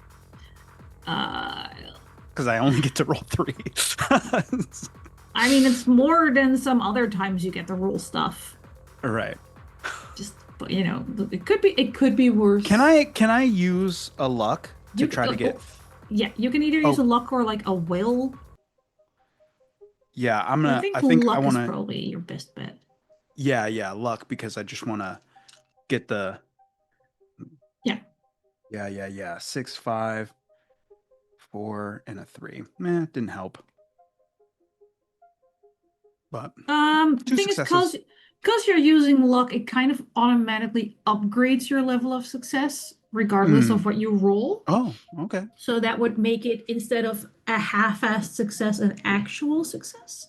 Uh, Because I only get to roll 3. I mean, it's more than some other times you get the rule stuff. Right. Just, but you know, it could be worse. Can I use a luck to You try to get? yeah, you can either use a Oh, luck or like a will. yeah. I I think I luck want is to. probably your best bet. Yeah, yeah, luck because I just want to get the. Yeah. Yeah, yeah, yeah. 6, 5, 4, and a 3. Meh, didn't help. But The two thing is, successes. because you're using luck, it kind of automatically upgrades your level of success, regardless Hmm. of what you roll. Oh, okay. So that would make it, instead of a half-assed success, an actual success,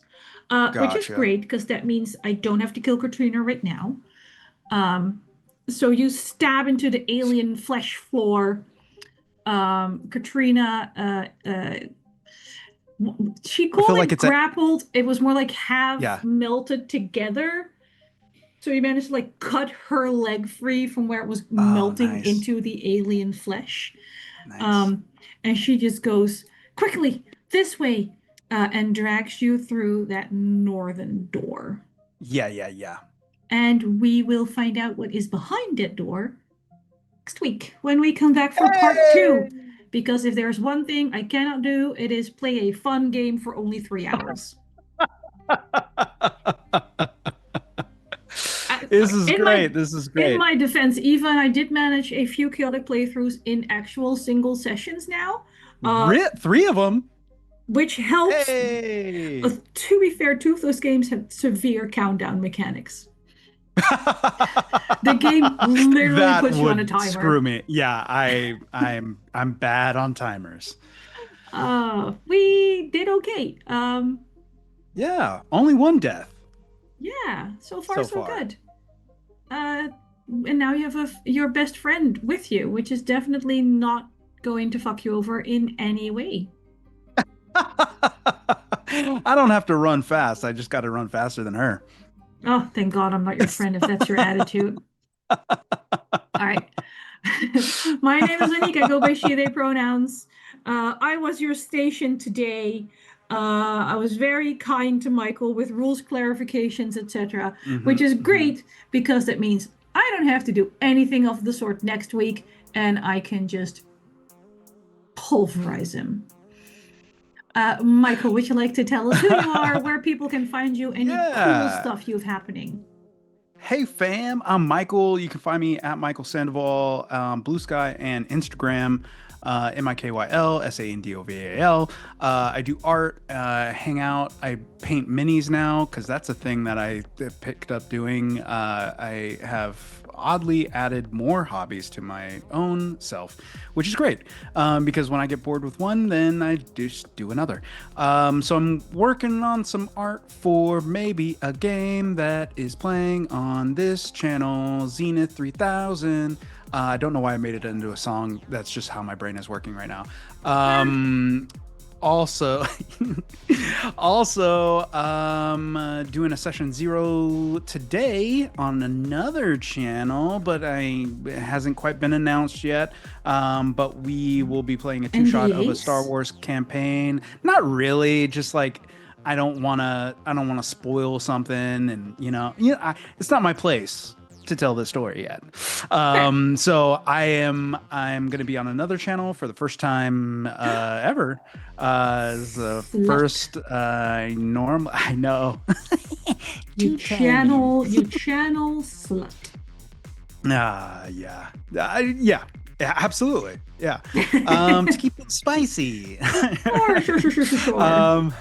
which is Gotcha. great because that means I don't have to kill Katrina right now. So you stab into the alien flesh floor. Katrina, she I called feel like it it's a. grappled. It was more like half Yeah. melted together. So you managed to like cut her leg free from where it was Oh, melting nice. into the alien flesh. Nice. Um, and she just goes, quickly, this way, and drags you through that northern door. Yeah, yeah, yeah. And we will find out what is behind that door next week when we come back for part Hey! two. Because if there's one thing I cannot do, it is play a fun game for only 3 hours. This is In my great. This is in great. my defense, even I did manage a few chaotic playthroughs in actual single sessions now, uh, 3 of them. which helps. Hey. To be fair, two of those games have severe countdown mechanics. The game literally That puts you on a would timer. screw me. Yeah, I'm bad on timers. We did okay. Yeah, only one death Yeah, so far so so far. good. And now you have your best friend with you, which is definitely not going to fuck you over in any way. I don't have to run fast. I just got to run faster than her. Oh, thank God I'm not your friend if that's your attitude. All right. My name is Anniek. I go by she, they pronouns. I was your station today. I was very kind to Mikyl with rules clarifications, etc., Hmm, which is hmm. great because that means I don't have to do anything of the sort next week and I can just pulverize him. Mikyl, would you like to tell us who you are, where people can find you, any cool Yeah. stuff you have happening? Hey fam, I'm Mikyl. You can find me at Mikyl Sandoval, Blue Sky and Instagram, MIKYLSANDOVAL. I do art, hang out. I paint minis now because that's a thing that I picked up doing. I have oddly added more hobbies to my own self, which is great because when I get bored with one, then I just do another. So I'm working on some art for maybe a game that is playing on this channel, Zenith 3000. I don't know why I made it into a song. That's just how my brain is working right now. Fair. Also, doing a session 0 today on another channel, but it hasn't quite been announced yet. But we will be playing a two-shot of a Star NDAs? Wars campaign. Not really, just like I don't wanna spoil something, and it's not my place to tell the story yet. Fair. So I'm gonna be on another channel for the first time ever. The Slut. first normal. I know. You Too tiny. channel slut. Yeah. Yeah. Yeah, absolutely. Yeah. To keep it spicy. Sure. um,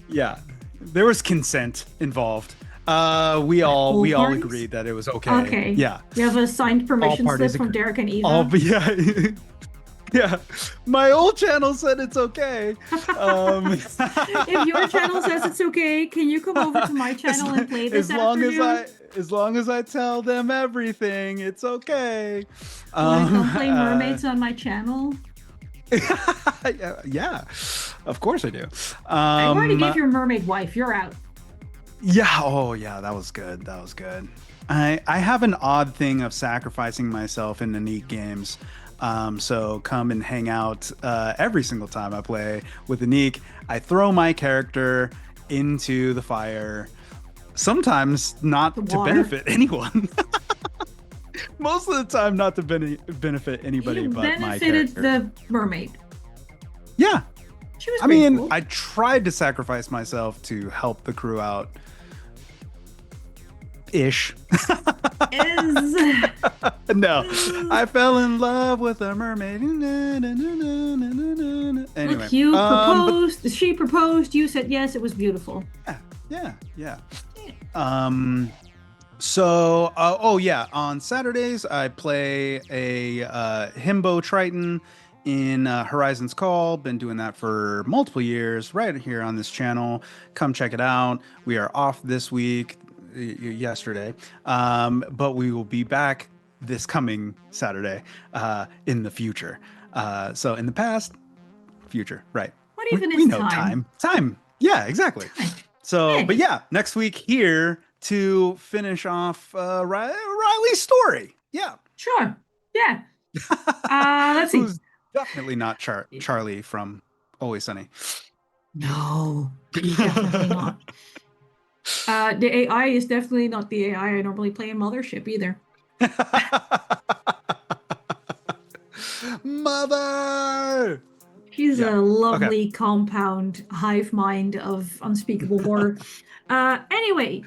yeah. There was consent involved. We All all parties? agreed that it was okay. Okay. Yeah. You have a signed All permission slip parties from agree. Derek and All Eva. yeah. Yeah. My old channel said it's okay. Um If your channel says it's okay, can you come over to my as, channel and play this as long as afternoon? I tell them everything, it's okay. Want to Um come play mermaids on my channel? yeah, of course I do. I've already Um gave your mermaid wife. You're out. yeah, oh yeah, that was good. That was good. I have an odd thing of sacrificing myself in the Anniek games. So come and hang out every single time I play with Anniek. I throw my character into the fire, sometimes The not to water. benefit anyone. Most of the time, not to benefit anybody You but my benefited character. the mermaid. Yeah, She was I pretty mean, cool. I tried to sacrifice myself to help the crew out ish. Is No, I fell in love with a mermaid. Anyway, look, you but proposed. She proposed. You said yes. It was beautiful. yeah. Um, so, oh yeah, on Saturdays I play a himbo Triton in Horizon's Call. Been doing that for multiple years, right here on this channel. Come check it out. We are off this week, yesterday, but we will be back this coming Saturday in the future. So in the past, future, right? What We, even we is know time? time. Yeah, exactly. Time. So, but Hey, yeah, next week here to finish off Riley's story. Yeah. sure. Yeah. Let's see. Who's definitely not Charlie from Always Sunny. No, definitely not. The AI is definitely not the AI I normally play in Mothership either. Mother. She's Yeah. a Okay. lovely compound hive mind of unspeakable horror. Anyway,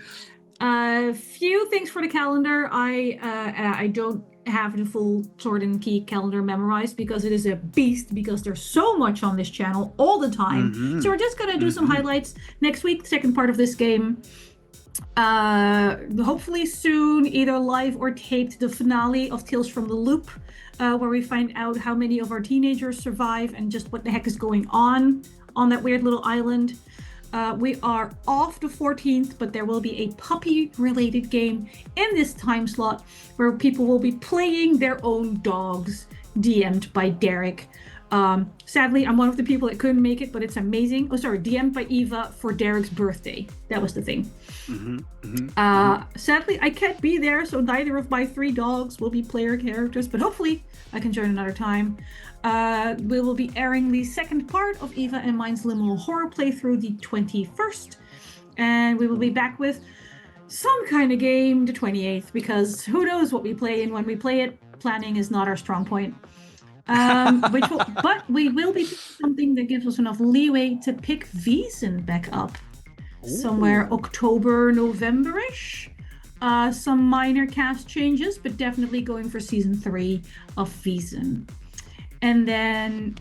a few things for the calendar. I don't have the full Sword and Key calendar memorized because it is a beast because there's so much on this channel all the time. So Mm-hmm. we're just gonna do some Mm-hmm. highlights next week, the second part of this game. Hopefully soon, either live or taped, the finale of Tales from the Loop, where we find out how many of our teenagers survive and just what the heck is going on that weird little island. We are off the 14th, but there will be a puppy-related game in this time slot where people will be playing their own dogs, DM'd by Derek. Sadly, I'm one of the people that couldn't make it, but it's amazing. Oh, sorry, DM'd by Eva for Derek's birthday. That was the thing. Mm-hmm. Mm-hmm. Sadly, I can't be there, so neither of my 3 dogs will be player characters, but hopefully I can join another time. We will be airing the second part of Eva and mine's liminal horror playthrough the 21st, and we will be back with some kind of game the 28th, because who knows what we play and when we play it. Planning is not our strong point. But we will be doing something that gives us enough leeway to pick Wiesen back up somewhere October, November-ish. Some minor cast changes, but definitely going for season 3 of Wiesen. And then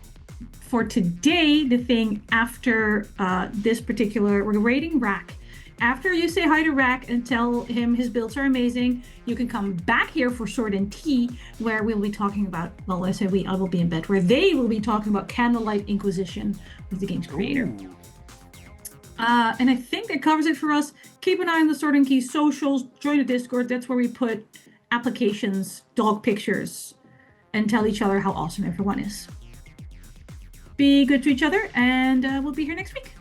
for today, the thing after this particular, we're rating Rack. After you say hi to Rack and tell him his builds are amazing, you can come back here for Sword and Tea, where we'll be talking about, well, I say we, I will be in bed, where they will be talking about Candlelight Inquisition with the game's creator. Ooh. And I think that covers it for us. Keep an eye on the Sword and Key socials. Join the Discord. That's where we put applications, dog pictures, and tell each other how awesome everyone is. Be good to each other, and we'll be here next week.